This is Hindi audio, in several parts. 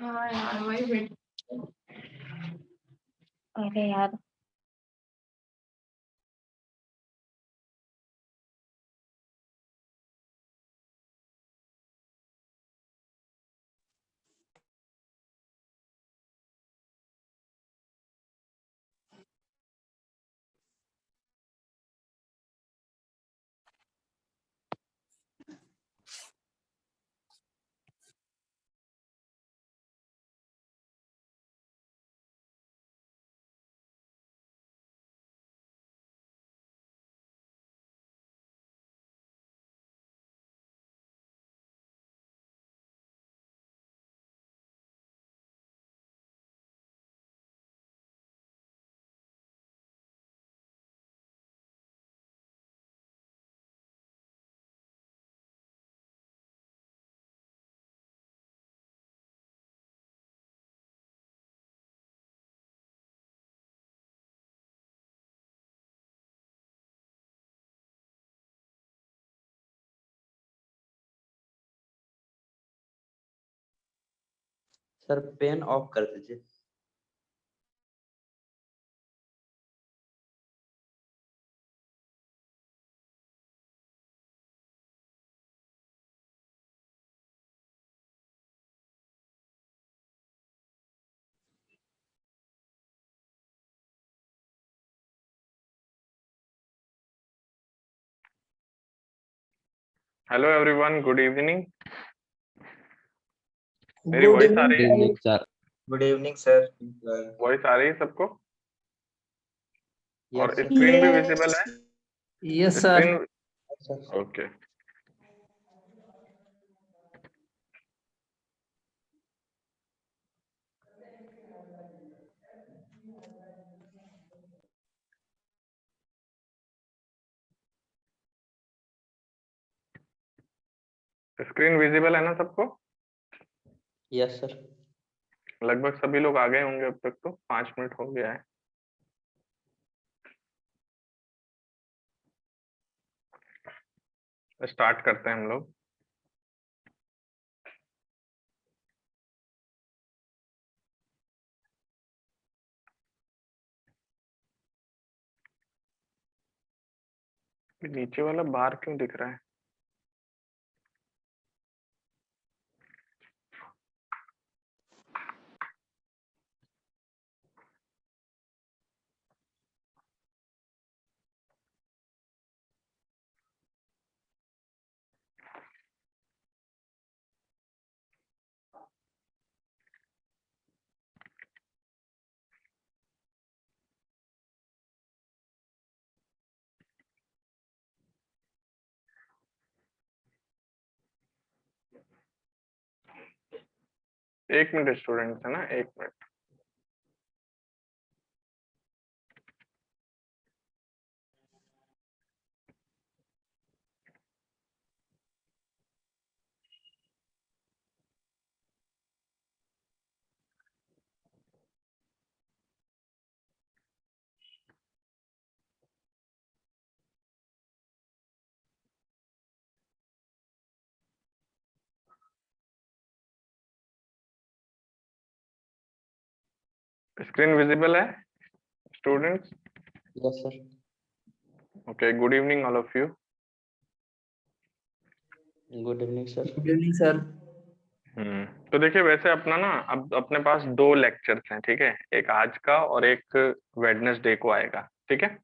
हाँ यार वही वेट। अरे यार सर पेन ऑफ कर दीजिए। Hello everyone, good evening. मेरी गुड वॉइस आ रही है? Evening sir. Good evening sir. Voice आ रही है सबको? और यस स्क्रीन भी विजिबल है? Yes sir. Screen okay. Screen visible है ना सबको? Yes sir. लगभग सभी लोग आ गए होंगे, अब तक तो 5 मिनट हो गया है। स्टार्ट करते हैं हम लोग। नीचे वाला बार क्यों दिख रहा है? एक मिनट स्टूडेंट्स, है ना, 1 मिनट। स्क्रीन विजिबल है students? Yes sir. Okay, good evening all of you. Good evening sir. Good evening sir. तो देखिए, वैसे अपना ना अब अपने पास 2 लेक्चर्स हैं, ठीक है। एक आज का और एक वेडनेसडे को आएगा, ठीक है।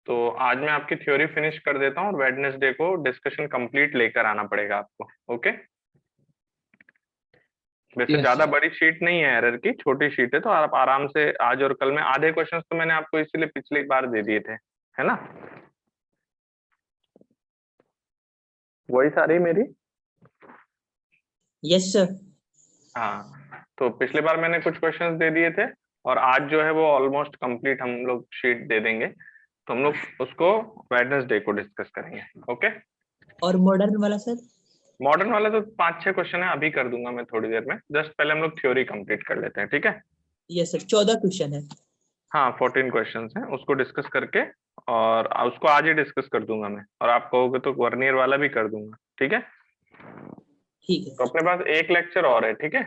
तो आज मैं आपकी थ्योरी फिनिश कर देता हूँ और वेडनेसडे को डिस्कशन कंप्लीट लेकर आना पड़ेगा आपको, ओके। वैसे Yes, ज्यादा sir. बड़ी शीट नहीं है एरर की, छोटी शीट है, तो आप आराम से आज और कल में आधे क्वेश्चंस तो मैंने आपको इसीलिए पिछली बार दे दिए थे, है ना। वॉइस आ रही मेरी? Yes sir. हाँ, तो पिछली बार मैंने कुछ क्वेश्चंस दे दिए थे और आज जो है वो ऑलमोस्ट कंप्लीट हम लोग शीट दे देंगे, तो हम लोग उसको वेडनेसडे को डिस्कस करेंगे, ओके। और मॉडर्न वाला सर? मॉडर्न वाला तो 5-6 क्वेश्चन है, अभी कर दूंगा मैं थोड़ी देर में। जस्ट पहले हम लोग थ्योरी कंप्लीट कर लेते हैं, ठीक है। यस सर, 14 क्वेश्चन है। हाँ, 14 क्वेश्चंस हैं, उसको डिस्कस करके और उसको आज ही डिस्कस कर दूंगा मैं, और आप कहोगे तो वर्नियर वाला भी कर दूंगा, ठीक है। ठीक है तो अपने पास एक लेक्चर और है, ठीक है।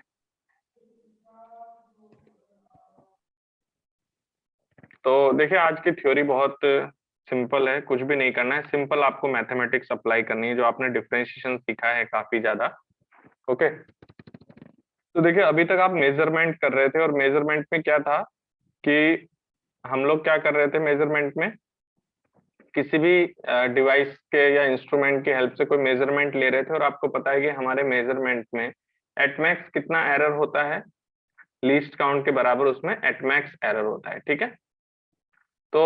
तो देखिए आज की थ्योरी बहुत सिंपल है, कुछ भी नहीं करना है, सिंपल आपको मैथमेटिक्स अप्लाई करनी है, जो आपने डिफरेंशिएशन सीखा है काफी ज्यादा। ओके, तो देखिए अभी तक आप मेजरमेंट कर रहे थे, और मेजरमेंट में क्या था कि हम लोग क्या कर रहे थे मेजरमेंट में, किसी भी डिवाइस के या इंस्ट्रूमेंट की हेल्प से कोई मेजरमेंट ले रहे थे, और आपको पता है कि हमारे मेजरमेंट में एट मैक्स कितना एरर होता है, लीस्ट काउंट के बराबर उसमें एट मैक्स एरर होता है, ठीक है। तो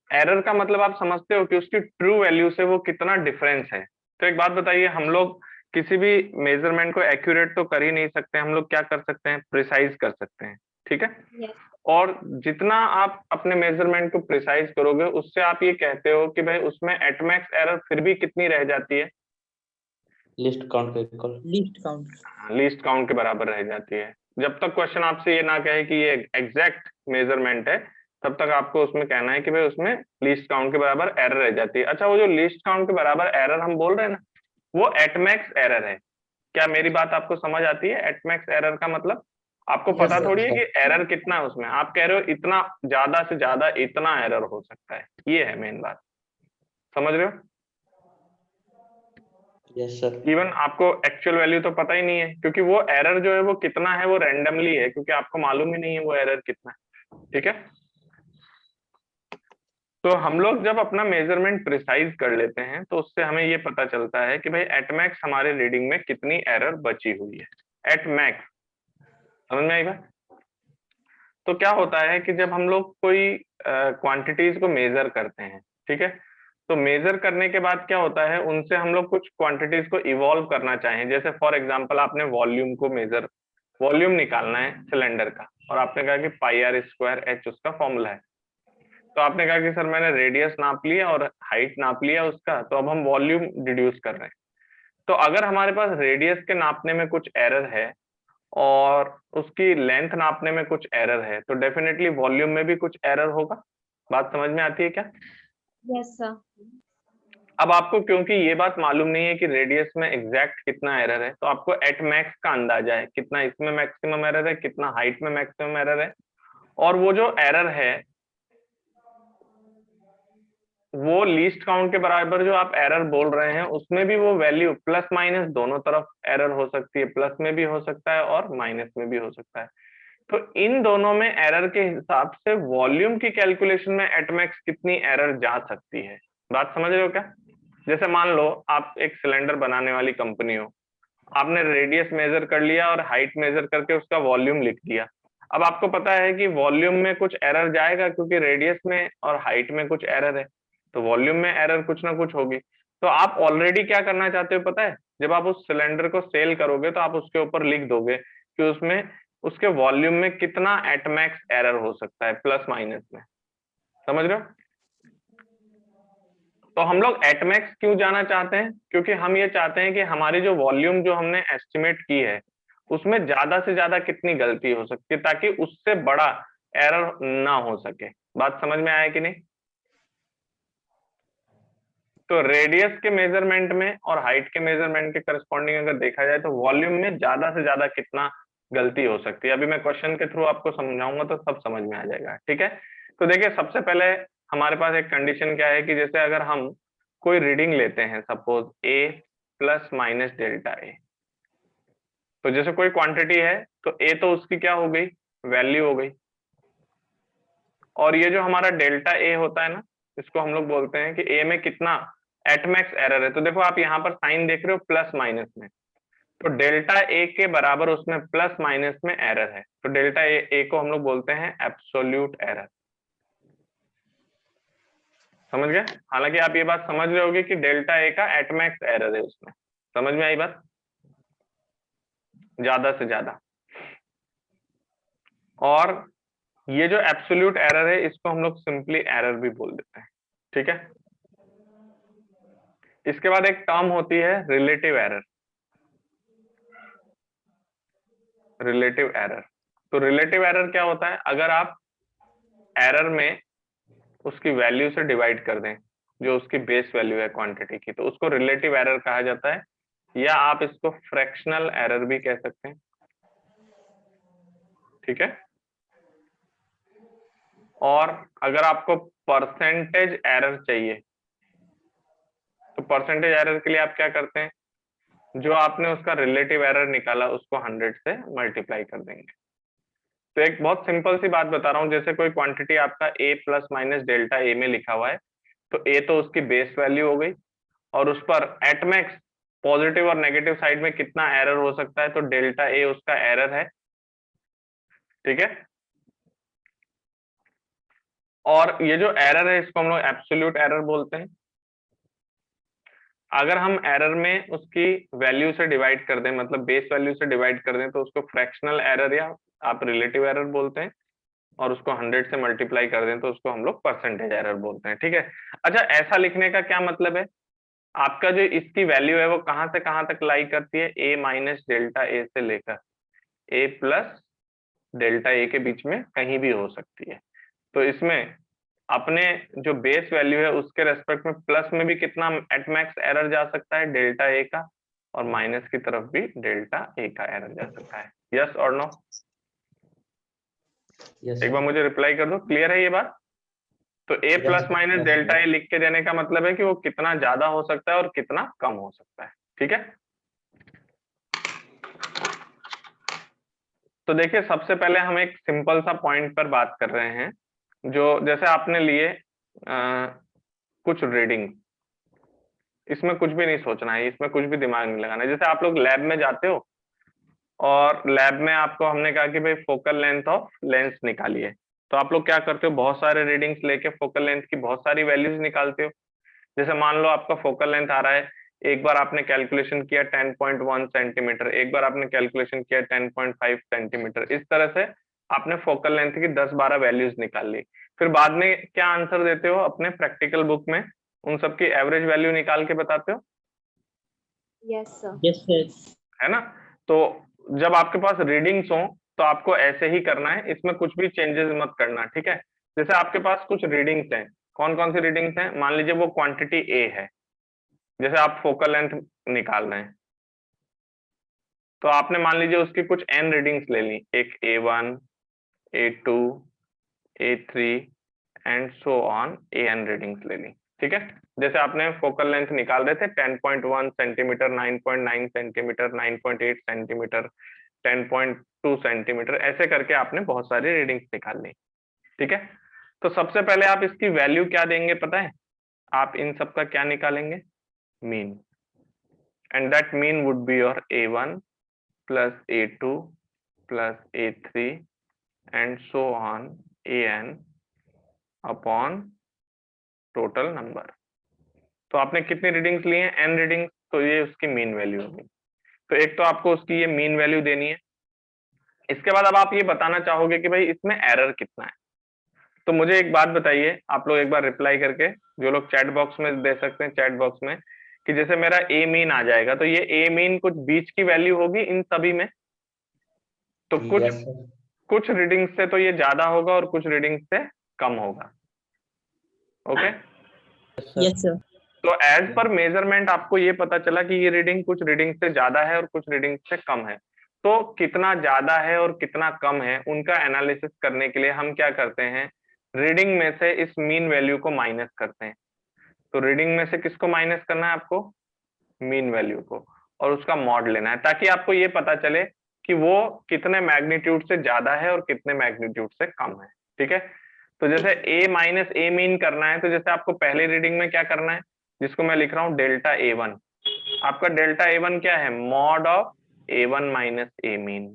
एरर का मतलब आप समझते हो कि उसकी ट्रू वैल्यू से वो कितना डिफरेंस है। तो एक बात बताइए, हम लोग किसी भी मेजरमेंट को एक्यूरेट तो कर ही नहीं सकते, हम लोग क्या कर सकते हैं, प्रिसाइज कर सकते हैं, ठीक है। Yes. और जितना आप अपने मेजरमेंट को प्रिसाइज करोगे, उससे आप ये कहते हो कि भाई उसमें एट मैक्स एरर फिर भी कितनी रह जाती है, लिस्ट काउंट के equal. List count. Least count के बराबर रह जाती है। जब तक क्वेश्चन आपसे ये ना कहे कि ये एग्जैक्ट मेजरमेंट है, तब तक आपको उसमें कहना है कि भाई उसमें लीस्ट काउंट के बराबर एरर रह जाती है। अच्छा, वो जो लीस्ट काउंट के बराबर एरर हम बोल रहे हैं ना, वो एट मैक्स एरर है। क्या मेरी बात आपको समझ आती है? एट मैक्स एरर का मतलब आपको Yes, पता sir. थोड़ी है कि एरर कितना है उसमें, आप कह रहे हो इतना ज्यादा से ज्यादा इतना एरर हो सकता है, ये है मेन बात, समझ रहे हो। Yes sir. इवन आपको एक्चुअल वैल्यू तो पता ही नहीं है, क्योंकि वो एरर जो है वो कितना है वो रैंडमली है, क्योंकि आपको मालूम ही नहीं है वो एरर कितना है, ठीक है। तो हम लोग जब अपना मेजरमेंट प्रिसाइज कर लेते हैं, तो उससे हमें ये पता चलता है कि भाई एट मैक्स हमारे रीडिंग में कितनी एरर बची हुई है, एट मैक्स, समझ में आई बात। तो क्या होता है कि जब हम लोग कोई क्वांटिटीज को मेजर करते हैं, ठीक है, तो मेजर करने के बाद क्या होता है, उनसे हम लोग कुछ क्वांटिटीज को इवॉल्व करना चाहें। जैसे फॉर एग्जांपल आपने वॉल्यूम को मेजर, वॉल्यूम निकालना है सिलेंडर का, और आपने कहा कि पाई आर स्क्वायर एच उसका फॉर्मूला है। तो आपने कहा कि सर मैंने रेडियस नाप लिया और हाइट नाप लिया उसका, तो अब हम वॉल्यूम डिड्यूस कर रहे हैं। तो अगर हमारे पास रेडियस के नापने में कुछ एरर है और उसकी लेंथ नापने में कुछ एरर है, तो डेफिनेटली वॉल्यूम में भी कुछ एरर होगा। बात समझ में आती है क्या? Yes, sir. अब आपको क्योंकि ये बात मालूम नहीं है कि रेडियस में एग्जैक्ट कितना एरर है, तो आपको एट मैक्स का अंदाजा है कितना इसमें मैक्सिमम एरर है, कितना हाइट में मैक्सिमम एरर है, और वो जो एरर है वो लीस्ट काउंट के बराबर जो आप एरर बोल रहे हैं, उसमें भी वो वैल्यू प्लस माइनस दोनों तरफ एरर हो सकती है, प्लस में भी हो सकता है और माइनस में भी हो सकता है। तो इन दोनों में एरर के हिसाब से वॉल्यूम की कैलकुलेशन में एट मैक्स कितनी एरर जा सकती है। बात समझ रहे हो क्या? जैसे मान लो आप एक सिलेंडर बनाने वाली कंपनी हो, आपने रेडियस मेजर कर लिया और हाइट मेजर करके उसका वॉल्यूम लिख दिया। अब आपको पता है कि वॉल्यूम में कुछ एरर जाएगा, क्योंकि रेडियस में और हाइट में कुछ एरर है, तो वॉल्यूम में एरर कुछ ना कुछ होगी। तो आप ऑलरेडी क्या करना चाहते हो पता है, जब आप उस सिलेंडर को सेल करोगे तो आप उसके ऊपर लिख दोगे कि उसमें उसके वॉल्यूम में कितना एट मैक्स एरर हो सकता है, प्लस माइनस में, समझ रहे हो। तो हम लोग एट मैक्स क्यों जाना चाहते हैं, क्योंकि हम ये चाहते हैं कि हमारी जो वॉल्यूम जो हमने एस्टिमेट की है उसमें ज्यादा से ज्यादा कितनी गलती हो सकती है, ताकि उससे बड़ा एरर ना हो सके। बात समझ में आया कि नहीं? तो रेडियस के मेजरमेंट में और हाइट के मेजरमेंट के करस्पॉन्डिंग अगर देखा जाए, तो वॉल्यूम में ज्यादा से ज्यादा कितना गलती हो सकती है। अभी मैं क्वेश्चन के थ्रू आपको समझाऊंगा तो सब समझ में आ जाएगा, ठीक है। तो देखिए सबसे पहले हमारे पास एक कंडीशन क्या है कि जैसे अगर हम कोई रीडिंग लेते हैं, suppose A plus minus delta A, तो जैसे कोई क्वांटिटी है तो ए तो उसकी क्या हो गई, वैल्यू हो गई, और ये जो हमारा डेल्टा ए होता है ना, इसको हम लोग बोलते हैं कि ए में कितना एट मैक्स एरर है। तो देखो आप यहाँ पर साइन देख रहे हो प्लस माइनस में, तो डेल्टा ए के बराबर उसमें प्लस माइनस में एरर है, तो डेल्टा ए को हम लोग बोलते हैं एब्सोल्यूट एरर। समझ गए? हालांकि आप ये बात समझ रहे होगे कि डेल्टा ए का एट मैक्स एरर है उसमें, समझ में आई बात, ज्यादा से ज्यादा। और ये जो एब्सोल्यूट एरर है इसको हम लोग सिंपली एरर भी बोल देते हैं, ठीक है। इसके बाद एक टर्म होती है रिलेटिव एरर, रिलेटिव एरर। तो रिलेटिव एरर क्या होता है, अगर आप एरर में उसकी वैल्यू से डिवाइड कर दें, जो उसकी बेस वैल्यू है क्वांटिटी की, तो उसको रिलेटिव एरर कहा जाता है। या आप इसको फ्रैक्शनल एरर भी कह सकते हैं, ठीक है। और अगर आपको परसेंटेज एरर चाहिए तो परसेंटेज एरर के लिए आप क्या करते हैं, जो आपने उसका रिलेटिव एरर निकाला उसको 100 से मल्टीप्लाई कर देंगे। तो एक बहुत सिंपल सी बात बता रहा हूं, जैसे कोई क्वांटिटी आपका a plus minus delta A में लिखा हुआ है, तो a तो उसकी बेस वैल्यू हो गई, और उस पर एट मैक्स पॉजिटिव और नेगेटिव साइड में कितना एरर हो सकता है, तो डेल्टा ए उसका एरर है, ठीक है। और ये जो एरर है इसको हम लोग एब्सोल्यूट एरर बोलते हैं। अगर हम एरर में उसकी वैल्यू से डिवाइड कर दें, मतलब बेस वैल्यू से डिवाइड कर दें, तो उसको फ्रैक्शनल एरर या आप रिलेटिव एरर बोलते हैं, और उसको 100 से मल्टीप्लाई कर दें तो उसको हम लोग परसेंटेज एरर बोलते हैं, ठीक है। अच्छा, ऐसा लिखने का क्या मतलब है, आपका जो इसकी वैल्यू है वो कहां से कहां तक लाई करती है, a माइनस डेल्टा ए से लेकर a प्लस डेल्टा ए के बीच में कहीं भी हो सकती है। तो इसमें अपने जो बेस वैल्यू है उसके रेस्पेक्ट में प्लस में भी कितना एट मैक्स एरर जा सकता है, डेल्टा ए का, और माइनस की तरफ भी डेल्टा ए का एरर जा सकता है। यस और नो? यस एक बार मुझे रिप्लाई कर दो, क्लियर है ये बात? तो a plus minus delta A लिख के देने का मतलब है कि वो कितना ज्यादा हो सकता है और कितना कम हो सकता है, ठीक है। तो देखिए, सबसे पहले हम एक सिंपल सा पॉइंट पर बात कर रहे हैं, जो जैसे आपने लिए कुछ रीडिंग, इसमें कुछ भी नहीं सोचना है, इसमें कुछ भी दिमाग नहीं लगाना है। जैसे आप लोग लैब में जाते हो और लैब में आपको हमने कहा कि भाई फोकल लेंथ ऑफ लेंस निकालिए, तो आप लोग क्या करते हो, बहुत सारे रीडिंग्स लेके फोकल लेंथ की बहुत सारी वैल्यूज निकालते हो। जैसे मान लो आपका फोकल लेंथ आ रहा है, एक बार आपने कैलकुलेशन किया 10.1 सेंटीमीटर, एक बार आपने कैलकुलेशन किया 10.5 सेंटीमीटर, इस तरह से आपने फोकल लेंथ की 10-12 वैल्यूज निकाल ली। फिर बाद में क्या आंसर देते हो, अपने प्रैक्टिकल बुक में उन सबकी एवरेज वैल्यू निकाल के बताते हो, यस सर। Yes sir. है ना। तो जब आपके पास रीडिंग्स हो तो आपको ऐसे ही करना है, इसमें कुछ भी चेंजेस मत करना, ठीक है। जैसे आपके पास कुछ रीडिंग्स हैं, कौन कौन सी रीडिंग्स हैं, मान लीजिए वो क्वांटिटी ए है, जैसे आप फोकल लेंथ निकाल रहे हैं, तो आपने मान लीजिए उसकी कुछ n रीडिंग्स ले ली, एक A1, A2, A3 and so on an readings ले ली, ठीक है। जैसे आपने फोकल लेंथ निकाल रहे थे 10.1 सेंटीमीटर, 9.9 सेंटीमीटर, 9.8 सेंटीमीटर, 10.2 सेंटीमीटर, ऐसे करके आपने बहुत सारी रीडिंग्स निकाल ली, ठीक है। तो सबसे पहले आप इसकी वैल्यू क्या देंगे पता है, आप इन सब का क्या निकालेंगे, mean, and that mean would be your A1 plus A2 plus A3 and so on an upon total number। तो आपने कितनी रीडिंग्स ली हैं, n रीडिंग्स, तो ये उसकी मीन वैल्यू होगी। तो एक तो आपको उसकी ये मीन वैल्यू देनी है। इसके बाद अब आप ये बताना चाहोगे कि भाई इसमें एरर कितना है। तो मुझे एक बात बताइए, आप लोग एक बार रिप्लाई करके, जो लोग चैट बॉक्स में दे सकते हैं चैट बॉक्स में, कि जैसे मेरा ए मीन आ जाएगा, तो ये ए मीन कुछ बीच की वैल्यू होगी इन सभी में, तो कुछ रीडिंग्स से तो ये ज्यादा होगा और कुछ रीडिंग्स से कम होगा, ओके। Yes sir. तो एज पर मेजरमेंट आपको ये पता चला कि ये रीडिंग कुछ रीडिंग से ज्यादा है और कुछ रीडिंग से कम है। तो कितना ज्यादा है और कितना कम है उनका एनालिसिस करने के लिए हम क्या करते हैं, रीडिंग में से इस मीन वैल्यू को माइनस करते हैं। तो रीडिंग में से किसको माइनस करना है आपको, मीन वैल्यू को, और उसका मॉड लेना है, ताकि आपको ये पता चले कि वो कितने मैग्नीट्यूड से ज्यादा है और कितने मैग्नीट्यूड से कम है, ठीक है। तो जैसे a माइनस ए मीन करना है, तो जैसे आपको पहले रीडिंग में क्या करना है, जिसको मैं लिख रहा हूँ डेल्टा A1, आपका डेल्टा A1 क्या है, mod of A1 minus A mean,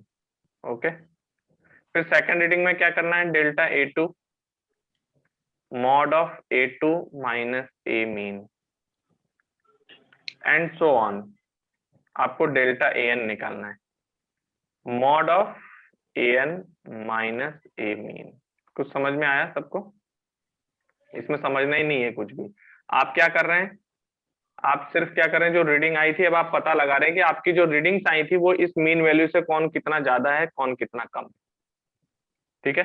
okay. फिर सेकंड रीडिंग में क्या करना है, delta A2, mod of A2 minus A mean, and so on. आपको डेल्टा AN निकालना है, mod of AN minus A mean. कुछ समझ में आया सबको? इसमें समझना ही नहीं है कुछ भी। आप क्या कर रहे हैं, आप सिर्फ क्या कर रहे हैं, जो रीडिंग आई थी अब आप पता लगा रहे हैं कि आपकी जो रीडिंग्स आई थी वो इस मीन वैल्यू से कौन कितना ज्यादा है, कौन कितना कम, ठीक है।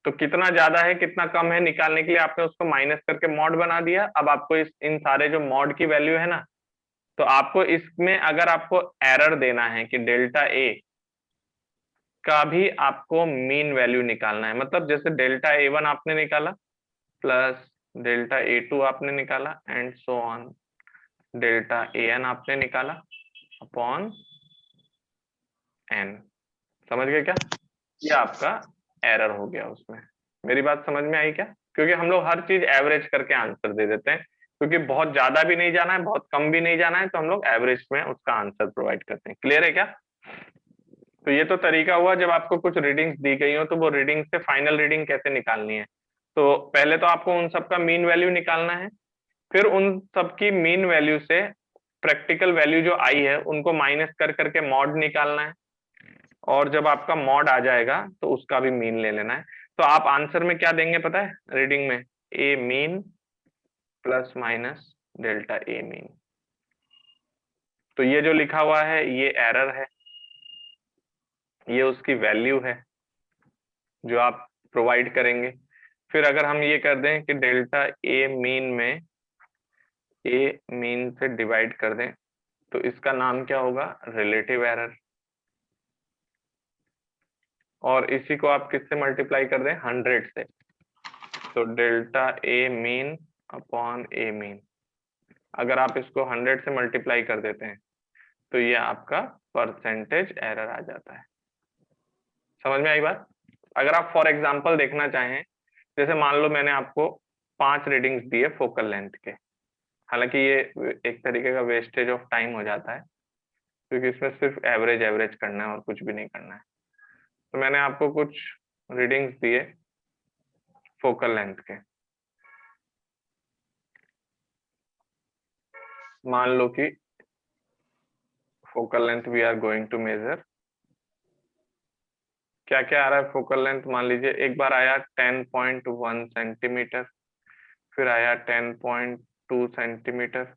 तो कितना ज्यादा है कितना कम है निकालने के लिए आपने उसको माइनस करके मॉड बना दिया। अब आपको इन सारे जो मॉड की वैल्यू है ना, तो आपको इसमें अगर आपको एरर देना है कि डेल्टा ए का भी आपको मीन वैल्यू निकालना है, मतलब जैसे डेल्टा A1 आपने निकाला प्लस डेल्टा A2 आपने निकाला and so on, delta AN आपने निकाला अपॉन n। समझ गए क्या? ये आपका एरर हो गया उसमें। मेरी बात समझ में आई क्या? क्योंकि हम लोग हर चीज एवरेज करके आंसर दे देते हैं, क्योंकि बहुत ज्यादा भी नहीं जाना है, बहुत कम भी नहीं जाना है, तो हम लोग एवरेज में उसका आंसर प्रोवाइड करते हैं। क्लियर है क्या? तो ये तो तरीका हुआ जब आपको कुछ रीडिंग्स दी गई हो, तो वो रीडिंग से फाइनल रीडिंग कैसे निकालनी है। तो पहले तो आपको उन सबका मीन वैल्यू निकालना है, फिर उन सबकी मीन वैल्यू से प्रैक्टिकल वैल्यू जो आई है उनको माइनस कर करके मॉड निकालना है, और जब आपका मॉड आ जाएगा तो उसका भी मीन ले लेना है। तो आप आंसर में क्या देंगे पता है? रीडिंग में ए mean plus minus delta A mean. तो ये जो लिखा हुआ है ये एरर है, ये उसकी वैल्यू है जो आप प्रोवाइड करेंगे। फिर अगर हम ये कर दें कि डेल्टा ए मीन में ए मीन से डिवाइड कर दें, तो इसका नाम क्या होगा? Relative error. और इसी को आप किससे मल्टीप्लाई कर दें? 100 से। तो delta A mean upon A mean, अगर आप इसको 100 से मल्टीप्लाई कर देते हैं तो ये आपका परसेंटेज एरर आ जाता है। समझ में आई बात? अगर आप फॉर एग्जांपल देखना चाहें, जैसे मान लो मैंने आपको 5 रीडिंग्स दिए फोकल लेंथ के, हालांकि ये एक तरीके का वेस्टेज ऑफ टाइम हो जाता है, क्योंकि इसमें सिर्फ एवरेज एवरेज करना है और कुछ भी नहीं करना है। तो मैंने आपको कुछ रीडिंग्स दिए फोकल लेंथ के, मान लो कि focal length we are going to measure. क्या क्या आ रहा है फोकल लेंथ? मान लीजिए एक बार आया 10.1 सेंटीमीटर, फिर आया 10.2 centimetre,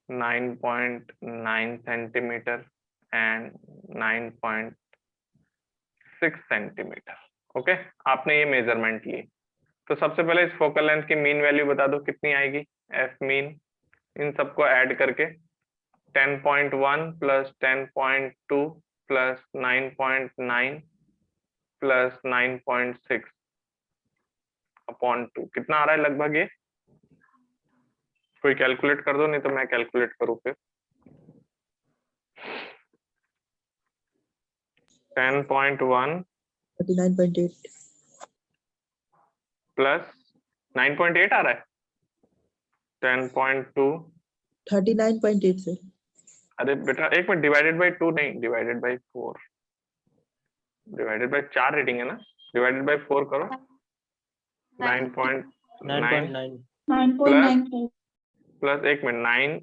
9.9 centimetre and 9.6 centimetre. Okay, आपने ये मेजरमेंट ली। तो सबसे पहले इस फोकल लेंथ की मीन वैल्यू बता दो कितनी आएगी? F mean. इन सबको ऐड करके 10.1 प्लस 10.2 प्लस 9.9 प्लस 9.6 अपॉन 2 कितना आ रहा है लगभग? ये कोई कैलकुलेट कर दो, नहीं तो मैं कैलकुलेट करूं फिर। 10.1 39.8 प्लस 9.8 आ रहा है, 10.2 39.8 सर। अरे बेटा एक मिनट, डिवाइडेड बाय 2 नहीं, divided by 4, divided by 4 reading है ना, डिवाइडेड बाय 4 करो। 9.9 प्लस एक मिनट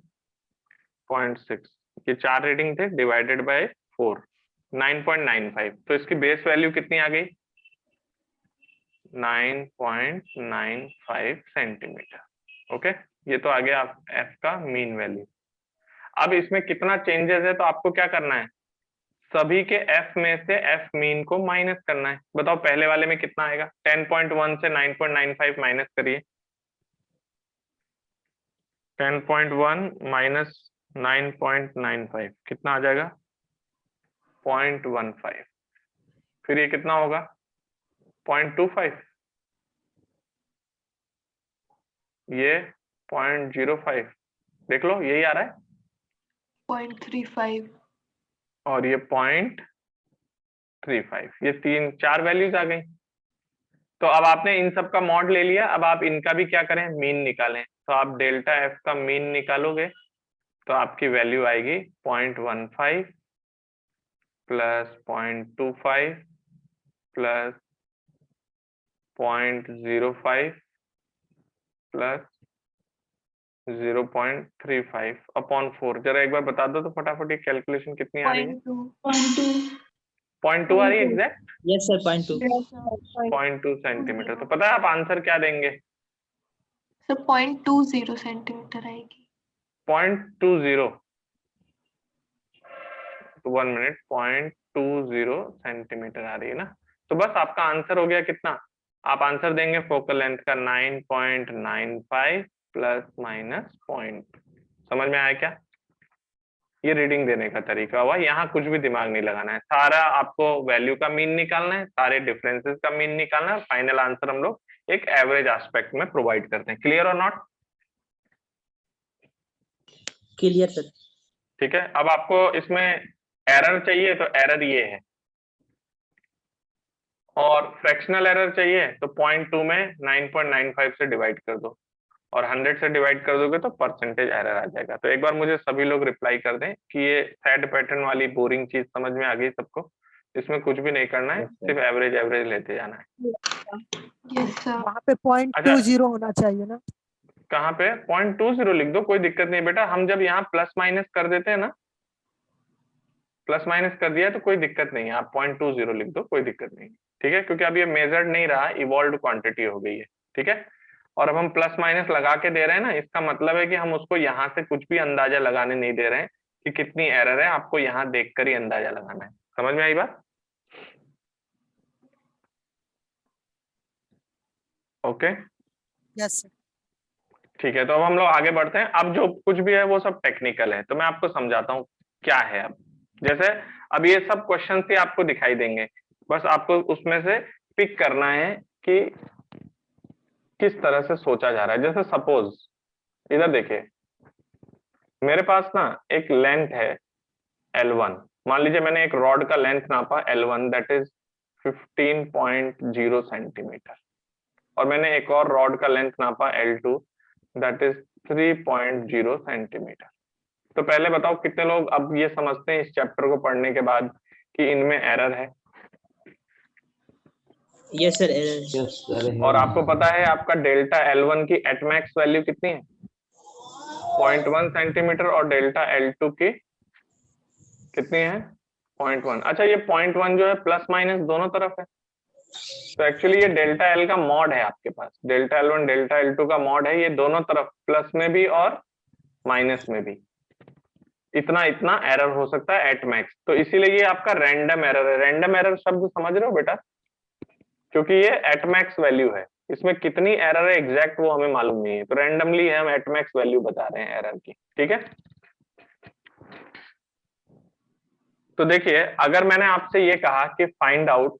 9.6, ये 4 रीडिंग थे, डिवाइडेड बाय 4 9.95। तो इसकी बेस वैल्यू कितनी आ गई? 9.95 सेंटीमीटर। ओके, ये तो आ गया एफ का मीन वैल्यू। अब इसमें कितना चेंजेस है, तो आपको क्या करना है? सभी के एफ में से एफ मीन को माइनस करना है। बताओ पहले वाले में कितना आएगा? 10.1 से 9.95 माइनस करिए। 10.1 माइनस 9.95 कितना आ जाएगा? 0.15। फिर ये कितना होगा? 0.25, ये 0.05, देख लो यही आ रहा है, 0.35 और ये 0.35। ये 4 वैल्यूज आ गई। तो अब आपने इन सब का मॉड ले लिया, अब आप इनका भी क्या करें? मीन निकालें। तो आप डेल्टा एफ का मीन निकालोगे तो आपकी वैल्यू आएगी 0.15 प्लस 0.25 प्लस 0.05 प्लस 0.35 अपॉन 4। जरा एक बार बता दो तो फटाफट ये कैलकुलेशन कितनी आ रही है? 0.2 आ रही है एग्जैक्ट? Yes sir 0.2 0.2 centimetre. तो पता है आप आंसर क्या देंगे? सर 0.20 सेंटीमीटर आएगी। 0.20, तो 1 मिनट, 0.20 सेंटीमीटर आ रही है ना। तो बस आपका आंसर हो गया कितना? आप आंसर देंगे फोकल लेंथ का 9.95 प्लस माइनस पॉइंट। समझ में आया क्या? ये रीडिंग देने का तरीका हुआ। यहाँ कुछ भी दिमाग नहीं लगाना है, सारा आपको वैल्यू का मीन निकालना है, सारे डिफरेंसेस का मीन निकालना है, फाइनल आंसर हम लोग एक एवरेज एस्पेक्ट में प्रोवाइड करते हैं। क्लियर और नॉट? Clear sir. ठीक है, अब आपको इसमें एरर चाहिए तो एरर ये है, और फ्रैक्शनल एरर चाहिए तो 0.2 में 9.95 से डिवाइड कर दो, और 100 से डिवाइड कर दोगे तो परसेंटेज एरर आ जाएगा। तो एक बार मुझे सभी लोग रिप्लाई कर दें कि ये सेट पैटर्न वाली बोरिंग चीज समझ में आ गई सबको। इसमें कुछ भी नहीं करना है, सिर्फ एवरेज एवरेज लेते जाना है। Yes sir. वहाँ पे 0.20 होना चाहिए ना? कहाँ पे 0.20 लिख दो, कोई दिक्कत नहीं बेटा। हम जब यहाँ प्लस माइनस कर देते हैं ना, प्लस माइनस कर दिया तो कोई दिक्कत नहीं है, आप 0.20 लिख दो, कोई दिक्कत नहीं। ठीक है, क्योंकि अब ये मेजर्ड नहीं रहा, इवॉल्व्ड क्वांटिटी हो गई है। ठीक है, और अब हम प्लस माइनस लगा के दे रहे हैं ना, इसका मतलब है कि हम उसको यहाँ से कुछ भी अंदाजा लगाने नहीं दे रहे हैं कि कितनी एरर है, आपको यहाँ देखकर ही अंदाजा लगाना है। समझ में आई बात? Okay, yes sir. ठीक है, तो अब हम लोग आगे बढ़ते हैं। अब जो कुछ भी है वो सब टेक्निकल है, तो मैं आपको समझाता हूँ क्या है। अब जैसे अब ये सब क्वेश्चन ही आपको दिखाई देंगे, बस आपको उसमें से पिक करना है कि किस तरह से सोचा जा रहा है। जैसे सपोज इधर देखिए, मेरे पास ना एक लेंथ है L1। मान लीजिए मैंने एक रॉड का लेंथ नापा L1, दैट इज 15.0 सेंटीमीटर, और मैंने एक और रॉड का लेंथ नापा L2, दैट इज 3.0 सेंटीमीटर। तो पहले बताओ कितने लोग अब ये समझते हैं इस चैप्टर को पढ़ने के बाद कि इनमें एरर है? Yes sir. Yes sir. और आपको पता है आपका डेल्टा L1 की एट मैक्स वैल्यू कितनी है? 0.1 सेंटीमीटर, और डेल्टा L2 की कितनी है? 0.1। अच्छा, ये 0.1 जो है प्लस माइनस दोनों तरफ है, तो एक्चुअली ये डेल्टा L का मॉड है आपके पास। डेल्टा L1 डेल्टा L2 का मॉड है, ये दोनों तरफ प्लस में भी और माइनस में भी इतना इतना एरर हो सकता है एट मैक्स। तो इसीलिए ये आपका रैंडम एरर है। रैंडम एरर शब्द समझ रहे हो बेटा? क्योंकि ये एट मैक्स वैल्यू है, इसमें कितनी एरर है एग्जैक्ट वो हमें मालूम नहीं है, तो रैंडमली हम एट मैक्स वैल्यू बता रहे हैं एरर की। ठीक है, तो देखिए अगर मैंने आपसे ये कहा कि find out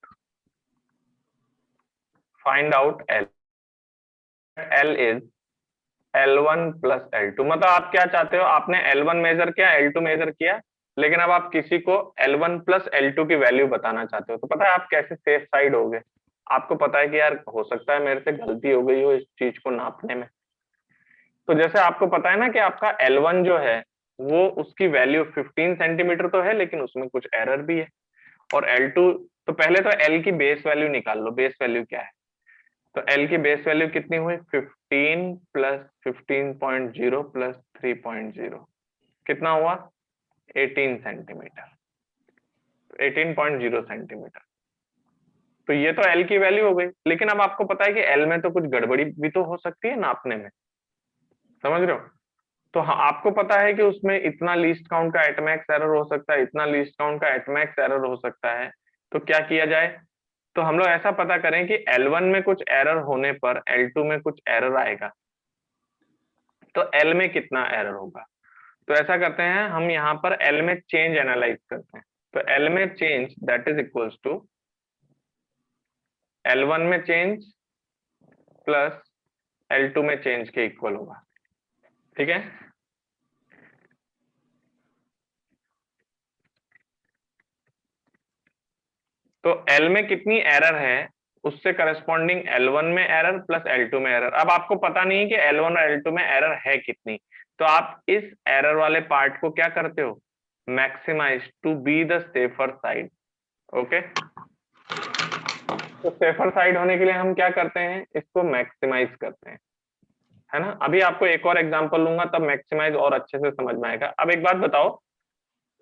L is L1 plus L2, मतलब आप क्या चाहते हो? आपने L1 मेजर किया, L2 मेजर किया, लेकिन अब आप किसी को L1 प्लस L2 की वैल्यू बताना चाहते हो। तो पता है आप कैसे सेफ साइड होगे? आपको पता है कि यार हो सकता है मेरे से गलती हो गई हो इस चीज को नापने में। तो जैसे आपको पता है ना कि आपका L1 जो है वो उसकी वैल्यू 15 सेंटीमीटर तो है, लेकिन उसमें कुछ एरर भी है। और L2, तो पहले तो L की बेस वैल्यू निकाल लो। बेस वैल्यू क्या है? तो L की बेस वैल्यू कितनी हुई? 15 प्लस 15.0 प्लस 3.0 कितना हुआ? 18 सेंटीमीटर, 18.0 सेंटीमीटर। तो ये तो L की वैल्यू हो गई, लेकिन अब आपको पता है कि L में तो कुछ गड़बड़ी भी तो हो सकती है नापने में, समझ रहे हो? तो हाँ, आपको पता है कि उसमें इतना लीस्ट काउंट का एटमैक्स एरर हो सकता है, इतना लीस्ट काउंट का एटमैक्स एरर हो सकता है। तो क्या किया जाए? तो हम लोग ऐसा पता करें कि L1 में कुछ एरर होने पर L2 में कुछ एरर आएगा, तो L में कितना एरर होगा? तो ऐसा करते हैं, हम यहाँ पर L में चेंज एनालाइज करते हैं। तो L में change that is equals to L1 में चेंज प्लस L2 में चेंज के इक्वल होगा। ठीक है, तो L में कितनी एरर है उससे करस्पॉन्डिंग L1 में एरर प्लस L2 में एरर। अब आपको पता नहीं है कि L1 और L2 में एरर है कितनी, तो आप इस एरर वाले पार्ट को क्या करते हो? Maximise to be the safer side. Okay, तो सेफर साइड होने के लिए हम क्या करते हैं? इसको मैक्सिमाइज करते हैं, है ना? अभी आपको एक और एग्जांपल लूंगा तब मैक्सिमाइज और अच्छे से समझ में आएगा। अब एक बात बताओ,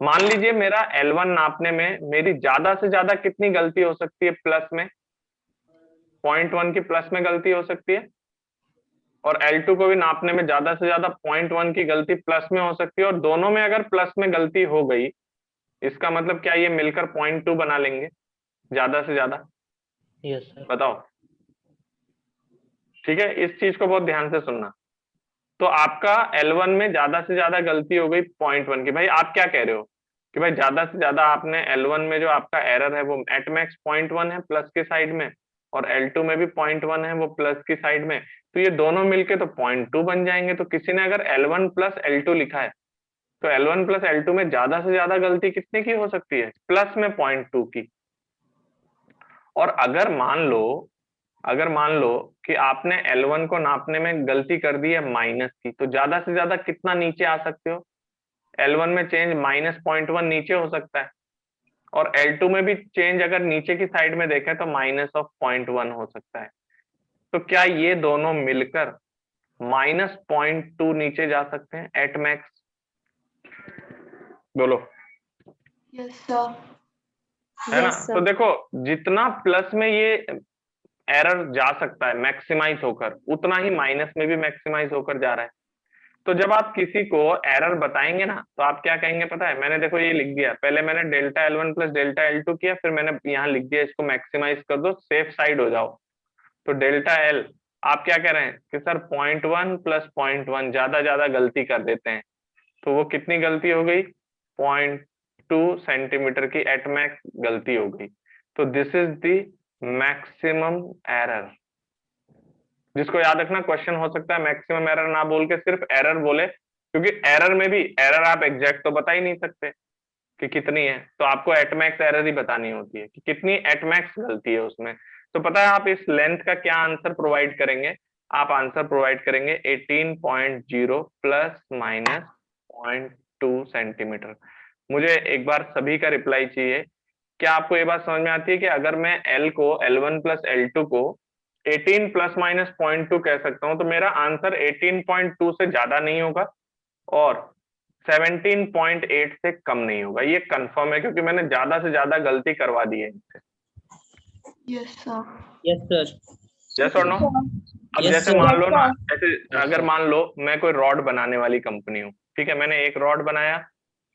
मान लीजिए मेरा L1 नापने में मेरी ज्यादा से ज्यादा कितनी गलती हो सकती है? प्लस में 0.1 की प्लस में गलती हो सकती है, और L2 को भी नापने में ज्यादा से ज्यादा 0.1 की गलती प्लस में हो सकती है, और दोनों में अगर प्लस में गलती हो गई, इसका मतलब क्या ये मिलकर 0.2 बना लेंगे ज्यादा से ज्यादा? Yes sir. बताओ। ठीक है, इस चीज को बहुत ध्यान से सुनना। तो आपका L1 में ज्यादा से ज्यादा गलती हो गई 0.1 की। भाई आप क्या कह रहे हो कि भाई ज्यादा से ज्यादा आपने L1 में जो आपका एरर है वो एट मैक्स 0.1 है प्लस की साइड में, और L2 में भी 0.1 है वो प्लस की साइड में, तो ये दोनों मिलके तो 0.2 बन जाएंगे। तो किसी ने अगर L1 प्लस L2 लिखा है तो L1 प्लस L2 में ज्यादा से ज्यादा गलती कितने की हो सकती है? प्लस में 0.2 की। और अगर मान लो कि आपने L1 को नापने में गलती कर दी है माइनस की, तो ज्यादा से ज्यादा कितना नीचे आ सकते हो? L1 में चेंज माइनस 0.1 नीचे हो सकता है, और L2 में भी चेंज अगर नीचे की साइड में देखें तो माइनस ऑफ 0.1 हो सकता है। तो क्या ये दोनों मिलकर माइनस 0.2 नीचे जा सकते हैं एट मैक्स? बोलो। Yes, sir. है ना? Yes, sir. तो देखो जितना प्लस में ये एरर जा सकता है मैक्सिमाइज होकर, उतना ही माइनस में भी मैक्सिमाइज होकर जा रहा है। तो जब आप किसी को एरर बताएंगे ना तो आप क्या कहेंगे पता है? मैंने देखो ये लिख दिया, पहले मैंने delta L1 plus delta L2 किया, फिर मैंने यहाँ लिख दिया इसको मैक्सिमाइज कर दो, सेफ साइड हो जाओ। तो डेल्टा L आप क्या कह रहे हैं कि सर 0.1 प्लस 0.1 ज्यादा गलती कर देते हैं, तो वो कितनी गलती हो गई? 0.2 सेंटीमीटर की एट मैक्स गलती हो गई। तो this is the maximum error. जिसको याद रखना, क्वेश्चन हो सकता है मैक्सिमम एरर ना बोल के सिर्फ एरर बोले, क्योंकि एरर में भी एरर आप एग्जैक्ट तो बता ही नहीं सकते कि कितनी है, तो आपको एट मैक्स एरर ही बतानी होती है कि कितनी एट मैक्स गलती है उसमें। तो पता है आप इस लेंथ का क्या आंसर प्रोवाइड करेंगे? आप आंसर प्रोवाइड करेंगे 18.0 प्लस माइनस 0.2 सेंटीमीटर। मुझे एक बार सभी का रिप्लाई चाहिए। क्या आपको ये बात समझ में आती है कि अगर मैं L को L1 प्लस L2 को 18 प्लस माइनस 0.2 कह सकता हूं, तो मेरा आंसर 18.2 से ज्यादा नहीं होगा और 17.8 से कम नहीं होगा। ये कंफर्म है क्योंकि मैंने ज्यादा से ज्यादा गलती करवा दी है इनसे। Yes, sir. Yes, sir. Yes और नो? अब Yes, जैसे sir. मान लो ना, Yes, ऐसे अगर मान लो मैं कोई रॉड बनाने वाली कंपनी हूँ, ठीक है, मैंने एक रॉड बनाया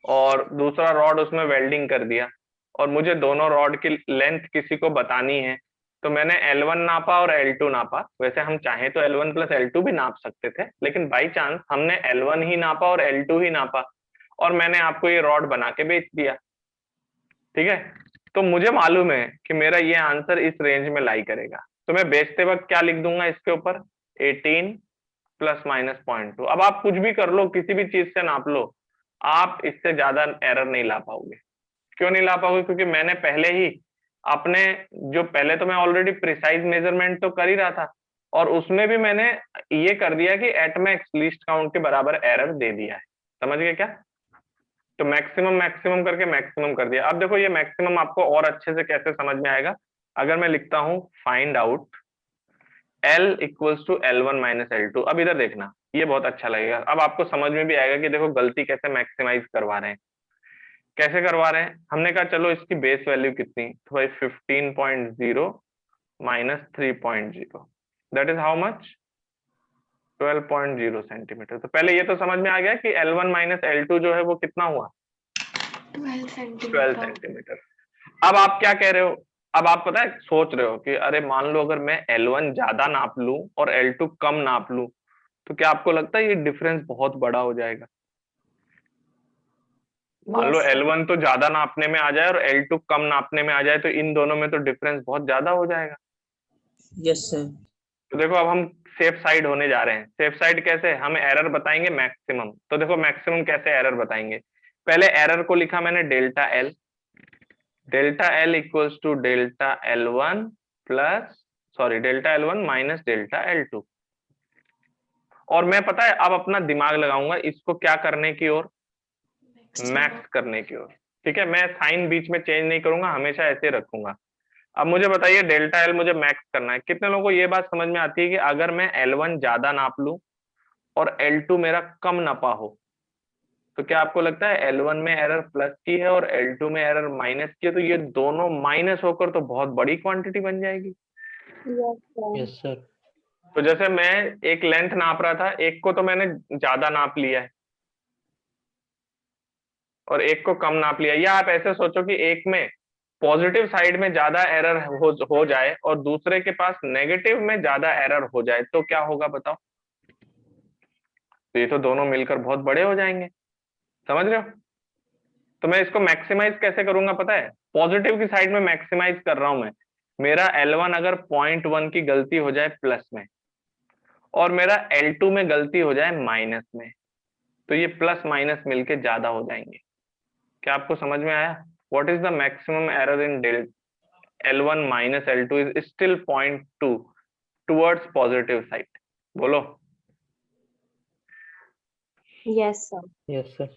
और दूसरा रॉड उसमें वेल्डिंग कर दिया, और मुझे दोनों रॉड की लेंथ किसी को बतानी है, तो मैंने L1 नापा और L2 नापा। वैसे हम चाहे तो L1 प्लस L2 भी नाप सकते थे, लेकिन बाई चांस हमने L1 ही नापा और L2 ही नापा, और मैंने आपको ये रॉड बना के बेच दिया, ठीक है। तो मुझे मालूम है कि मेरा ये आंसर इस रेंज में लाई करेगा, तो मैं बेचते वक्त क्या लिख दूंगा इसके ऊपर? 18 प्लस माइनस 0.2। अब आप कुछ भी कर लो, किसी भी चीज से नाप लो, आप इससे ज्यादा एरर नहीं ला पाओगे। क्यों नहीं ला पाओगे? क्योंकि मैंने पहले ही अपने जो पहले तो मैं ऑलरेडी प्रिसाइज मेजरमेंट तो कर ही रहा था, और उसमें भी मैंने ये कर दिया कि एट मैक्स लीस्ट काउंट के बराबर एरर दे दिया है। समझ गए क्या? तो मैक्सिमम करके मैक्सिमम कर दिया। अब देखो ये मैक्सिमम आपको और अच्छे से कैसे समझ में आएगा, अगर मैं लिखता हूं find out L equals to L1 minus L2। अब इधर देखना, ये बहुत अच्छा लगेगा। अब आपको समझ में भी आएगा कि देखो गलती कैसे मैक्सिमाइज करवा रहे हैं। कैसे करवा रहे हैं? हमने कहा चलो इसकी बेस वैल्यू कितनी, तो भाई 15.0 minus 3.0 that is how much? 12.0 centimetre. तो पहले ये तो समझ में आ गया कि L1 माइनस L2 जो है वो कितना हुआ? 12 12 centimeter. सेंटीमीटर। अब आप क्या कह रहे हो? अब आप पता है सोच रहे हो कि अरे मान लो अगर मैं L1 ज्यादा नाप लूं और L2 कम नाप लूं, तो क्या आपको लगता है ये डिफरेंस बहुत बड़ा हो जाएगा? मान लो Yes, sir. L1 तो ज्यादा नापने में आ जाए और L2 कम नापने में आ जाए, तो इन दोनों में तो डिफरेंस बहुत ज्यादा हो जाएगा। Yes, sir. तो देखो अब हम सेफ साइड होने जा रहे हैं। सेफ साइड कैसे? हम एरर बताएंगे मैक्सिमम। तो देखो मैक्सिमम कैसे एरर बताएंगे? पहले एरर को लिखा मैंने delta L। Delta L equals to delta L1 plus delta L1 minus delta L2। और मैं पता है अब अपना दिमाग लगाऊंगा इसको क्या करने की ओर? मैक्स करने की ओर। ठीक है, मैं साइन बीच में चेंज नहीं करूंगा, हमेशा ऐसे रखूंगा। अब मुझे बताइए डेल्टा L मुझे मैक्स करना है। कितने लोगों को ये बात समझ में आती है कि अगर मैं L1 ज्यादा नाप लूं और L2 मेरा कम नापा हो, तो क्या आपको लगता है L1 में एरर प्लस की है और L2 में एरर माइनस की है, तो ये दोनों माइनस होकर तो बहुत बड़ी क्वांटिटी बन जाएगी। Yes, sir. Yes sir. तो जैसे मैं एक लेंथ नाप रहा था, एक को तो मैंने ज्यादा नाप लिया है और एक को कम नाप लिया, या आप ऐसे सोचो कि एक में पॉजिटिव साइड में ज्यादा एरर हो जाए और दूसरे के पास नेगेटिव में ज्यादा एरर हो जाए, तो क्या होगा बताओ? तो ये तो दोनों मिलकर बहुत बड़े हो जाएंगे, समझ रहे हो। तो मैं इसको मैक्सिमाइज कैसे करूंगा पता है, पॉजिटिव की साइड में मैक्सिमाइज कर रहा हूं मैं। मेरा L1 अगर 0.1 की गलती हो जाए प्लस में और मेरा L2 में गलती हो जाए माइनस में, तो ये प्लस माइनस मिलके ज्यादा हो जाएंगे। क्या आपको समझ में आया? What is the maximum error in L1 minus L2 is still 0.2 towards positive side. बोलो Yes, sir. Yes, sir.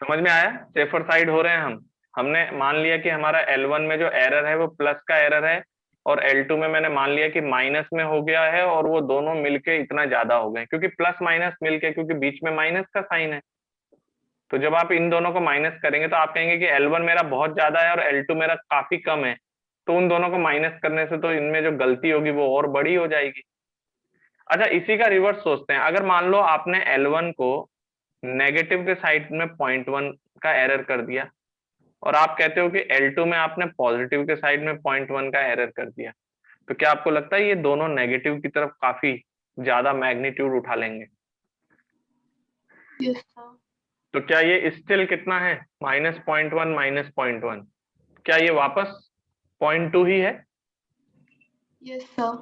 समझ में आया? सेफर साइड हो रहे हैं हम। हमने मान लिया कि हमारा L1 में जो एरर है वो प्लस का एरर है और L2 में मैंने मान लिया कि माइनस में हो गया है, और वो दोनों मिलके इतना ज्यादा हो गए क्योंकि प्लस माइनस मिलके, क्योंकि बीच में माइनस का साइन है। तो जब आप इन दोनों को माइनस करेंगे तो आप कहेंगे कि L1 मेरा बहुत ज्यादा है और L2 मेरा काफी कम है, तो उन दोनों को माइनस करने से तो इनमें जो गलती होगी वो और बड़ी हो जाएगी। अच्छा, इसी का रिवर्स सोचते हैं। अगर मान लो आपने L1 को नेगेटिव के साइड में 0.1 का एरर कर दिया और आप कहते हो कि L2 में आपने पॉजिटिव के साइड में 0.1 का एरर कर दिया, तो क्या आपको लगता है ये दोनों नेगेटिव की तरफ काफी ज्यादा मैग्नीट्यूड उठा लेंगे? Yes, sir. तो क्या ये स्टिल कितना है? -0.1 -0.1, क्या ये वापस 0.2 ही है? Yes, sir.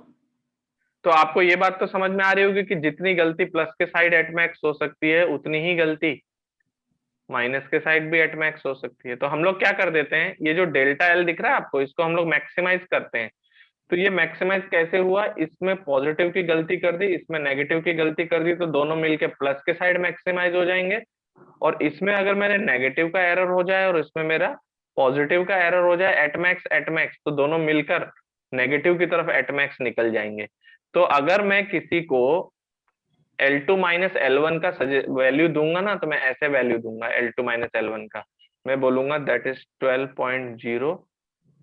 तो आपको ये बात तो समझ में आ रही होगी कि जितनी गलती प्लस के साइड एट मैक्स हो सकती है उतनी ही गलती माइनस के साइड भी एट मैक्स हो सकती है। तो हम लोग क्या कर देते हैं, ये जो डेल्टा एल दिख रहा है आपको, इसको हम लोग मैक्सिमाइज करते हैं। तो ये मैक्सिमाइज कैसे हुआ, इसमें पॉजिटिव की गलती कर दी, इसमें नेगेटिव की गलती कर दी, तो दोनों मिलके प्लस के साइड मैक्सिमाइज हो जाएंगे। और इसमें अगर मेरे नेगेटिव का एरर हो जाए और इसमें मेरा पॉजिटिव का एरर हो जाए एट मैक्स, तो दोनों मिलकर नेगेटिव की तरफ एट मैक्स निकल जाएंगे। तो अगर मैं किसी को L2 माइनस L1 का वैल्यू दूंगा ना, तो मैं ऐसे वैल्यू दूंगा L2 माइनस L1 का, मैं बोलूंगा दैट इज 12.0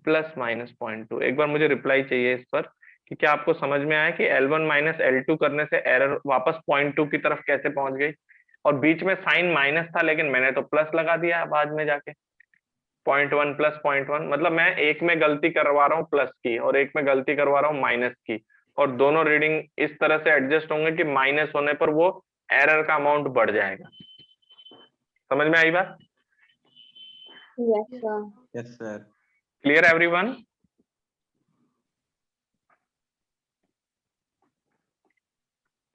प्लस माइनस 0.2। एक बार मुझे रिप्लाई चाहिए इस पर कि क्या आपको समझ में आया कि L1 माइनस L2 करने से एरर वापस 0.2 की तरफ कैसे पहुंच गई, और बीच में साइन माइनस था लेकिन मैंने तो प्लस लगा दिया बाद में जाके। 0.1 प्लस 0.1 मतलब मैं एक में गलती करवा रहा हूँ प्लस की और एक में गलती करवा रहा हूँ माइनस की, और दोनों रीडिंग इस तरह से एडजस्ट होंगे कि माइनस होने पर वो एरर का अमाउंट बढ़ जाएगा। समझ में आई बात? Yes, sir. Yes, sir. Clear everyone?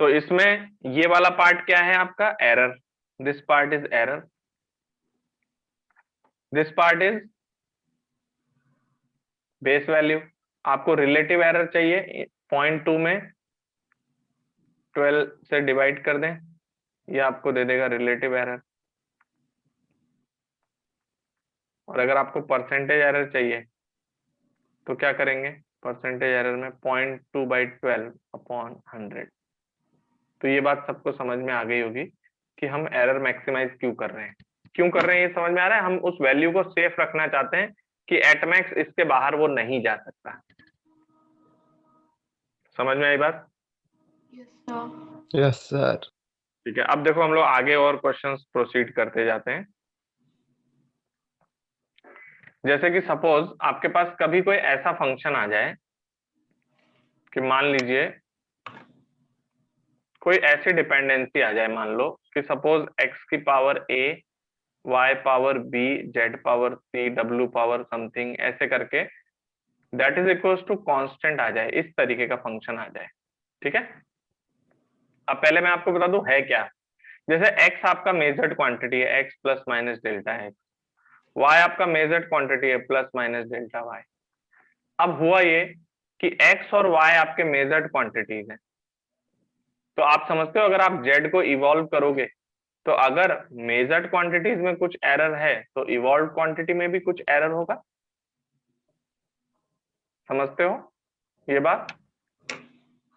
तो इसमें ये वाला पार्ट क्या है आपका? Error. This part is error, this part is base value. आपको रिलेटिव एरर चाहिए, 0.2 में 12 से डिवाइड कर दें, ये आपको दे देगा रिलेटिव एरर। और अगर आपको परसेंटेज एरर चाहिए तो क्या करेंगे? परसेंटेज एरर में 0.2/12/100। तो ये बात सबको समझ में आ गई होगी कि हम एरर मैक्सिमाइज क्यों कर रहे हैं। क्यों कर रहे हैं ये समझ में आ रहा है? हम उस वैल्यू को सेफ रखना चाहते हैं कि एट मैक्स इसके बाहर वो नहीं जा सकता। समझ में आई बात? Yes, sir. Yes, sir. ठीक है, अब देखो हम लोग आगे और क्वेश्चंस प्रोसीड करते जाते हैं। जैसे कि सपोज आपके पास कभी कोई ऐसा फंक्शन आ जाए कि मान लीजिए कोई ऐसी डिपेंडेंसी आ जाए, मान लो कि सपोज x की power a, y power b, z power c, w power something ऐसे करके that is equals to constant आ जाए, इस तरीके का फंक्शन आ जाए। ठीक है, अब पहले मैं आपको बता दूं है क्या। जैसे x आपका मेजर्ड क्वांटिटी है, x plus minus delta x, y आपका मेजर्ड क्वांटिटी है प्लस माइनस डेल्टा y। अब हुआ ये कि x और y आपके मेजर्ड क्वांटिटीज हैं, तो आप समझते हो अगर आप z को इवॉल्व करोगे तो अगर मेजर्ड क्वांटिटीज में कुछ एरर है तो इवॉल्व क्वांटिटी में भी कुछ एरर होगा। समझते हो ये बात?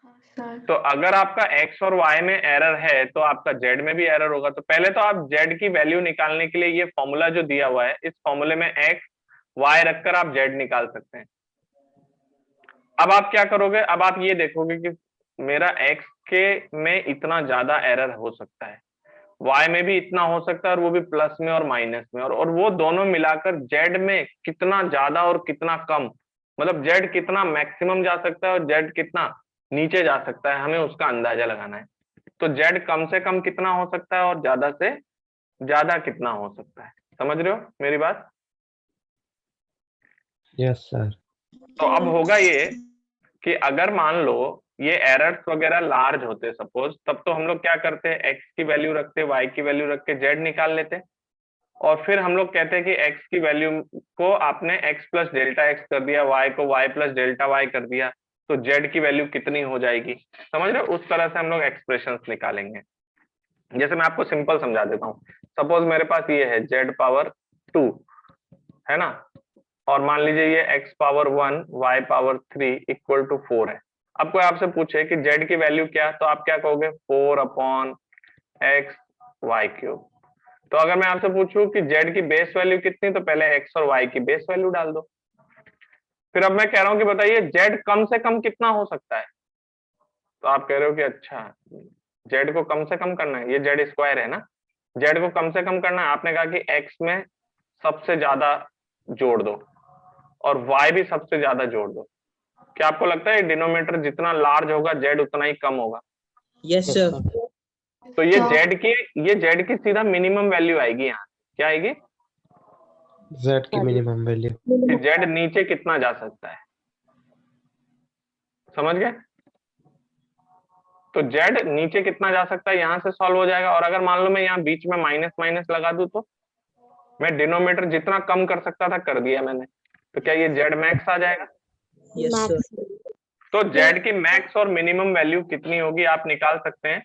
हाँ, sir. तो अगर आपका x और y में एरर है तो आपका z में भी एरर होगा। तो पहले तो आप z की वैल्यू निकालने के लिए ये फॉर्मूला जो दिया हुआ है, इस फॉर्मूले में x y रखकर आप z निकाल सकते हैं। अब आप क्या करोगे, अब आप ये देखोगे कि मेरा x के में इतना ज्यादा एरर हो सकता है, y में भी इतना हो सकता है, और वो भी प्लस में और माइनस में, और वो दोनों मिलाकर z में कितना ज्यादा और कितना कम, मतलब z कितना मैक्सिमम जा सकता है और z कितना नीचे जा सकता है, हमें उसका अंदाजा लगाना है। तो z कम से कम कितना हो सकता है और ज्यादा से ज्यादा कितना हो सकता है। समझ रहे हो मेरी बात? Yes sir. तो अब होगा ये कि अगर मान लो ये एरर्स वगैरह लार्ज होते सपोज, तब तो हम लोग क्या करते हैं, x की वैल्यू रखते, y की वैल्यू रख के z निकाल लेते, और फिर हम लोग कहते हैं कि x की वैल्यू को आपने x प्लस डेल्टा x कर दिया, y को y प्लस डेल्टा y कर दिया, तो z की वैल्यू कितनी हो जाएगी। समझ रहे हो? उस तरह से हम लोग एक्सप्रेशंस निकालेंगे। जैसे मैं आपको सिंपल समझा देता हूँ, सपोज मेरे पास ये है z पावर 2 है ना, और मान लीजिए ये x power 1 y power 3 equal to 4 है। अब कोई आपसे पूछे कि z की वैल्यू क्या, तो आप क्या कहोगे, 4 अपॉन एक्स वाई क्यूब। तो अगर मैं आपसे पूछूं कि z की बेस वैल्यू कितनी, तो पहले x और y की बेस वैल्यू डाल दो। फिर अब मैं कह रहा हूं कि बताइए z कम से कम कितना हो सकता है, तो आप कह रहे हो कि अच्छा z को कम से कम करना है, ये z स्क्वायर है ना, z को कम से कम करना है। आपने कहा कि x में सबसे ज्यादा जोड़ दो और y भी सबसे ज्यादा जोड़ दो। क्या आपको लगता है डिनोमिनेटर जितना लार्ज होगा z उतना ही कम होगा? Yes sir. तो ये sir. z की सीधा मिनिमम वैल्यू आएगी। यहाँ क्या आएगी? Z की मिनिमम वैल्यू। कि z नीचे कितना जा सकता है। समझ गए? तो z नीचे कितना जा सकता है यहां से सॉल्व हो जाएगा। और अगर मान लो मैं यहाँ बीच में माइनस माइनस लगा दूं, तो मैं डिनोमिनेटर जितना कम कर सकता था कर दिया मैंने, तो क्या ये z मैक्स आ जाएगा? Yes sir. Max. तो z की मैक्स और मिनिमम वैल्यू कितनी होगी आप निकाल सकते हैं।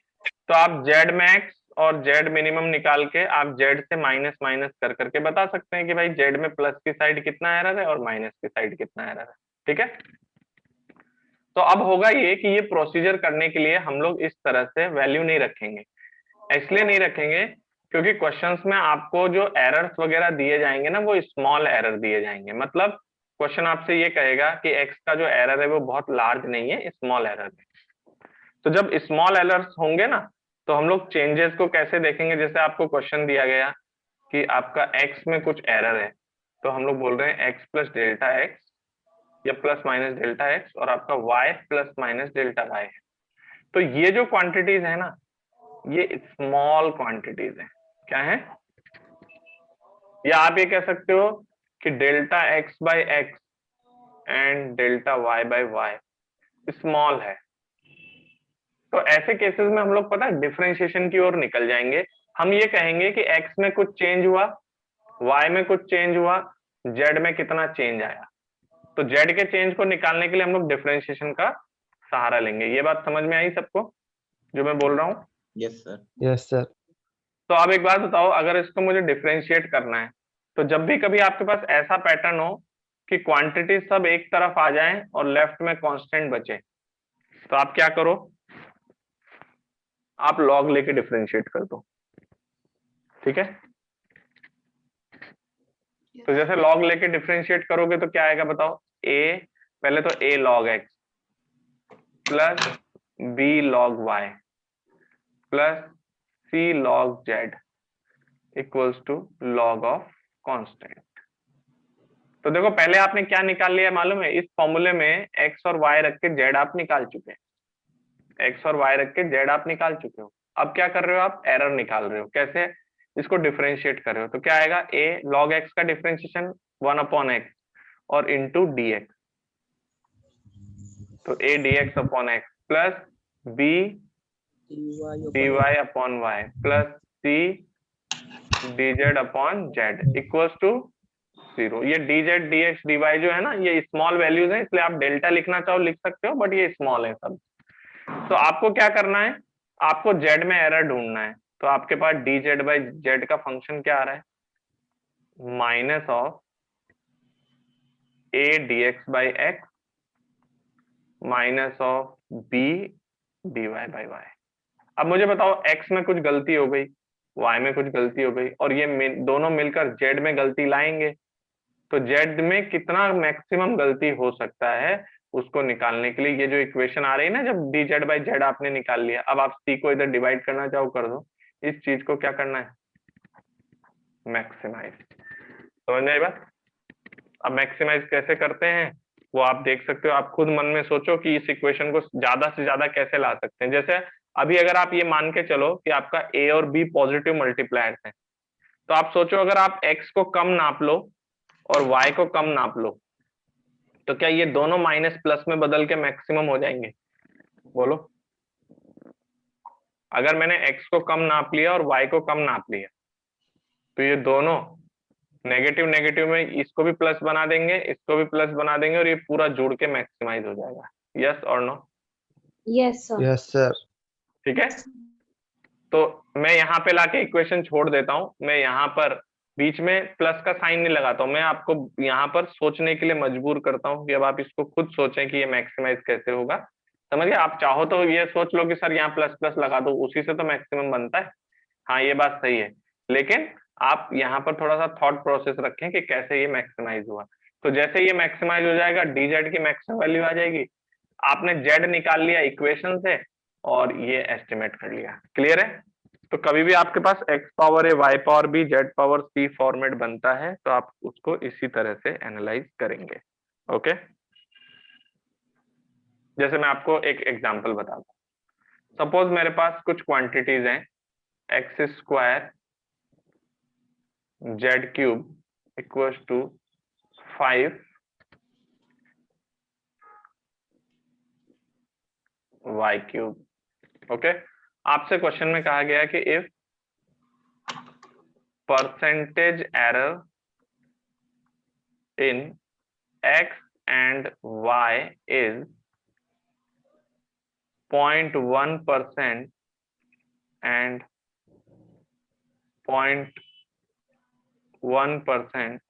तो आप z मैक्स और z मिनिमम निकाल के आप z से माइनस माइनस कर करके बता सकते हैं कि भाई z में प्लस की साइड कितना एरर है और माइनस की साइड कितना एरर है। ठीक है? तो अब होगा ये कि ये प्रोसीजर करने के लिए हम लोग इस तरह से वैल्यू नहीं रखेंगे। इसलिए नहीं रखेंगे क्योंकि क्वेश्चंस में आपको जो एरर्स वगैरह दिए जाएंगे ना, वो स्मॉल एरर दिए जाएंगे। मतलब क्वेश्चन आपसे ये कहेगा कि x का जो एरर है वो बहुत लार्ज नहीं है, स्मॉल एरर है। तो जब स्मॉल एरर्स होंगे ना, तो हम लोग चेंजेस को कैसे देखेंगे। जैसे आपको क्वेश्चन दिया गया कि आपका x में कुछ एरर है, तो हम लोग बोल रहे हैं x प्लस डेल्टा एक्स या प्लस माइनस डेल्टा एक्स, और आपका y plus minus delta y है। तो ये जो क्वांटिटीज है ना, ये स्मॉल क्वांटिटीज है। क्या है? या आप ये कह सकते हो कि delta x by x and delta y by y small है। तो ऐसे केसेस में हम लोग पता है डिफरेंशिएशन की ओर निकल जाएंगे। हम ये कहेंगे कि x में कुछ चेंज हुआ, y में कुछ चेंज हुआ, z में कितना चेंज आया। तो z के चेंज को निकालने के लिए हम लोग डिफरेंशिएशन का सहारा लेंगे। ये बात समझ में आई सबको जो मैं बोल रहा हूँ? Yes sir. Yes sir. तो अब एक बात बताओ, अगर इसको मुझे डिफरेंशिएट करना है, तो जब भी कभी आपके पास ऐसा पैटर्न हो कि क्वांटिटी सब एक तरफ आ जाएं और लेफ्ट में कांस्टेंट बचे, तो आप क्या करो, आप लॉग लेके डिफरेंशिएट कर दो। ठीक है? तो जैसे लॉग लेके डिफरेंशिएट करोगे तो क्या आएगा बताओ। a, पहले तो a log x plus b log y plus c log z equals to log of constant. तो देखो पहले आपने क्या निकाल लिया मालूम है, इस फॉर्मूले में x और y रख के z आप निकाल चुके हैं। x और y रख के z आप निकाल चुके हो। अब क्या कर रहे हो, आप एरर निकाल रहे हो। कैसे? इसको डिफरेंशिएट कर रहे हो। तो क्या आएगा, a log x का डिफरेंशिएशन 1 अपॉन x और इंटू dx, तो a dx upon x plus b dy upon y plus c dz upon z equals to 0। ये dz dx dy जो है ना, ये स्मॉल वैल्यूज हैं, इसलिए आप डेल्टा लिखना चाहो लिख सकते हो, बट ये स्मॉल है सब। तो आपको क्या करना है, आपको z में एरर ढूंढना है। तो आपके पास dz बाई z का फंक्शन क्या आ रहा है, minus of a dx by x minus of b dy by y। अब मुझे बताओ x में कुछ गलती हो गई, y में कुछ गलती हो गई, और ये दोनों मिलकर z में गलती लाएंगे। तो z में कितना मैक्सिमम गलती हो सकता है उसको निकालने के लिए ये जो इक्वेशन आ रही है ना, जब dz बाई z आपने निकाल लिया, अब आप c को इधर डिवाइड करना चाहो कर दो। इस चीज को क्या करना है, मैक्सिमाइज। समझ में आई बात? अब मैक्सिमाइज कैसे करते हैं वो आप देख सकते हो। आप खुद मन में सोचो कि इस इक्वेशन को ज्यादा से ज्यादा कैसे ला सकते हैं। जैसे अभी अगर आप ये मान के चलो कि आपका a और b पॉजिटिव मल्टीप्लायर्स हैं, तो आप सोचो अगर आप x को कम नाप लो और y को कम नाप लो, तो क्या ये दोनों माइनस प्लस में बदल के मैक्सिमम हो जाएंगे? बोलो। अगर मैंने x को कम नाप लिया और y को कम नाप लिया, तो ये दोनों नेगेटिव नेगेटिव में इसको भी प्लस बना देंगे, इसको भी प्लस बना देंगे, और ये पूरा जुड़ के मैक्सिमाइज हो जाएगा। यस और no? Yes, sir. Yes, sir. ठीक है, तो मैं यहाँ पे लाके इक्वेशन छोड़ देता हूँ, मैं यहाँ पर बीच में प्लस का साइन नहीं लगाता हूँ, मैं आपको यहाँ पर सोचने के लिए मजबूर करता हूँ कि अब आप इसको खुद सोचें कि ये मैक्सिमाइज कैसे होगा। समझ गए? आप चाहो तो ये सोच लो कि सर यहाँ प्लस प्लस लगा दो, उसी से तो मैक्सिमम बनता है। हाँ, ये बात सही है, लेकिन आप यहाँ पर थोड़ा सा थॉट प्रोसेस रखें कि कैसे ये मैक्सिमाइज हुआ। तो जैसे ये मैक्सिमाइज हो जाएगा, dz की मैक्सिमम वैल्यू आ जाएगी, आपने z निकाल लिया इक्वेशन से और ये एस्टिमेट कर लिया। क्लियर है? तो कभी भी आपके पास x power a y power b z power c format बनता है तो आप उसको इसी तरह से एनालाइज करेंगे। ओके, जैसे मैं आपको एक एग्जांपल बताता हूँ। सपोज मेरे पास कुछ क्वांटिटीज हैं, x square z cube equals to 5 y cube. Okay, आपसे क्वेश्चन में कहा गया है कि if percentage error in x and y is 0.1% and 0.1%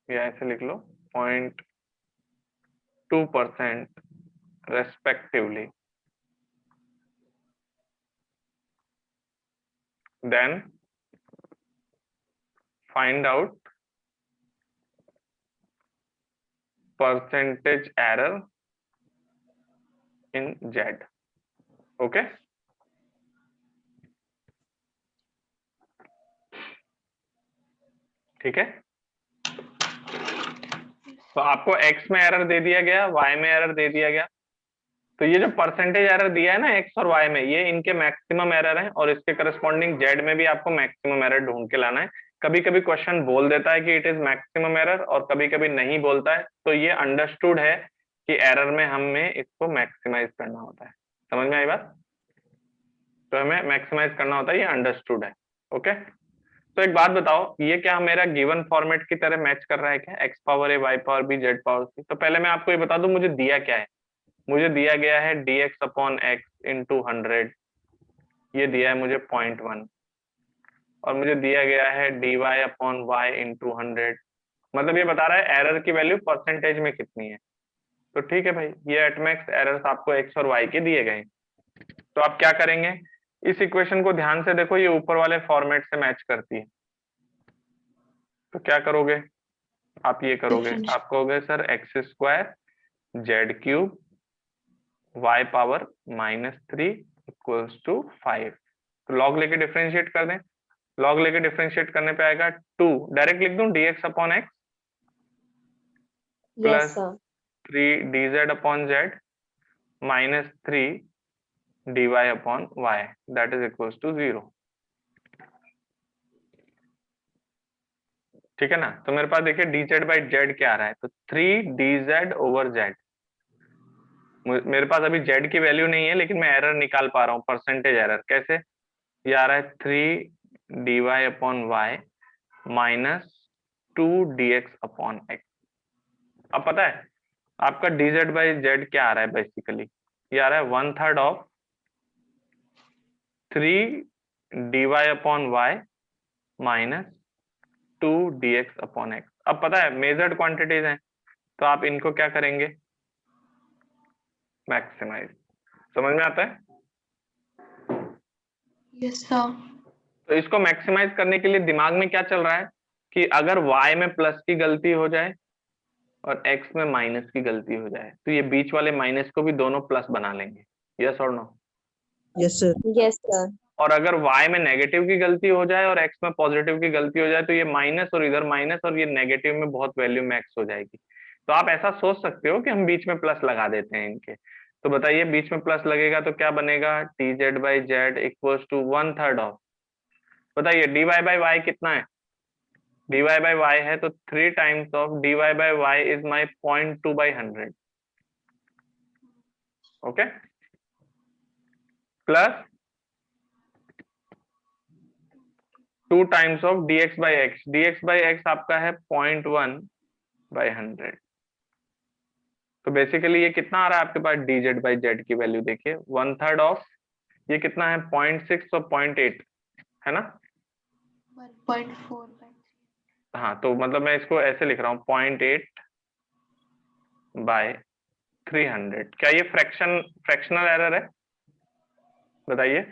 या ऐसे लिख लो 0.2% respectively, then find out percentage error in Z. Okay, ठीक है। तो आपको x में एरर दे दिया गया, y में एरर दे दिया गया, तो ये जो परसेंटेज एरर दिया है ना x और y में, ये इनके मैक्सिमम एरर है, और इसके करस्पॉन्डिंग z में भी आपको मैक्सिमम एरर ढूंढ के लाना है। कभी कभी क्वेश्चन बोल देता है कि इट इज मैक्सिमम एरर और कभी कभी नहीं बोलता है, तो ये अंडरस्टूड है कि एरर में हमें इसको मैक्सिमाइज करना होता है। समझ में आई बात? तो हमें मैक्सिमाइज करना होता है, ये अंडरस्टूड है। ओके, तो एक बात बताओ, ये क्या मेरा गिवन फॉर्मेट की तरह मैच कर रहा है क्या? x power a y power b z power c। तो पहले मैं आपको ये बता दूं मुझे दिया क्या है। मुझे दिया गया है dx अपॉन x इंटू 100, ये दिया है मुझे 0.1, और मुझे दिया गया है dy अपॉन y इंटू 100, मतलब ये बता रहा है एरर की वैल्यू परसेंटेज में कितनी है। तो ठीक है भाई, ये एटमैक्स एरर्स आपको x और y के दिए गए। तो आप क्या करेंगे, इस इक्वेशन को ध्यान से देखो, ये ऊपर वाले फॉर्मेट से मैच करती है। तो क्या करोगे आप? ये करोगे, आप कहोगे sir x square z cube y power -3 equals to 5। तो लॉग लेके डिफरेंशिएट कर दें, लॉग लेके डिफरेंशिएट करने पे आएगा 2, डायरेक्ट लिख दूं dx upon x Yes, plus sir. 3 dz upon z minus 3 dy upon y that is equals to 0। ठीक है ना? तो मेरे पास देखिए dz बाई z क्या आ रहा है, तो 3 dz ओवर z। मेरे पास अभी z की वैल्यू नहीं है, लेकिन मैं एरर निकाल पा रहा हूँ, परसेंटेज एरर। कैसे? ये आ रहा है 3 dy upon y minus 2 dx upon x। अब पता है आपका dz बाई z क्या आ रहा है? बेसिकली ये आ रहा है 1/3 of 3 dy upon y minus 2 dx upon x। अब पता है मेजर्ड क्वांटिटीज हैं, तो आप इनको क्या करेंगे? मैक्सिमाइज। समझ में आता है? Yes, sir. तो इसको मैक्सिमाइज करने के लिए दिमाग में क्या चल रहा है कि अगर y में प्लस की गलती हो जाए और x में माइनस की गलती हो जाए, तो ये बीच वाले माइनस को भी दोनों प्लस बना लेंगे। यस और no? Yes, sir. Yes, sir. और अगर y में नेगेटिव की गलती हो जाए और x में पॉजिटिव की गलती हो जाए, तो ये माइनस और इधर माइनस और ये नेगेटिव में बहुत वैल्यू मैक्स हो जाएगी। तो आप ऐसा सोच सकते हो कि हम बीच में प्लस लगा देते हैं इनके। तो बताइए बीच में प्लस लगेगा तो क्या बनेगा, dz by z equals to 1/3 of, बताइए dy by y कितना है, dy by y है तो 3 times of dy by y is my 0.2/100, okay, plus 2 times of dx by x आपका है 0.1/100। तो बेसिकली ये कितना आ रहा है आपके पास, dz by z की वैल्यू देखिए 1/3 ऑफ, ये कितना है 0.6 और 0.8 है ना, 1.4 by 3। हाँ तो मतलब मैं इसको ऐसे लिख रहा हूँ 0.8/300। क्या ये फ्रैक्शनल एरर है, बताइए,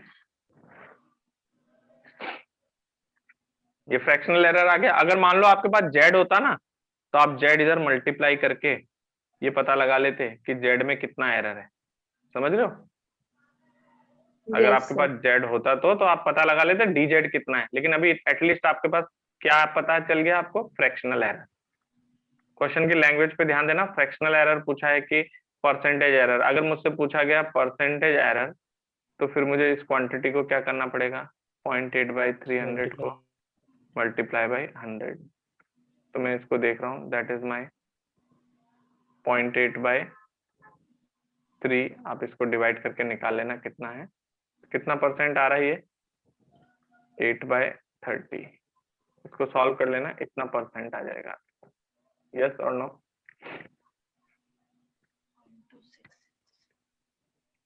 ये फ्रैक्शनल एरर आ गया। अगर मान लो आपके पास z होता ना तो आप z इधर मल्टीप्लाई करके ये पता लगा लेते कि z में कितना एरर है, समझ रहे हो, अगर Yes, आपके sir. पास z होता तो आप पता लगा लेते dz कितना है, लेकिन अभी एटलीस्ट आपके पास क्या पता चल गया आपको, फ्रैक्शनल एरर। क्वेश्चन की लैंग्वेज पे ध्यान देना, फ्रैक्शनल एरर पूछा है कि परसेंटेज एरर, अगर मुझसे पूछा गया परसेंटेज एरर तो फिर मुझे इस क्वांटिटी को क्या करना पड़ेगा, 0.8/300 को मल्टीप्लाई बाई 100। तो मैं इसको देख रहा हूँ, दैट इज माई 0.8/3, आप इसको डिवाइड करके निकाल लेना कितना है, कितना परसेंट आ रहा है ये 8/30, इसको सॉल्व कर लेना, इतना परसेंट आ जाएगा, यस और नो,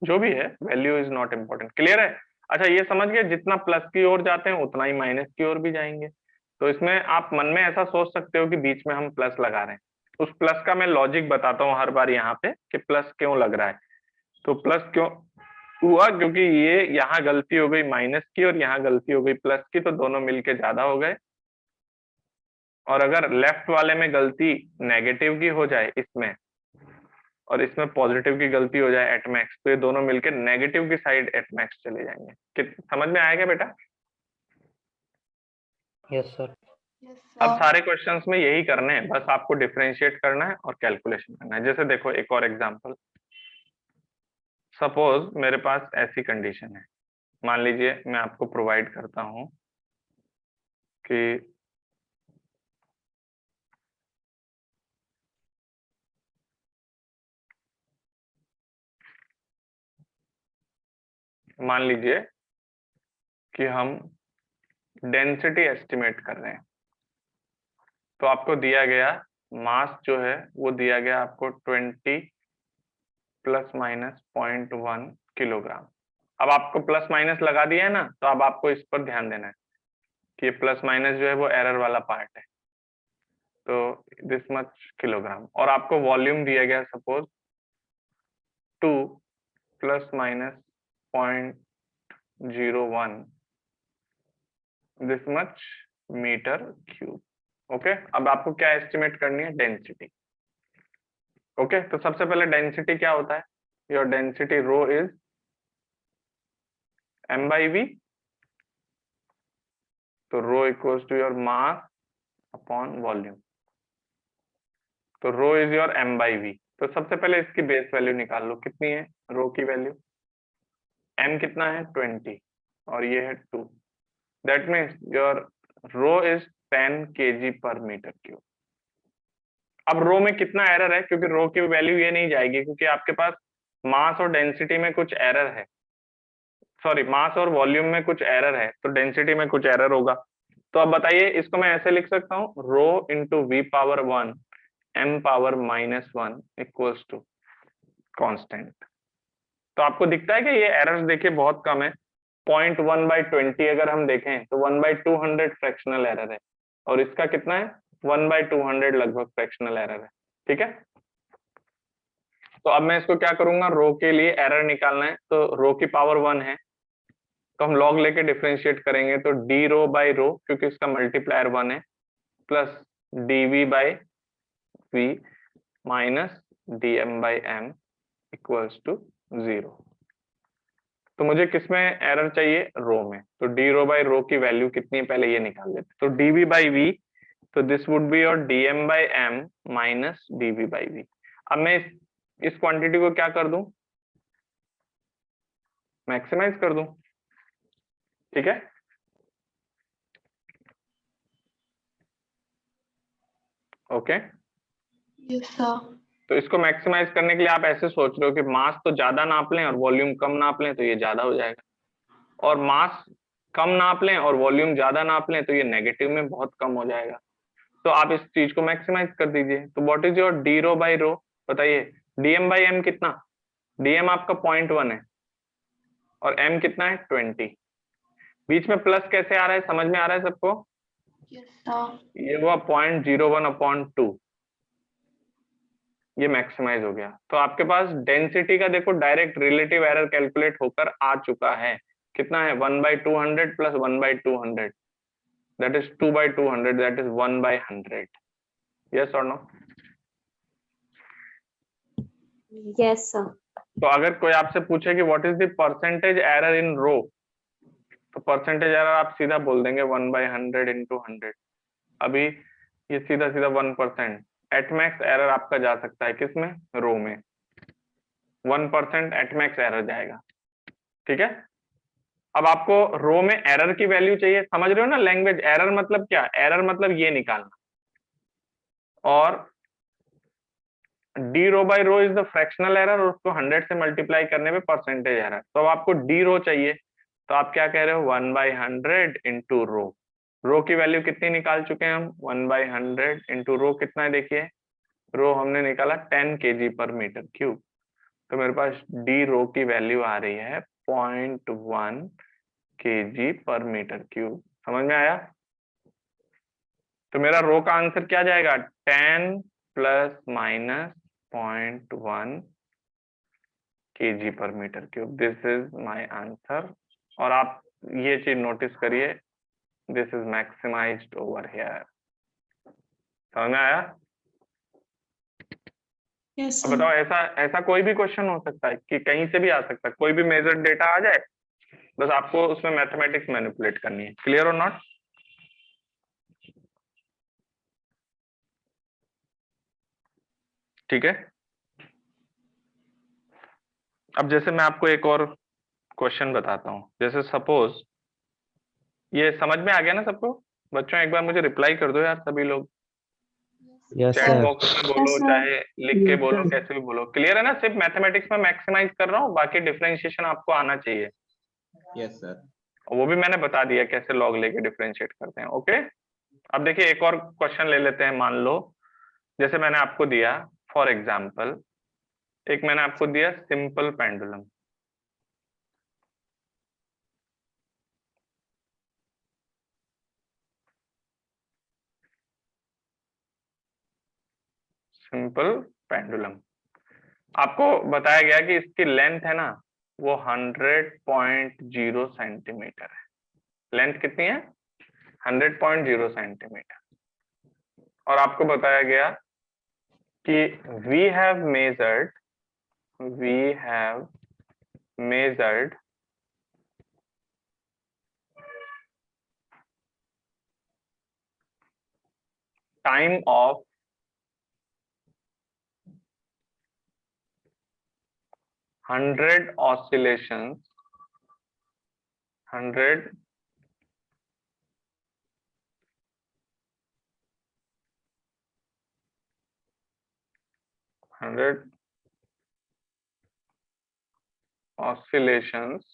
जो भी है value is not important, clear है। अच्छा ये समझ गए, जितना प्लस की ओर जाते हैं उतना ही माइनस की ओर भी जाएंगे, तो इसमें आप मन में ऐसा सोच सकते हो कि बीच में हम प्लस लगा रहे हैं, उस प्लस का मैं लॉजिक बताता हूँ हर बार यहाँ पे कि प्लस क्यों लग रहा है। तो प्लस क्यों हुआ, क्योंकि ये यहाँ गलती हो गई माइनस की और यहाँ गलती हो गई प्लस की, तो दोनों मिलके ज्यादा हो गए, और अगर लेफ्ट वाले में गलती नेगेटिव की हो जाए इसमें और इसमें पॉजिटिव की गलती हो जाए एट मैक्स, तो ये दोनों मिलकर नेगेटिव की साइड एट मैक्स चले जाएंगे। समझ में आएगा बेटा, यस सर। Yes, अब sir. सारे क्वेश्चंस में यही करने हैं, बस आपको डिफरेंशिएट करना है और कैलकुलेशन करना है। जैसे देखो एक और एग्जांपल, सपोज मेरे पास ऐसी कंडीशन है, मान लीजिए मैं आपको प्रोवाइड करता हूं कि मान लीजिए कि हम डेंसिटी एस्टिमेट कर रहे हैं, तो आपको दिया गया मास जो है वो दिया गया आपको 20 ± 0.1 किलोग्राम। अब आपको प्लस माइनस लगा दिया है ना, तो अब आपको इस पर ध्यान देना है कि ये प्लस माइनस जो है वो एरर वाला पार्ट है, तो दिस मच किलोग्राम, और आपको वॉल्यूम दिया गया suppose 2 ± 0.01 this much metre cube, okay. अब आपको क्या एस्टिमेट करनी है, डेंसिटी, ओके। तो सबसे पहले डेंसिटी क्या होता है, your density rho is m/v, तो rho equals to your mass upon volume, तो रो इज योर m/v। तो सबसे पहले इसकी बेस वैल्यू निकाल लो, कितनी है रो की वैल्यू, m कितना है 20 और ये है 2, that means your rho is 10 kg/m³। अब रो में कितना एरर है, क्योंकि रो की वैल्यू ये नहीं जाएगी, क्योंकि आपके पास मास और डेंसिटी में कुछ एरर है, सॉरी मास और वॉल्यूम में कुछ एरर है, तो डेंसिटी में कुछ एरर होगा। तो अब बताइए, इसको मैं ऐसे लिख सकता हूँ, rho into v⁻1 m⁻−1 equals to constant. तो आपको दिखता है कि ये एरर्स देखिए बहुत कम है, 0.1/20 अगर हम देखें तो 1/200 फ्रैक्शनल एरर है, और इसका कितना है 1/200 लगभग फ्रैक्शनल एरर है, ठीक है। तो अब मैं इसको क्या करूंगा, रो के लिए एरर निकालना है, तो रो की पावर 1 है, तो हम लॉग लेके डिफरेंशिएट करेंगे, तो डी रो बाई रो, क्योंकि इसका मल्टीप्लायर 1 है, plus dv by v minus dm/m equals to 0। तो मुझे किसमें एरर चाहिए, रो में, तो डी रो बाई रो की वैल्यू कितनी है पहले ये निकाल लेते, तो dv बाई v, तो this would be your dm/m minus dv by v। अब मैं इस क्वांटिटी को क्या कर दूं, मैक्सिमाइज कर दूं, ठीक है। Okay Yes, sir. तो इसको मैक्सिमाइज करने के लिए आप ऐसे सोच रहे हो कि मास तो ज्यादा नाप लें और वॉल्यूम कम नाप लें तो ये ज्यादा हो जाएगा, और मास कम नाप लें और वॉल्यूम ज्यादा नाप लें तो ये नेगेटिव में बहुत कम हो जाएगा। तो आप इस चीज को मैक्सिमाइज कर दीजिए। तो what is your d rho by rho, बताइए। डीएम बाई एम कितना, डीएम आपका 0.1 है और एम कितना है 20। बीच में प्लस कैसे आ रहा है, समझ में आ रहा है सबको? Yes, sir. ये हुआ 0.01/2, ये मैक्सिमाइज हो गया। तो आपके पास डेंसिटी का देखो डायरेक्ट रिलेटिव एरर कैलकुलेट होकर आ चुका है, कितना है 1/200 plus 1/200, that is 2/200, that is 1/100। Yes और नो? Yes, sir. तो अगर कोई आपसे पूछे कि what is the percentage error in rho, तो परसेंटेज एरर आप सीधा बोल देंगे 1/100 इंटू 100। अभी ये सीधा सीधा 1%। एटमैक्स एरर आपका जा सकता है किसमें, रो में। 1% एटमैक्स एरर जाएगा, ठीक है। अब आपको रो में एरर की वैल्यू चाहिए, समझ रहे हो ना लैंग्वेज। एरर मतलब क्या, एरर मतलब ये निकालना, और d rho by rho is the fractional error, और उसको 100 से मल्टीप्लाई करने पे परसेंटेज एरर। तो अब आपको डी रो चाहिए, तो आप क्या कह रहे हो 1/100 इंटू रो। रो की वैल्यू कितनी निकाल चुके हैं हम, 1/100 इंटू रो कितना है, देखिए रो हमने निकाला 10 kg/m³। तो मेरे पास डी रो की वैल्यू आ रही है 0.1 kg/m³। समझ में आया? तो मेरा रो का आंसर क्या जाएगा, 10 plus minus 0.1 kg/m³। This is my answer. और आप ये चीज नोटिस करिए, this is maximised over here. समझ में आया? Yes, अब sir. बताओ, ऐसा ऐसा कोई भी क्वेश्चन हो सकता है कि कहीं से भी आ सकता है, कोई भी मेजर डेटा आ जाए, बस आपको उसमें मैथमेटिक्स मैनिपुलेट करनी है। क्लियर और नॉट? ठीक है। अब जैसे मैं आपको एक और क्वेश्चन बताता हूं, जैसे सपोज, ये समझ में आ गया ना सबको? बच्चों एक बार मुझे रिप्लाई कर दो यार सभी लोग, Yes, चैट sir. बॉक्स में बोलो, Yes, sir. चाहे लिख के Yes, बोलो, sir. कैसे भी बोलो। क्लियर है ना? सिर्फ मैथमेटिक्स में मैक्सिमाइज कर रहा हूँ, बाकी डिफरेंशिएशन आपको आना चाहिए। Yes, sir. वो भी मैंने बता दिया कैसे लॉग लेके डिफरेंशिएट करते हैं। ओके, अब देखिए एक और क्वेश्चन ले लेते हैं। मान लो जैसे मैंने आपको दिया, फॉर एग्जाम्पल एक मैंने आपको दिया सिंपल पेंडुलम। सिंपल पेंडुलम आपको बताया गया कि इसकी लेंथ है ना वो 100.0 सेंटीमीटर है। लेंथ कितनी है, 100.0 सेंटीमीटर। और आपको बताया गया कि we have measured time of 100 oscillations, 100 oscillations.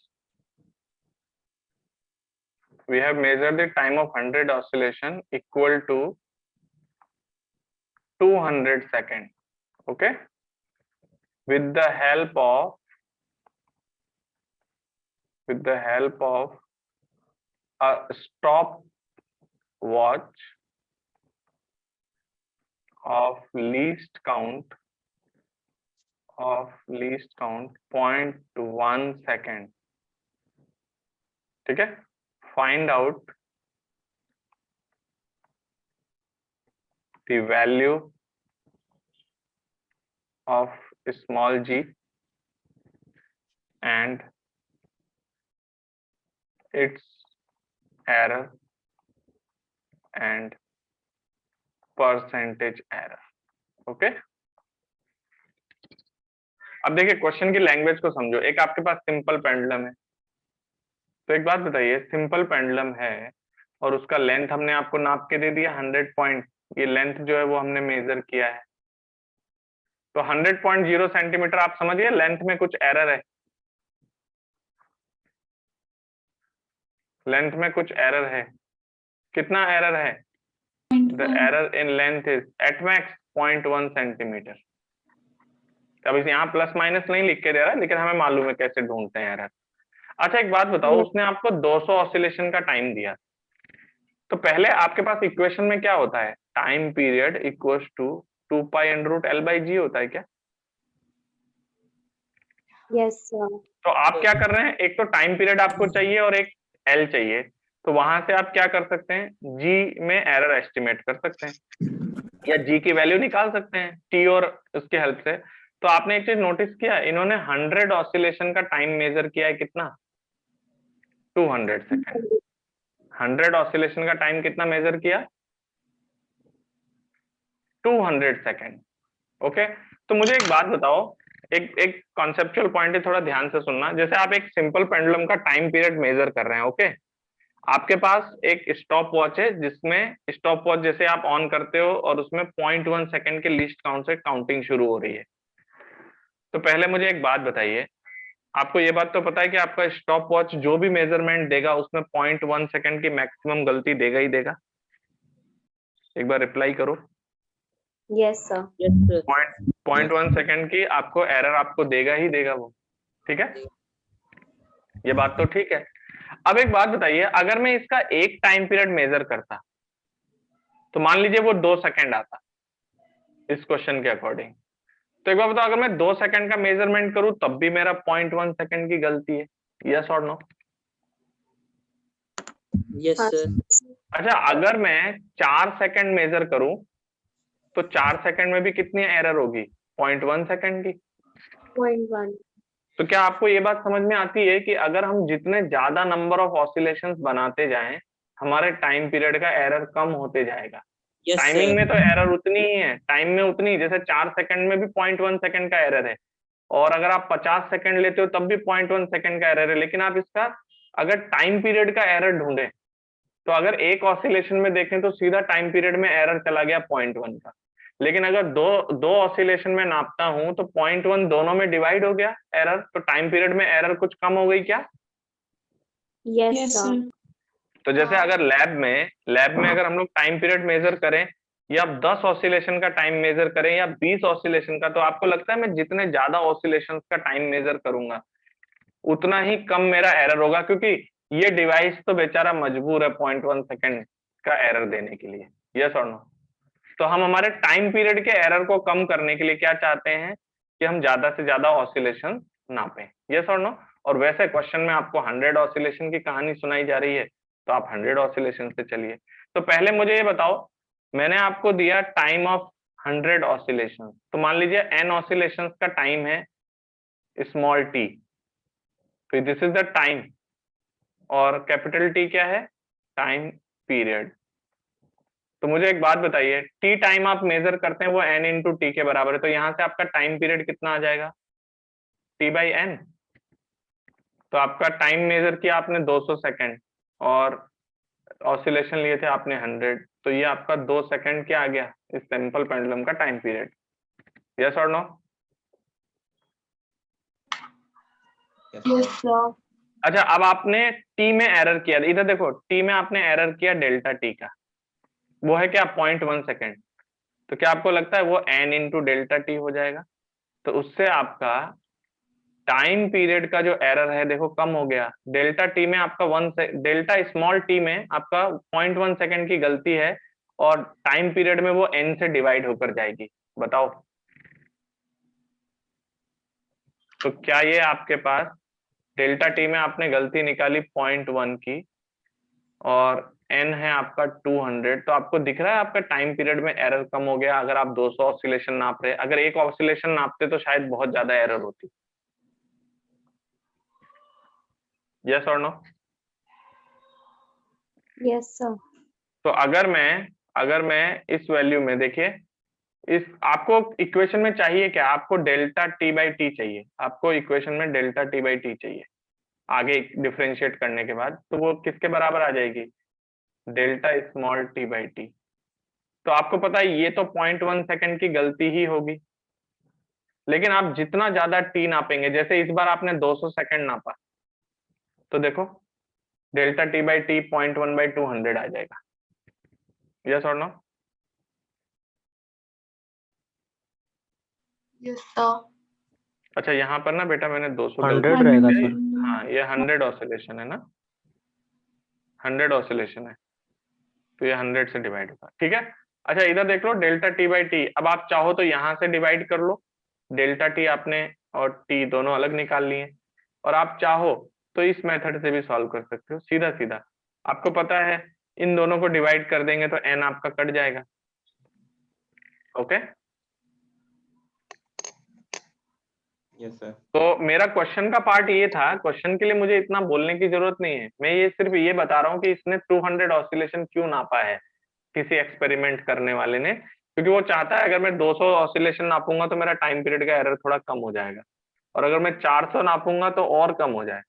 We have measured the time of 100 oscillation equal to 200 seconds. Okay, with the help of a stopwatch of least count 0.1 second. ठीक है, find out the value of small g and its error and percentage error. Okay, अब देखिए क्वेश्चन की लैंग्वेज को समझो। एक आपके पास सिंपल पेंडुलम है, तो एक बात बताइए, सिंपल पेंडुलम है और उसका लेंथ हमने आपको नाप के दे दिया 100 पॉइंट, ये लेंथ जो है वो हमने मेजर किया है, तो 100.0 सेंटीमीटर। आप समझिए लेंथ में कुछ एरर है, लेंथ में कुछ एरर है। कितना एरर है? The error in length is at max 0.1 centimetre. अब इसे यहाँ प्लस माइनस नहीं लिख के दे रहा है, लेकिन हमें मालूम है कैसे ढूंढते हैं एरर। अच्छा एक बात बताओ, उसने आपको 200 ऑसिलेशन का टाइम दिया, तो पहले आपके पास इक्वेशन में क्या होता है? Time period equals to 2 pi under root L by G होता है क्या? Yes sir. तो आप क्या कर रहे हैं, एक तो टाइम पीरियड आपको चाहिए और एक एल चाहिए, तो वहां से आप क्या कर सकते हैं, जी में एरर एस्टिमेट कर सकते हैं या जी की वैल्यू निकाल सकते हैं टी और उसकी हेल्प से। तो आपने एक चीज नोटिस किया, इन्होंने 100 ऑसिलेशन का टाइम मेजर किया है, कितना? 200 सेकेंड। 100 ऑसिलेशन का टाइम कितना मेजर किया? 200 सेकेंड। ओके, तो मुझे एक बात बताओ, एक कॉन्सेप्चुअल पॉइंट है, थोड़ा ध्यान से सुनना। जैसे आप एक सिंपल पेंडुलम का टाइम पीरियड मेजर कर रहे हैं, ओके, आपके पास एक स्टॉप वॉच है, जिसमें स्टॉप वॉच जैसे आप ऑन करते हो और उसमें 0.1 सेकेंड के लीस्ट काउंट से काउंटिंग शुरू हो रही है। तो पहले मुझे एक बात बताइए, आपको ये बात तो पता है कि आपका स्टॉप वॉच जो भी मेजरमेंट देगा उसमें 0.1 सेकेंड की मैक्सिमम गलती देगा ही देगा? एक बार रिप्लाई करो। Yes sir. Yes, sir. 0.1 second की आपको एरर आपको देगा ही देगा वो, ठीक है? ये बात तो ठीक है। अब एक बात बताइए, अगर मैं इसका एक टाइम पीरियड मेजर करता, तो मान लीजिए वो 2 सेकेंड आता इस क्वेश्चन के अकॉर्डिंग, तो एक बार बताओ, अगर मैं 2 सेकेंड का मेजरमेंट करूं तब भी मेरा 0.1 सेकेंड की गलती है, यस और नो? Yes, हाँ sir. अच्छा, अगर मैं 4 सेकेंड मेजर करूं तो 4 सेकेंड में भी कितनी एरर होगी? 0.1 सेकेंड की। 0.1। तो क्या आपको ये बात समझ में आती है कि अगर हम जितने ज्यादा नंबर ऑफ ऑसिलेशंस बनाते जाएं, हमारे टाइम पीरियड का एरर कम होते जाएगा? Yes, timing sir. में तो एरर उतनी ही है, टाइम में उतनी ही, जैसे 4 सेकंड में भी 0.1 सेकंड का एरर है, और अगर आप 50 सेकंड लेते हो तब भी 0.1 सेकंड का एरर है। लेकिन आप इसका अगर टाइम पीरियड का एरर ढूंढें, तो अगर एक ऑसिलेशन में देखें तो सीधा टाइम पीरियड में एरर चला गया 0.1 का। लेकिन अगर दो ऑसिलेशन में नापता हूं तो 0.1 दोनों में डिवाइड हो गया एरर, तो टाइम पीरियड में एरर कुछ कम हो गई क्या? Yes Yes, sir. sir. तो जैसे अगर लैब में अगर हम लोग टाइम पीरियड मेजर करें, या 10 ऑसिलेशन का टाइम मेजर करें या 20 ऑसिलेशन का, तो आपको लगता है मैं जितने ज्यादा ऑसिलेशन का टाइम मेजर करूंगा उतना ही कम मेरा एरर होगा, क्योंकि ये डिवाइस तो बेचारा मजबूर है 0.1 सेकेंड का एरर देने के लिए, यस और नो? तो हम हमारे टाइम पीरियड के एरर को कम करने के लिए क्या चाहते हैं कि हम ज्यादा से ज्यादा ऑसिलेशन नापें, यस और नो? और वैसे क्वेश्चन में आपको 100 ऑसिलेशन की कहानी सुनाई जा रही है, तो आप 100 ऑसिलेशन से चलिए। तो पहले मुझे ये बताओ, मैंने आपको दिया टाइम ऑफ 100 ऑसिलेशन, तो मान लीजिए n ऑसिलेशन का टाइम है स्मॉल t, तो दिस इज द टाइम, और कैपिटल T क्या है? Time period. तो मुझे एक बात बताइए, टी टाइम आप मेजर करते हैं वो n इंटू टी के बराबर है, तो यहां से आपका टाइम पीरियड कितना आ जाएगा? t by n। तो आपका टाइम मेजर किया आपने 200 सेकेंड और ऑसिलेशन लिए थे आपने 100, तो ये आपका 2 सेकेंड क्या आ गया इस सिंपल पेंडुलम का टाइम पीरियड, यस और नो? Yes, sir. अच्छा, अब आपने टी में एरर किया, इधर देखो, टी में आपने एरर किया डेल्टा टी का, वो है क्या? 0.1 सेकेंड। तो क्या आपको लगता है वो n इंटू डेल्टा टी हो जाएगा? तो उससे आपका टाइम पीरियड का जो एरर है देखो कम हो गया। डेल्टा टी में आपका डेल्टा स्मॉल टी में आपका 0.1 सेकेंड की गलती है, और टाइम पीरियड में वो n से डिवाइड होकर जाएगी। बताओ, तो क्या ये आपके पास डेल्टा टी में आपने गलती निकाली 0.1 की, और n है आपका 200, तो आपको दिख रहा है आपका टाइम पीरियड में एरर कम हो गया। अगर आप 200 ऑसिलेशन नाप रहे, अगर एक ऑसिलेशन नापते तो शायद बहुत ज्यादा एरर होती, यस और नो? Yes sir. तो अगर मैं इस वैल्यू में देखिए, इस आपको इक्वेशन में चाहिए क्या? आपको डेल्टा टी बाई टी चाहिए, आपको इक्वेशन में डेल्टा टी बाई टी चाहिए। आगे डिफरेंशिएट करने के बाद, तो वो किसके बराबर आ जाएगी, delta small T by T. तो आपको पता है ये तो 0.1 सेकंड की गलती ही होगी, लेकिन आप जितना ज्यादा टी नापेंगे, जैसे इस बार आपने 200 सेकंड नापा, तो देखो डेल्टा टी बाई टी 0.1/200 आ जाएगा। यस और नो? Yes, sir. अच्छा यहाँ पर ना बेटा मैंने 200 100 रहेगा सर। हाँ ये 100 ऑसिलेशन है ना, 100 ऑसिलेशन है, तो ये 100 से डिवाइड होगा, ठीक है। अच्छा इधर देख लो डेल्टा टी बाई टी, अब आप चाहो तो यहाँ से डिवाइड कर लो, डेल्टा टी आपने और टी दोनों अलग निकाल लिए, और आप चाहो तो इस मेथड से भी सॉल्व कर सकते हो, सीधा सीधा। आपको पता है इन दोनों को डिवाइड कर देंगे तो एन आपका कट जाएगा। Okay yes sir. तो मेरा क्वेश्चन का पार्ट ये था, क्वेश्चन के लिए मुझे इतना बोलने की जरूरत नहीं है, मैं ये सिर्फ ये बता रहा हूँ कि इसने 200 ऑसिलेशन क्यों नापा है किसी एक्सपेरिमेंट करने वाले ने, क्योंकि वो चाहता है अगर मैं 200 ऑसिलेशन नापूंगा तो मेरा टाइम पीरियड का एरर थोड़ा कम हो जाएगा, और अगर मैं 400 नापूंगा तो और कम हो जाए।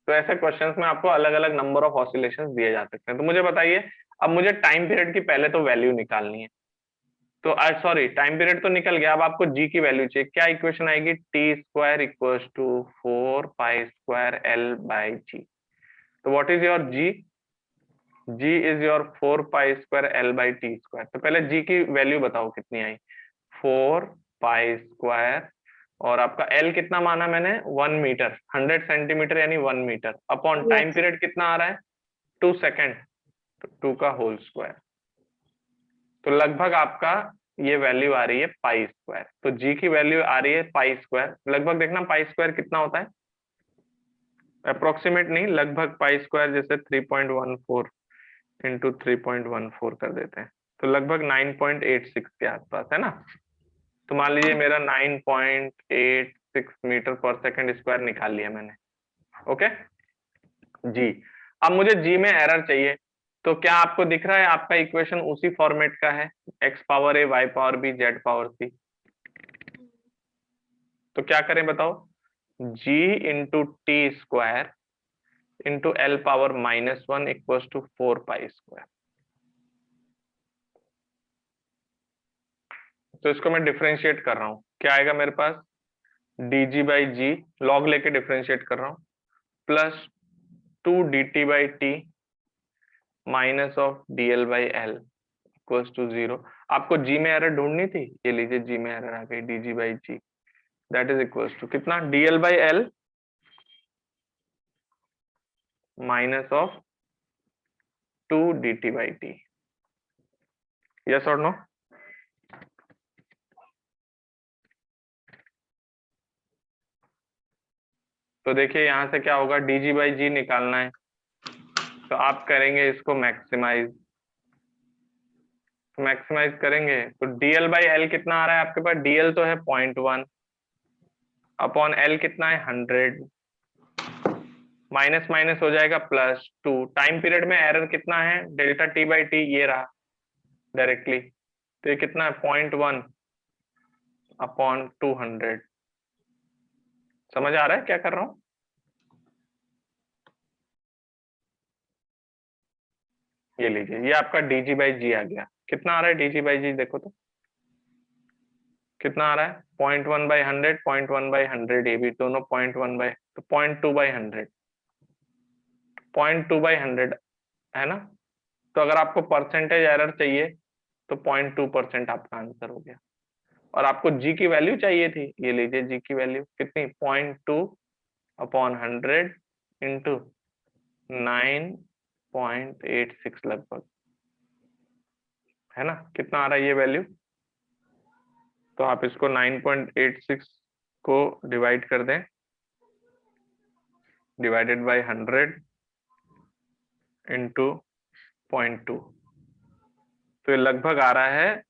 तो ऐसे क्वेश्चंस में आपको अलग अलग नंबर ऑफ ऑसिलेशंस दिए जा सकते हैं। तो मुझे बताइए, अब मुझे टाइम पीरियड की पहले तो वैल्यू निकालनी है, तो सॉरी टाइम पीरियड तो निकल गया, अब आपको जी की वैल्यू चाहिए। क्या इक्वेशन आएगी, T square equals to 4 pi square L by G. तो what is your G, G is your 4 pi square L by T square. तो पहले जी की वैल्यू बताओ कितनी आई, 4 पाई स्क्वायर, और आपका एल कितना माना मैंने, 1 मीटर, 100 सेंटीमीटर यानी 1 metre, upon time Yes. Period कितना आ रहा है, 2 सेकेंड, तो 2 का होल स्क्वायर, तो लगभग आपका ये वैल्यू आ रही है पाई स्क्वायर। तो जी की वैल्यू आ रही है पाई स्क्वायर, लगभग देखना पाई स्क्वायर कितना होता है, अप्रोक्सीमेट नहीं, लगभग पाई स्क्वायर जैसे 3.14 इंटू 3.14 कर देते हैं, तो लगभग 9.86 के आसपास है ना। तो मान लीजिए मेरा 9.86 मीटर पर सेकंड स्क्वायर निकाल लिया मैंने। ओके जी, अब मुझे जी में एरर चाहिए, तो क्या आपको दिख रहा है आपका इक्वेशन उसी फॉर्मेट का है, x power a y power b z power c। तो क्या करें बताओ, g into t square into l power -1 equals to 4 pi square. तो इसको मैं डिफरेंशिएट कर रहा हूं, क्या आएगा मेरे पास, dg बाई जी, लॉग लेके डिफरेंशिएट कर रहा हूं, plus 2 dt by t minus of dl by l equals to 0। आपको जी में एरर ढूंढनी थी, ये लीजिए जी में एरर आ गई, dg by g that is equals to कितना, dl by l minus of 2 dt by t. Yes और नो? तो देखिए यहां से क्या होगा, dg बाई जी निकालना है, तो आप करेंगे इसको मैक्सिमाइज, मैक्सिमाइज करेंगे तो dl बाई एल कितना आ रहा है आपके पास, dl तो है 0.1 अपॉन एल कितना है 100, माइनस माइनस हो जाएगा +2, टाइम पीरियड में एरर कितना है, डेल्टा टी बाई टी ये रहा डायरेक्टली, तो ये कितना है 0.1 अपॉन 200। समझ आ रहा है क्या कर रहा हूं? ये लीजिए ये आपका dg बाई जी आ गया, कितना आ रहा है dg बाई जी, देखो तो कितना आ रहा है, 0.1/100, 0.1/100, ये भी दोनों 0.1 बाई, तो 0.2/100, 0.2/100 है ना। तो अगर आपको परसेंटेज एरर चाहिए तो 0.2% आपका आंसर हो गया, और आपको जी की वैल्यू चाहिए थी, ये लीजिए जी की वैल्यू कितनी, 0.2 अपॉन 100 इंटू 9.86 लगभग, है ना, कितना आ रहा है ये वैल्यू। तो आप इसको 9.86 को डिवाइड कर दें, डिवाइडेड बाय 100 इंटू 0.2, तो ये लगभग आ रहा है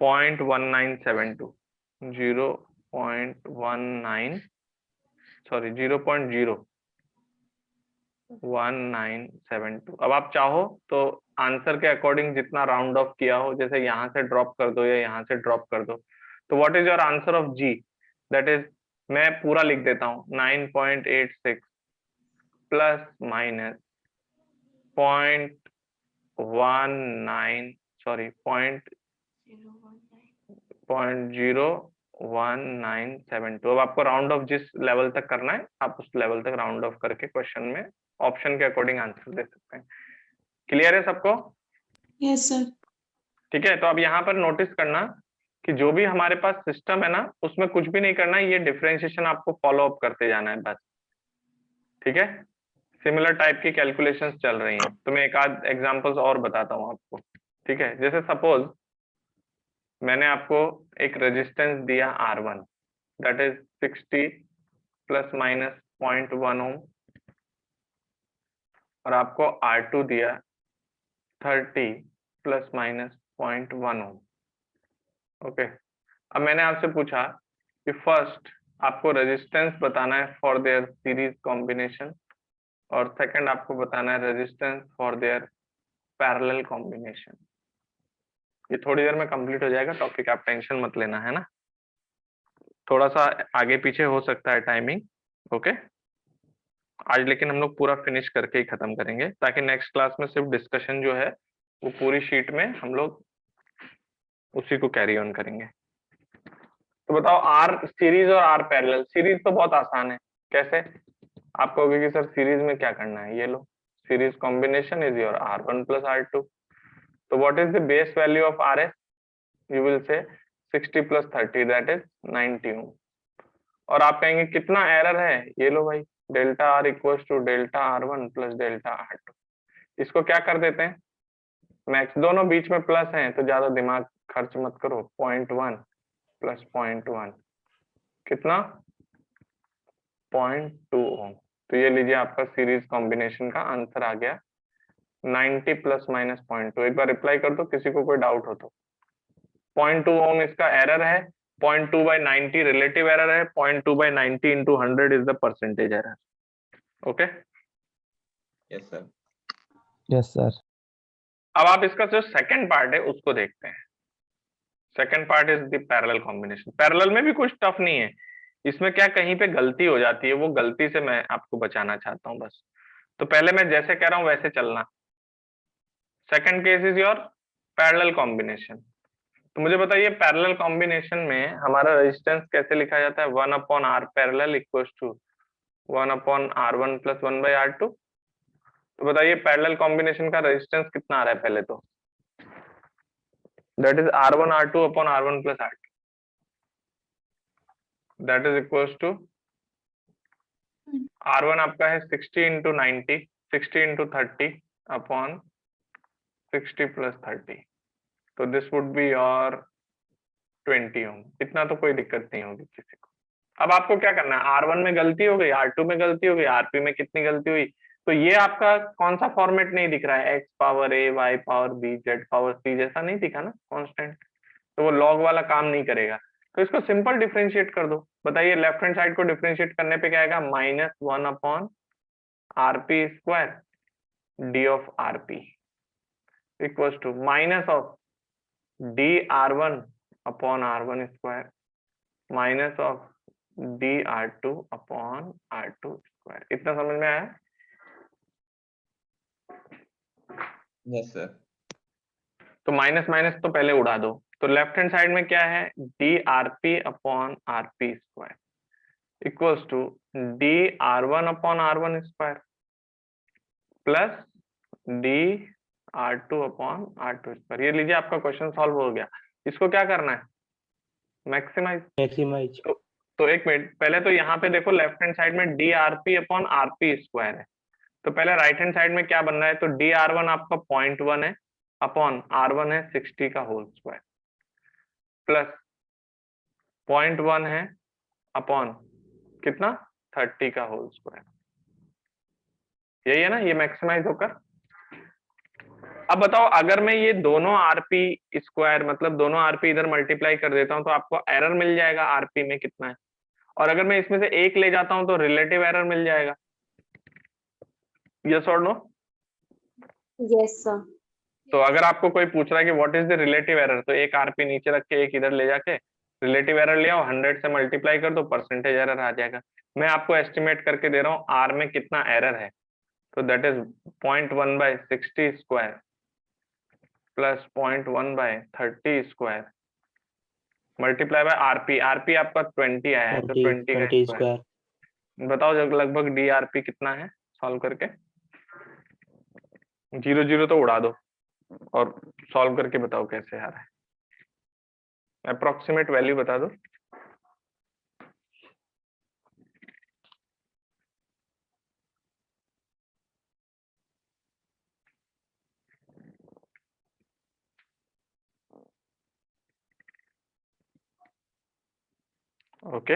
0.1972, 0.19 सॉरी 0.01972। अब आप चाहो तो आंसर के अकॉर्डिंग जितना राउंड ऑफ किया हो, जैसे यहाँ से ड्रॉप कर दो या यहाँ से ड्रॉप कर दो, तो what is your answer of g, that is, मैं पूरा लिख देता हूँ 9.86 प्लस माइनस 0.19 सॉरी 0.01972। अब आपको राउंड ऑफ जिस लेवल तक करना है आप उस लेवल तक राउंड ऑफ करके क्वेश्चन में ऑप्शन के अकॉर्डिंग आंसर दे सकते हैं। क्लियर है सबको? Yes, sir. ठीक है, तो अब यहाँ पर नोटिस करना कि जो भी हमारे पास सिस्टम है ना उसमें कुछ भी नहीं करना है, ये डिफरेंशिएशन आपको फॉलो अप करते जाना है बस। ठीक है, सिमिलर टाइप की कैलकुलेशंस चल रही हैं, तो मैं एक आध एग्जांपल्स और बताता हूँ आपको। ठीक है, जैसे सपोज मैंने आपको एक रेजिस्टेंस दिया R1 that is 60 plus minus 0.1 ओम और आपको R2 दिया 30 प्लस माइनस 0.1 ओम। ओके, अब मैंने आपसे पूछा कि फर्स्ट आपको रेजिस्टेंस बताना है फॉर देयर सीरीज कॉम्बिनेशन और सेकंड आपको बताना है resistance for their parallel combination. ये थोड़ी देर में कंप्लीट हो जाएगा टॉपिक, आप टेंशन मत लेना, है ना। थोड़ा सा आगे पीछे हो सकता है टाइमिंग। ओके, आज लेकिन हम लोग पूरा फिनिश करके ही खत्म करेंगे ताकि नेक्स्ट क्लास में सिर्फ डिस्कशन जो है वो पूरी शीट में हम लोग उसी को कैरी ऑन करेंगे। तो बताओ आर सीरीज और आर पैरेलल। सीरीज तो बहुत आसान है, कैसे? आप कहोगे कि सर सीरीज में क्या करना है, ये लो series combination is your R1 plus R2। तो what is the base value of RS? You will say 60 plus 30 that is 90 ओम। और आप कहेंगे कितना एरर है, ये लो भाई delta R equals to delta R1 plus delta R2। इसको क्या कर देते हैं, मैक्स दोनों बीच में प्लस हैं तो ज्यादा दिमाग खर्च मत करो, 0.1 प्लस 0.1 कितना 0.2 ओम। तो ये लीजिए आपका सीरीज कॉम्बिनेशन का आंसर आ गया 90 प्लस माइनस 0.2। एक बार रिप्लाई कर दो किसी को कोई डाउट हो तो। 0.2 ओम इसका एरर है, 0.2 by 90 रिलेटिव एरर है, 0.2 by 90 into 100 is the percentage error. Okay, Yes, sir. Yes, sir. अब आप इसका जो सेकंड पार्ट है उसको देखते हैं। Second part is the parallel combination. Parallel में भी कुछ टफ नहीं है, इसमें क्या कहीं पे गलती हो जाती है, वो गलती से मैं आपको बचाना चाहता हूं बस। तो पहले मैं जैसे कह रहा हूं वैसे चलना। Second case is your parallel combination. तो मुझे बताइए पैरेलल कॉम्बिनेशन में हमारा रेजिस्टेंस कैसे लिखा जाता है? 1 upon R parallel equals to 1 upon R1 plus 1 by R2। तो बताइए पैरेलल कॉम्बिनेशन का रेजिस्टेंस कितना आ रहा है पहले तो, that is R1 R2 upon R1 plus R2 that is equals to R1 आपका है 60 इंटू 90, 60 इंटू 30 अपॉन 60 प्लस 30। तो दिस वुड बी योर 20 ओम। इतना तो कोई दिक्कत नहीं होगी किसी को। अब आपको क्या करना है, R1 में गलती हो गई, R2 में गलती हो गई, RP में कितनी गलती हुई, तो ये आपका कौन सा फॉर्मेट नहीं दिख रहा है, x power a, y power b, z power c जैसा नहीं दिखा ना कांस्टेंट, तो वो लॉग वाला काम नहीं करेगा। तो इसको सिंपल डिफरेंशिएट कर दो। बताइए लेफ्ट हैंड साइड को डिफरेंशिएट करने पे क्या आएगा, -1 upon RP square d of RP equals to minus of dR1 upon R1 square minus of dR2 upon R2 square. इतना समझ में आया? Yes, sir. तो माइनस माइनस तो पहले उड़ा दो। तो लेफ्ट हैंड साइड में क्या है, dRP upon RP square equals to dR1 upon R1 square plus dR2 upon R2 square. ये लीजिए आपका क्वेश्चन सॉल्व हो गया। इसको क्या करना है, मैक्सिमाइज। Maximize. तो एक मिनट पहले तो यहाँ पे देखो लेफ्ट हैंड साइड में dRP अपॉन RP स्क्वायर है, तो पहले राइट हैंड साइड में क्या बन रहा है, तो dR1 आपका 0.1 है अपॉन R1 है 60 का होल स्क्वायर प्लस 0.1 है अपॉन कितना 30 का होल स्क्वायर। यही है ना, ये मैक्सिमाइज होकर। अब बताओ अगर मैं ये दोनों RP स्क्वायर मतलब दोनों RP इधर मल्टीप्लाई कर देता हूं तो आपको एरर मिल जाएगा RP में कितना है, और अगर मैं इसमें से एक ले जाता हूं तो रिलेटिव एरर मिल जाएगा। यस और नो? Yes, sir. तो अगर आपको कोई पूछ रहा है कि what is the relative error, तो एक RP नीचे रख के एक इधर ले जाके रिलेटिव एरर ले आओ, 100 से मल्टीप्लाई कर दो, परसेंटेज एरर आ जाएगा। मैं आपको एस्टिमेट करके दे रहा हूँ R में कितना एरर है, तो that is 0.1/60 square plus 0.1/30 square multiply by RP. RP आपका 20 आया है, तो 20 का 20 स्क्वायर। स्क्वायर। बताओ जब लगभग डीआरपी कितना है सॉल्व करके। 0 0 तो उड़ा दो और सॉल्व करके बताओ कैसे आ रहा है। अप्रोक्सीमेट वैल्यू बता दो। ओके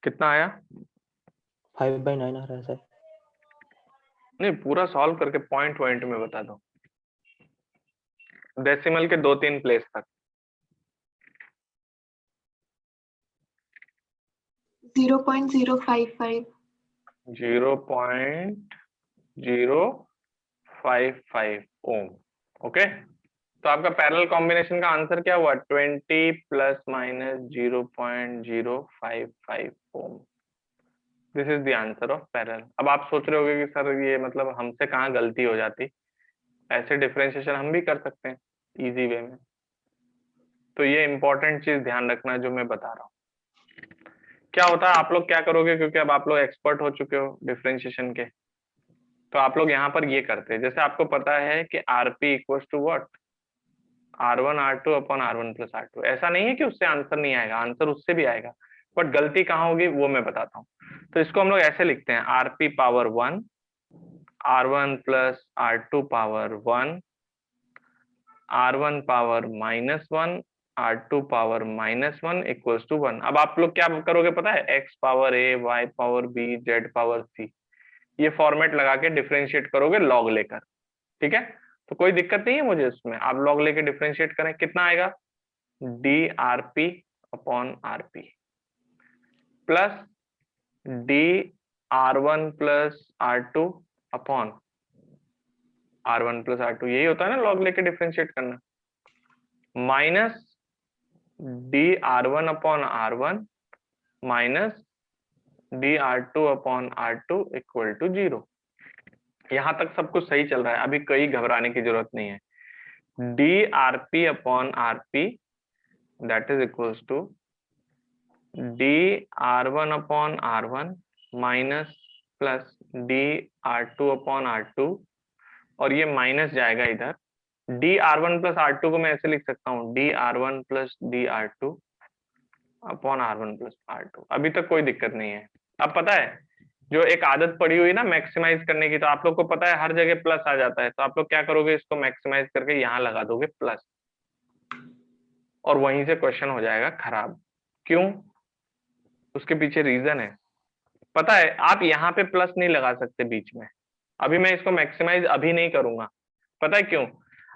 कितना आया? 5/9 आ रहा है सर। नहीं, पूरा सॉल्व करके पॉइंट पॉइंट में बता दो, डेसिमल के 2-3 प्लेस तक। 0.055 0.055 ओम। ओके, तो आपका पैरेलल कॉम्बिनेशन का आंसर क्या हुआ? 20 plus minus 0.055 ohm. This is the answer of parallel. अब आप सोच रहे होगे कि सर ये मतलब हमसे कहाँ गलती हो जाती, ऐसे डिफरेंशिएशन हम भी कर सकते हैं इजी वे में। तो ये इंपॉर्टेंट चीज ध्यान रखना जो मैं बता रहा हूँ। क्या होता है, आप लोग क्या करोगे, क्योंकि अब आप लोग एक्सपर्ट हो चुके हो डिफरेंशिएशन के, तो आप लोग यहाँ पर ये करते हैं, जैसे आपको पता है कि RP equal to what, R1 R2 upon R1 plus R2। ऐसा नहीं है कि उससे आंसर नहीं आएगा, आंसर उससे भी आएगा, बट गलती कहाँ होगी वो मैं बताता हूँ। तो इसको हम लोग ऐसे लिखते हैं, RP power 1 R1 plus R2 power 1 R1 power -1 R2 power -1 equals to 1। अब आप लोग क्या करोगे पता है, x power a y power b z power c, ये फॉर्मेट लगा के डिफरेंशिएट करोगे लॉग लेकर। ठीक है, तो कोई दिक्कत नहीं है मुझे इसमें, आप लॉग लेके डिफरेंशिएट करें। कितना आएगा? D R P upon R P plus d R1 plus R2 upon R1 plus R2, यही होता है ना लॉग लेके डिफरेंशिएट करना, minus d R1 upon R1 minus d R2 upon R2 equal to 0। यहां तक सब कुछ सही चल रहा है, अभी कोई घबराने की जरूरत नहीं है। D R P upon R P that is equals to d R1 upon R1 minus plus d R2 upon R2, और ये माइनस जाएगा इधर। डी R1 प्लस R2 को मैं ऐसे लिख सकता हूँ, D R1 plus d R2 upon R1 plus R2। अभी तक कोई दिक्कत नहीं है। अब पता है जो एक आदत पड़ी हुई है ना मैक्सिमाइज करने की, तो आप लोग को पता है हर जगह प्लस आ जाता है, तो आप लोग क्या करोगे, इसको मैक्सिमाइज करके यहाँ लगा दोगे प्लस, और वहीं से क्वेश्चन हो जाएगा खराब। क्यों? उसके पीछे रीजन है, पता है। आप यहाँ पे प्लस नहीं लगा सकते बीच में, अभी मैं इसको मैक्सिमाइज अभी नहीं करूंगा। पता है क्यों?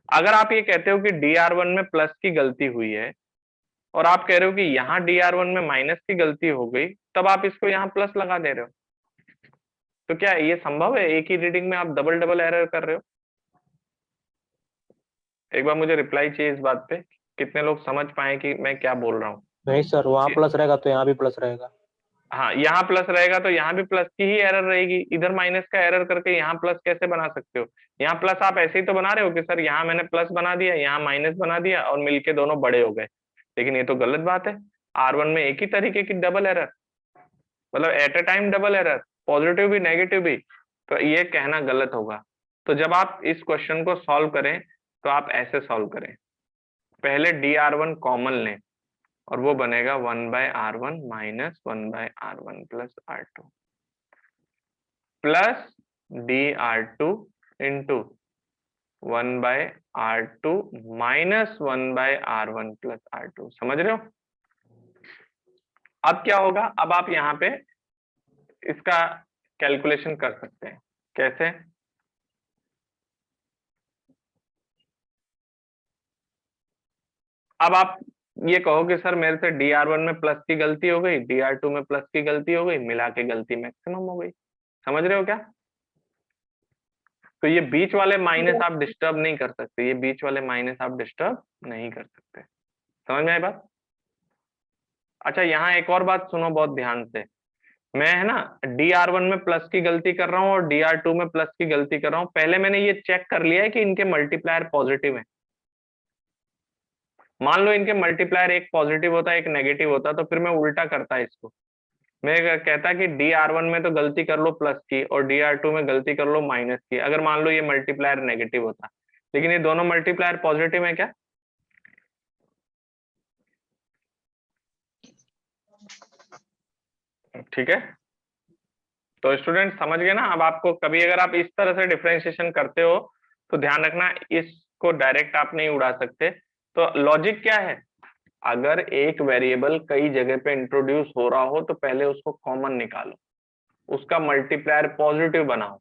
अगर आप ये कहते हो कि DR1 में प्लस की गलती हुई है, और आप कह रहे हो कि यहाँ DR1 में माइनस की गलती हो गई, तब आप इसको यहाँ प्लस लगा दे रहे हो, तो क्या ये संभव है एक ही रीडिंग में आप डबल डबल एरर कर रहे हो? एक बार मुझे रिप्लाई चाहिए इस बात पे, कितने लोग समझ पाए कि मैं क्या बोल रहा हूँ। नहीं सर, वहाँ प्लस रहेगा तो यहाँ भी प्लस रहेगा। हाँ, यहाँ प्लस रहेगा तो यहाँ भी प्लस की ही एरर रहेगी। इधर माइनस का एरर करके यहाँ प्लस कैसे बना सकते हो? यहाँ प्लस आप ऐसे ही तो बना रहे हो कि सर यहाँ मैंने प्लस बना दिया, यहाँ माइनस बना दिया, और मिलके दोनों बड़े हो गए, लेकिन ये तो गलत बात है। R1 में एक ही तरीके की डबल एरर, मतलब at a time double error, positive भी नेगेटिव भी, तो ये कहना गलत होगा। तो जब आप इस क्वेश्चन को सॉल्व करें तो आप ऐसे सॉल्व करें, पहले DR1 कॉमन लें, और वो बनेगा 1/R1 minus 1/R1 plus R2 plus DR2 into 1/R2 minus 1/R1 plus R2। समझ रहे हो? अब क्या होगा, अब आप यहाँ पे इसका कैलकुलेशन कर सकते हैं। कैसे? अब आप ये कहो कि सर मेरे से dr1 में प्लस की गलती हो गई, dr2 में प्लस की गलती हो गई, मिला के गलती मैक्सिमम हो गई। समझ रहे हो क्या? तो ये बीच वाले माइनस आप डिस्टर्ब नहीं कर सकते, ये बीच वाले माइनस आप डिस्टर्ब नहीं कर सकते। समझ में आई बात? अच्छा, यहाँ एक और बात सुनो बहुत ध्यान से। मैं है ना dr1 में प्लस की गलती कर रहा हूँ और dr2 में प्लस की गलती कर रहा हूँ। पहले मैंने ये चेक कर लिया है कि इनके मल्टीप्लायर पॉजिटिव है। मान लो इनके मल्टीप्लायर एक पॉजिटिव होता है एक नेगेटिव होता, तो फिर मैं उल्टा करता इसको। मैं कहता कि dr1 में तो गलती कर लो प्लस की और dr2 में गलती कर लो माइनस की, अगर मान लो ये मल्टीप्लायर नेगेटिव होता। लेकिन ये दोनों मल्टीप्लायर पॉजिटिव है क्या? ठीक है, तो स्टूडेंट समझ गए ना? अब आपको कभी अगर आप इस तरह से डिफरेंशिएशन करते हो तो ध्यान रखना, इसको डायरेक्ट आप नहीं उड़ा सकते। तो लॉजिक क्या है, अगर एक वेरिएबल कई जगह पे इंट्रोड्यूस हो रहा हो तो पहले उसको कॉमन निकालो, उसका मल्टीप्लायर पॉजिटिव बनाओ,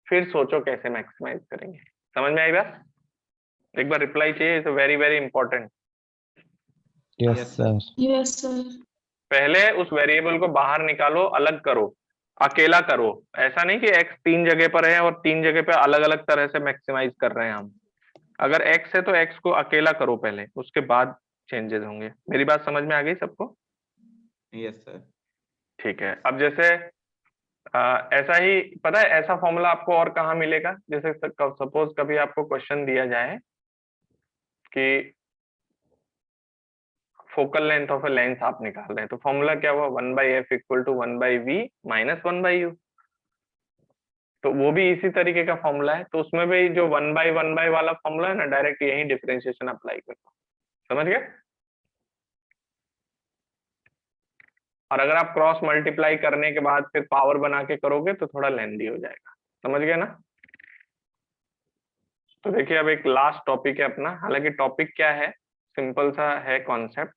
फिर सोचो कैसे मैक्सिमाइज करेंगे। समझ में आई बात? एक बार रिप्लाई चाहिए, it's very very important. Yes, sir. Yes, sir. पहले उस वेरिएबल को बाहर निकालो, अलग करो, अकेला करो। ऐसा नहीं कि x 3 जगह पर है और 3 जगह पे अलग अलग तरह से मैक्सिमाइज कर रहे हैं हम। अगर x है तो x को अकेला करो पहले, उसके बाद चेंजेस होंगे। मेरी बात समझ में आ गई सबको? Yes, sir. ठीक है। अब जैसे ऐसा ही पता है, ऐसा फॉर्मूला आपको और कहाँ मिलेगा? जैसे सपोज कभी आपको क्वेश्चन दिया जाए कि focal length of a lens आप निकाल रहे हैं, तो फॉर्मूला क्या हुआ? 1/f equal to 1/v minus 1/u। तो वो भी इसी तरीके का फॉर्मूला है। तो उसमें भी जो 1/1 वाला फॉर्मूला है ना, डायरेक्ट यही डिफरेंशिएशन अप्लाई करता हूँ। समझ गए? और अगर आप क्रॉस मल्टीप्लाई करने के बाद फिर पावर बना के करोगे तो थोड़ा लेंदी हो जाएगा। समझ गए ना? तो देखिए अब एक लास्ट टॉपिक है अपना। हालांकि टॉपिक क्या है, सिंपल सा है कॉन्सेप्ट,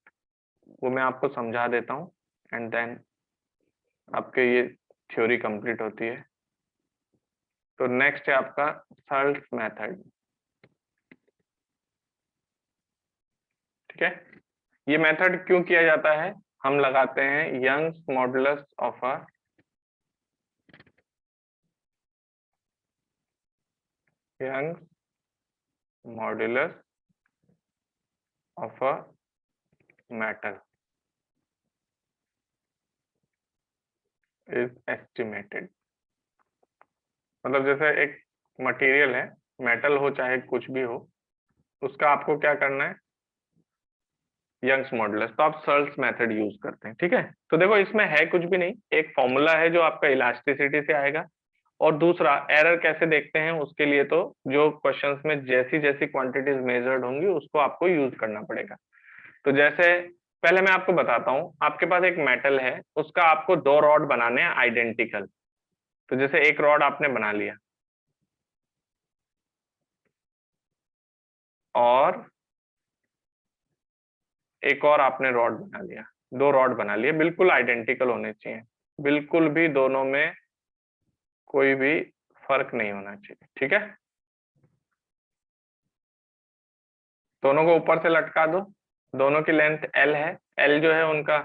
वो मैं आपको समझा देता हूँ एंड देन आपके ये थ्योरी कंप्लीट होती है। तो नेक्स्ट है आपका सर्ल्स मेथड। ठीक है, ये मेथड क्यों किया जाता है? हम लगाते हैं Young's modulus of a Young's modulus of a metal is estimated. मतलब जैसे एक मटेरियल है, मेटल हो चाहे कुछ भी हो, उसका आपको क्या करना है? Young's modulus. तो आप सर्ल्स मेथड यूज करते हैं। ठीक है, तो देखो इसमें है कुछ भी नहीं, एक फॉर्मूला है जो आपका इलास्टिसिटी से आएगा। और दूसरा एरर कैसे देखते हैं उसके लिए, तो जो क्वेश्चंस में जैसी जैसी क्वांटिटीज मेजर्ड होंगी उसको आपको यूज करना पड़ेगा। तो जैसे पहले मैं आपको बताता हूँ, आपके पास एक मेटल है, उसका आपको 2 रॉड बनाने हैं आइडेंटिकल। तो जैसे एक रॉड आपने बना लिया और एक और आपने रॉड बना लिया, 2 रॉड बना लिए, बिल्कुल आइडेंटिकल होने चाहिए, बिल्कुल भी दोनों में कोई भी फर्क नहीं होना चाहिए। ठीक है, दोनों को ऊपर से लटका दो, दोनों की लेंथ L है, L जो है उनका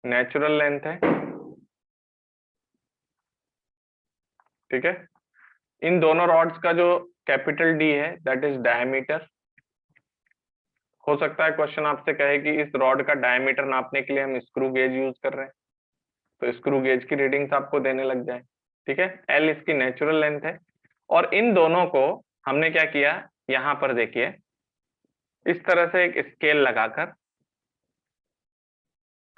नेचुरल लेंथ है। ठीक है, इन दोनों रॉड्स का जो कैपिटल D है दैट इज डायमीटर। हो सकता है क्वेश्चन आपसे कहे कि इस रॉड का डायमीटर नापने के लिए हम स्क्रू गेज यूज कर रहे हैं, तो स्क्रू गेज की रीडिंग्स आपको देने लग जाए। ठीक है, L इसकी नेचुरल लेंथ है। और इन दोनों को हमने क्या किया, यहां पर देखिए इस तरह से एक स्केल लगाकर,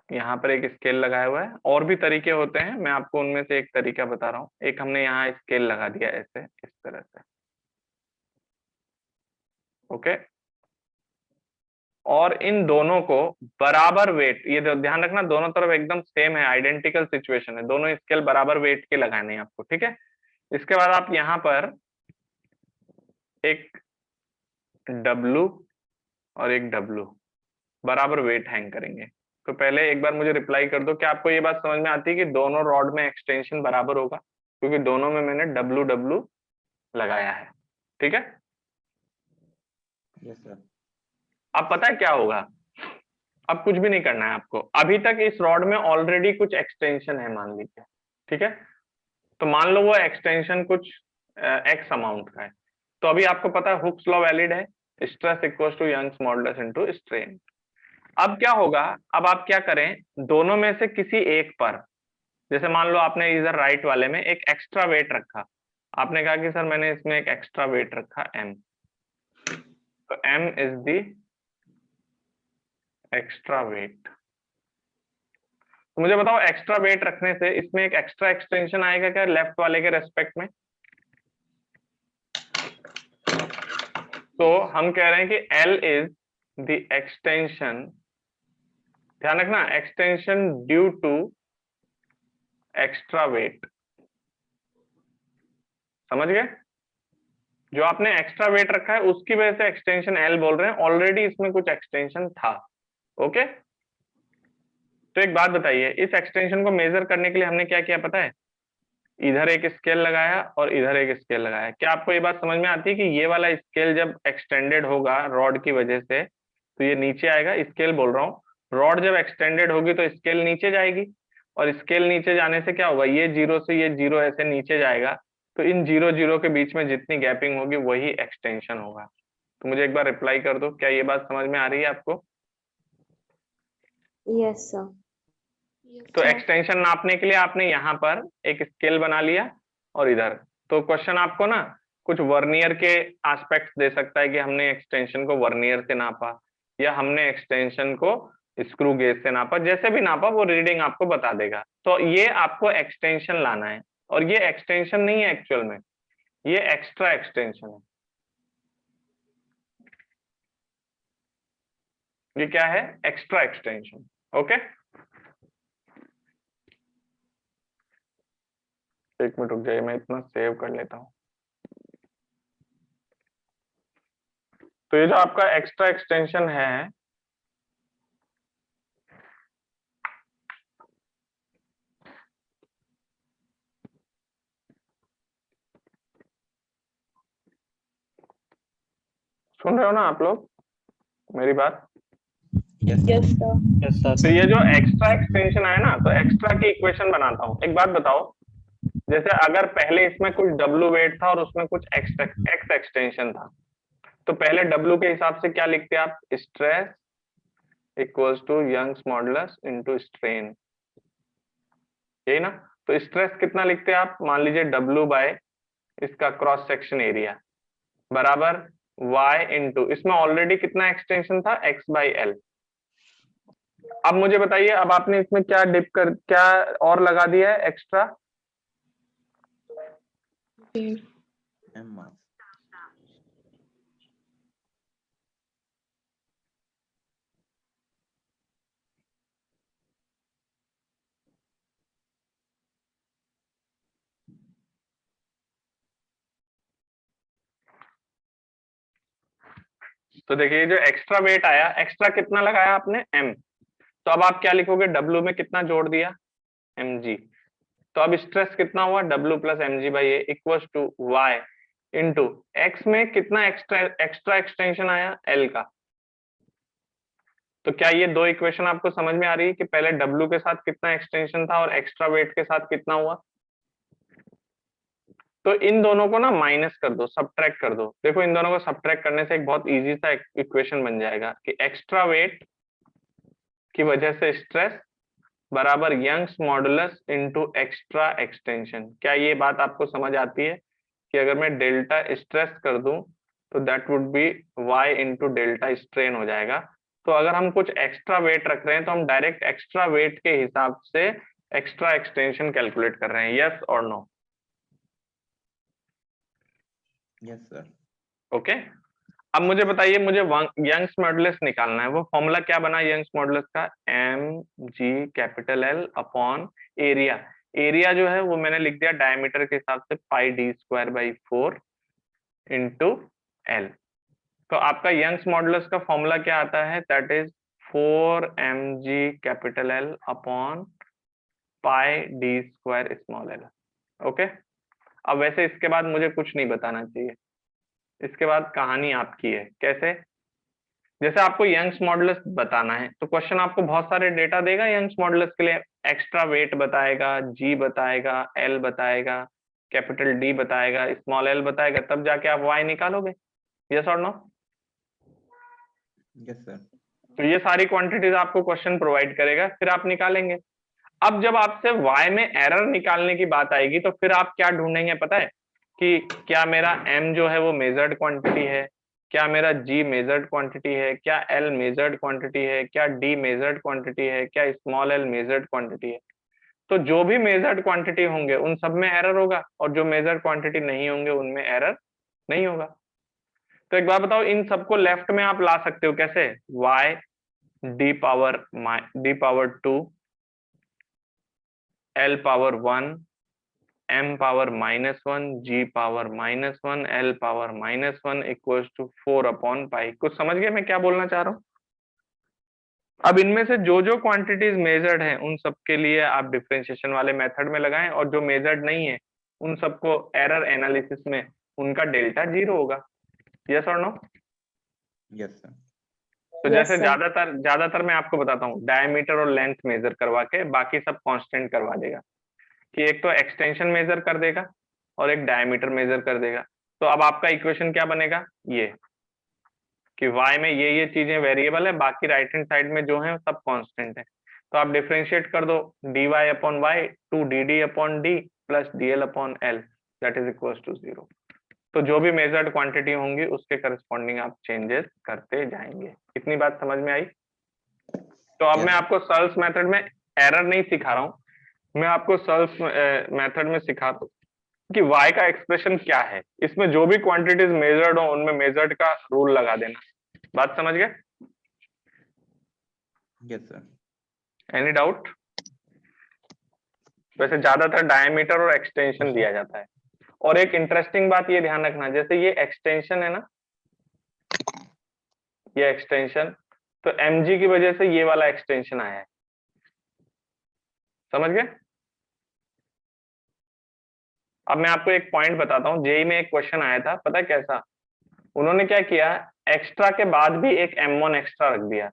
यहाँ पर एक स्केल लगाया हुआ है। और भी तरीके होते हैं, मैं आपको उनमें से एक तरीका बता रहा हूँ। एक हमने यहाँ स्केल लगा दिया ऐसे, इस तरह से। ओके, और इन दोनों को बराबर वेट, ये ध्यान रखना दोनों तरफ एकदम सेम है, आइडेंटिकल सिचुएशन है, दोनों स्केल बराबर वेट के लगाने हैं आपको। ठीक है, इसके बाद आप यहाँ पर एक W और एक W बराबर वेट हैंग करेंगे। तो पहले एक बार मुझे रिप्लाई कर दो, क्या आपको ये बात समझ में आती है कि दोनों रॉड में एक्सटेंशन बराबर होगा, क्योंकि दोनों में मैंने W लगाया है। ठीक है, Yes, sir. अब पता है क्या होगा, अब कुछ भी नहीं करना है आपको। अभी तक इस रॉड में ऑलरेडी कुछ एक्सटेंशन है मान लीजिए, ठीक है। तो मान लो वो एक्सटेंशन कुछ एक्स अमाउंट का है। तो अभी आपको पता है हुक्स लॉ वैलिड है, stress equals to Young's modulus into strain. अब क्या होगा, अब आप क्या करें, दोनों में से किसी एक पर, जैसे मान लो आपने इधर राइट वाले में एक एक्स्ट्रा वेट रखा, आपने कहा कि सर मैंने इसमें एक एक्स्ट्रा वेट रखा m, तो m is the extra weight. तो मुझे बताओ एक्स्ट्रा वेट रखने से इसमें एक एक्स्ट्रा एक्सटेंशन आएगा क्या लेफ्ट वाले के रेस्पेक्ट में? तो हम कह रहे हैं कि L इज द एक्सटेंशन, ध्यान रखना, extension due to extra weight. समझ गए? जो आपने एक्स्ट्रा वेट रखा है उसकी वजह से एक्सटेंशन L बोल रहे हैं, ऑलरेडी इसमें कुछ एक्सटेंशन था। ओके, तो एक बात बताइए, इस एक्सटेंशन को मेजर करने के लिए हमने क्या किया पता है? इधर एक स्केल लगाया और इधर एक स्केल लगाया। क्या आपको ये बात समझ में आती है कि ये वाला स्केल जब एक्सटेंडेड होगा रॉड की वजह से तो ये नीचे आएगा? स्केल बोल रहा हूँ, रॉड जब एक्सटेंडेड होगी तो स्केल नीचे जाएगी, और स्केल नीचे जाने से क्या होगा, ये जीरो से ये जीरो ऐसे नीचे जाएगा, तो इन जीरो जीरो के बीच में जितनी गैपिंग होगी वही एक्सटेंशन होगा। तो मुझे एक बार रिप्लाई कर दो, क्या ये बात समझ में आ रही है आपको? Yes, sir. Yes, तो sir. एक्सटेंशन नापने के लिए आपने यहाँ पर एक स्केल बना लिया और इधर, तो क्वेश्चन आपको ना कुछ वर्नियर के एस्पेक्ट्स दे सकता है कि हमने एक्सटेंशन को वर्नियर से नापा या हमने एक्सटेंशन को स्क्रू गेज से नापा, जैसे भी नापा वो रीडिंग आपको बता देगा। तो ये आपको एक्सटेंशन लाना है, और ये एक्सटेंशन नहीं है एक्चुअल में, ये एक्स्ट्रा एक्सटेंशन है। ये क्या है? Extra extension. ओके, एक मिनट रुक जाइए, मैं इतना सेव कर लेता हूं। तो ये जो आपका एक्स्ट्रा एक्सटेंशन है, सुन रहे हो ना आप लोग मेरी बात? Yes, sir. Yes sir. तो ये जो एक्स्ट्रा एक्सटेंशन है ना, तो एक्स्ट्रा की इक्वेशन बनाता हूं। एक बात बताओ, जैसे अगर पहले इसमें कुछ W वेट था और उसमें कुछ X एक्सटेंशन था, तो पहले W के हिसाब से क्या लिखते आप? Stress equals to Young's modulus into strain, यही ना? तो स्ट्रेस कितना लिखते हैं आप? मान लीजिए W बाय इसका क्रॉस सेक्शन एरिया बराबर Y इंटू, इसमें ऑलरेडी कितना एक्सटेंशन था? X by L। अब मुझे बताइए, अब आपने इसमें क्या डिप कर, क्या और लगा दिया है एक्स्ट्रा? Okay. M mass. तो देखिए जो एक्स्ट्रा वेट आया, एक्स्ट्रा कितना लगाया आपने? M। तो अब आप क्या लिखोगे? W में कितना जोड़ दिया? mg। तो अब स्ट्रेस कितना हुआ? W plus mg by A equals to y into x में कितना एक्स्ट्रा एक्सटेंशन आया? L का। तो क्या ये दो इक्वेशन आपको समझ में आ रही है कि पहले W के साथ कितना एक्सटेंशन था और एक्स्ट्रा वेट के साथ कितना हुआ? तो इन दोनों को ना माइनस कर दो, सब्ट्रैक्ट कर दो। देखो इन दोनों को सब्ट्रैक्ट करने से एक बहुत इजी सा इक्वेशन बन जाएगा कि एक्स्ट्रा वेट की वजह से स्ट्रेस बराबर Young's modulus into extra extension. क्या ये बात आपको समझ आती है कि अगर मैं डेल्टा स्ट्रेस कर दूं तो that would be y into delta strain हो जाएगा। तो अगर हम कुछ एक्स्ट्रा वेट रख रहे हैं तो हम डायरेक्ट एक्स्ट्रा वेट के हिसाब से एक्स्ट्रा एक्सटेंशन कैलकुलेट कर रहे हैं। यस और नो? Yes, sir. ओके, अब मुझे बताइए, मुझे यंग्स मॉडुलस निकालना है। वो फॉर्मूला क्या बना यंग्स मॉडुलस का? mg capital L upon area. Area जो है वो मैंने लिख दिया डायमीटर के हिसाब से पाई d square by 4 into L। तो आपका यंग्स मॉडुलस का फॉर्मूला क्या आता है? That is 4mg capital L upon pi d square small l। Okay, अब वैसे इसके बाद मुझे कुछ नहीं बताना चाहिए, इसके बाद कहानी आपकी है। कैसे? जैसे आपको यंग्स मॉडुलस बताना है तो क्वेश्चन आपको बहुत सारे डेटा देगा यंग्स मॉडुलस के लिए, एक्स्ट्रा वेट बताएगा, जी बताएगा, एल बताएगा, कैपिटल डी बताएगा, स्मॉल एल बताएगा, तब जाके आप वाई निकालोगे। यस और नो? Yes sir. तो ये सारी क्वांटिटीज आपको क्वेश्चन प्रोवाइड करेगा, फिर आप निकालेंगे। अब जब आपसे y में एरर निकालने की बात आएगी तो फिर आप क्या ढूंढेंगे पता है कि क्या मेरा m जो है वो मेजर्ड क्वांटिटी है, क्या मेरा g मेजर्ड क्वांटिटी है, क्या l मेजर्ड क्वांटिटी है, क्या d मेजर्ड क्वांटिटी है, क्या स्मॉल l मेजर्ड क्वांटिटी है। तो जो भी मेजर्ड क्वांटिटी होंगे उन सब में एरर होगा और जो मेजर्ड क्वांटिटी नहीं होंगे उनमें एरर नहीं होगा। तो एक बात बताओ, इन सबको लेफ्ट में आप ला सकते हो कैसे? y d power 2 l power 1 m power -1 g power -1 l power -1 equals to 4/पाई। कुछ समझ गए मैं क्या बोलना चाह रहा हूं? अब इनमें से जो जो क्वांटिटीज मेजर्ड हैं उन सब के लिए आप डिफरेंशिएशन वाले मेथड में लगाएं, और जो मेजर्ड नहीं है उन सबको एरर एनालिसिस में उनका डेल्टा 0 होगा। यस और नो? Yes sir. तो Yes, जैसे sir. ज्यादातर मैं आपको बताता हूँ, डायमीटर और लेंथ मेजर करवा के बाकी सब कांस्टेंट करवा देगा, कि एक तो एक्सटेंशन मेजर कर देगा और एक डायमीटर मेजर कर देगा। तो अब आपका इक्वेशन क्या बनेगा? ये कि y में ये चीजें वेरिएबल है, बाकी राइट हैंड साइड में जो है सब कांस्टेंट है। तो आप डिफरेंशिएट कर दो dy/y two dd/d plus dl/l that is equal to 0। तो जो भी मेजर्ड क्वांटिटी होंगी उसके करस्पॉन्डिंग आप चेंजेस करते जाएंगे। इतनी बात समझ में आई? तो अब मैं आपको सर्ल्स मेथड में एरर नहीं सिखा रहा हूं, मैं आपको सर्ल्स मेथड में सिखा रहा हूं कि y का एक्सप्रेशन क्या है, इसमें जो भी क्वांटिटीज मेजर्ड हो उनमें मेजर्ड का रूल लगा देना। बात समझ गए? Yes sir. Any doubt? वैसे ज्यादातर डायमीटर और एक्सटेंशन दिया जाता है। और एक इंटरेस्टिंग बात ये ध्यान रखना, जैसे ये एक्सटेंशन है ना, ये एक्सटेंशन, तो mg की वजह से ये वाला एक्सटेंशन आया है। समझ गए? अब मैं आपको एक पॉइंट बताता हूं, जेई में एक क्वेश्चन आया था, पता है कैसा? उन्होंने क्या किया, एक्स्ट्रा के बाद भी एक m1 एक्स्ट्रा रख दिया।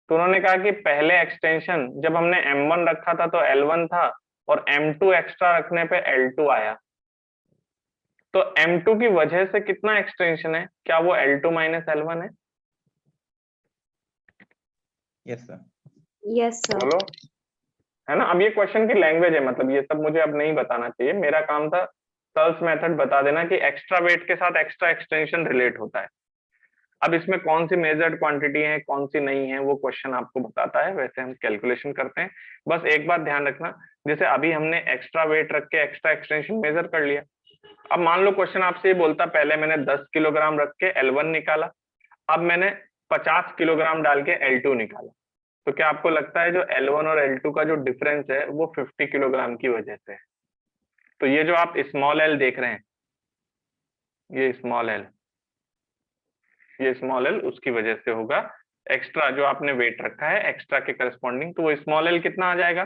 तो उन्होंने कहा कि पहले एक्सटेंशन जब हमने m1 रखा था तो l1 था, और m2 एक्स्ट्रा रखने पे l2 आया। तो m2 की वजह से कितना एक्सटेंशन है? क्या वो l2 माइनस l1 है? Yes sir. Yes, sir. बोलो, है ना? अब ये क्वेश्चन की लैंग्वेज है, मतलब ये सब मुझे अब नहीं बताना चाहिए, मेरा काम था सर्ल्स मेथड बता देना कि एक्स्ट्रा वेट के साथ एक्स्ट्रा एक्सटेंशन रिलेट होता है। अब इसमें कौन सी मेजर्ड क्वांटिटी है कौन सी नहीं है वो क्वेश्चन आपको बताता है, वैसे हम कैलकुलेशन करते हैं। बस एक बात ध्यान रखना, जैसे अभी हमने एक्स्ट्रा वेट रख के एक्स्ट्रा एक्सटेंशन मेजर कर लिया। अब मान लो क्वेश्चन आपसे ये बोलता, पहले मैंने 10 किलोग्राम रख के L1 निकाला, अब मैंने 50 किलोग्राम डाल के L2 निकाला, तो क्या आपको लगता है जो L1 और L2 का जो डिफरेंस है वो 50 किलोग्राम की वजह से है? तो ये जो आप स्मॉल एल देख रहे हैं, ये स्मॉल एल उसकी वजह से होगा। एक्स्ट्रा जो आपने वेट रखा है एक्स्ट्रा के करस्पॉन्डिंग, तो वो स्मॉल एल कितना आ जाएगा?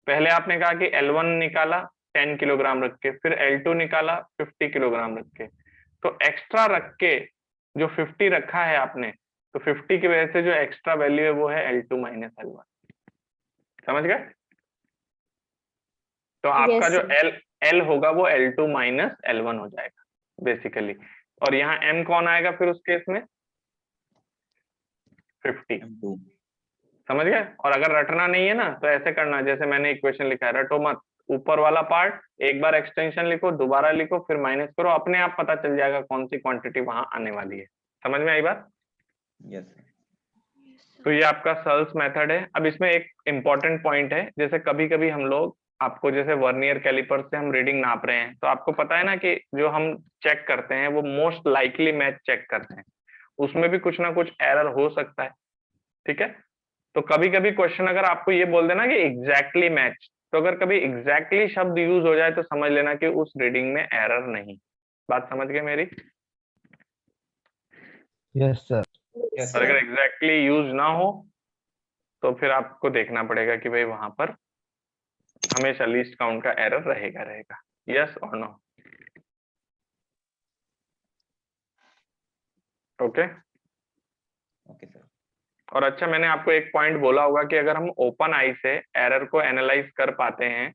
पहले आपने कहा कि L1 निकाला 10 किलोग्राम रख के, फिर L2 निकाला 50 किलोग्राम रख के, तो एक्स्ट्रा रख के जो 50 रखा है आपने, तो 50 की वजह से जो एक्स्ट्रा वैल्यू है वो है L2 माइनस L1। समझ गए? तो आपका Yes, जो sir. L होगा वो L2 माइनस L1 हो जाएगा बेसिकली, और यहाँ M कौन आएगा फिर उस केस में? 50। M2। समझ गए? और अगर रटना नहीं है ना तो ऐसे करना, जैसे मैंने इक्वेशन लिखा है, रटो मत, ऊपर वाला पार्ट एक बार एक्सटेंशन लिखो, दोबारा लिखो, फिर माइनस करो, अपने आप पता चल जाएगा कौन सी क्वांटिटी वहां आने वाली है। समझ में आई बात? Yes sir. तो ये आपका सर्ल्स मेथड है। अब इसमें एक इंपॉर्टेंट पॉइंट है, जैसे कभी कभी हम लोग आपको, जैसे वर्नियर कैलिपर से हम रीडिंग नाप रहे हैं, तो आपको पता है ना कि जो हम चेक करते हैं वो मोस्ट लाइकली मैच चेक करते हैं, उसमें भी कुछ ना कुछ एरर हो सकता है। ठीक है? तो कभी कभी क्वेश्चन अगर आपको ये बोल देना कि एग्जैक्टली मैच, तो अगर कभी एग्जैक्टली शब्द यूज हो जाए तो समझ लेना कि उस रीडिंग में एरर नहीं। बात समझ गए मेरी? Yes sir. Yes, और sir. अगर एग्जैक्टली यूज ना हो तो फिर आपको देखना पड़ेगा कि भाई वहां पर हमेशा लीस्ट काउंट का एरर रहेगा। यस और नो? ओके। Okay sir. और अच्छा, मैंने आपको एक पॉइंट बोला होगा कि अगर हम ओपन आई से एरर को एनालाइज कर पाते हैं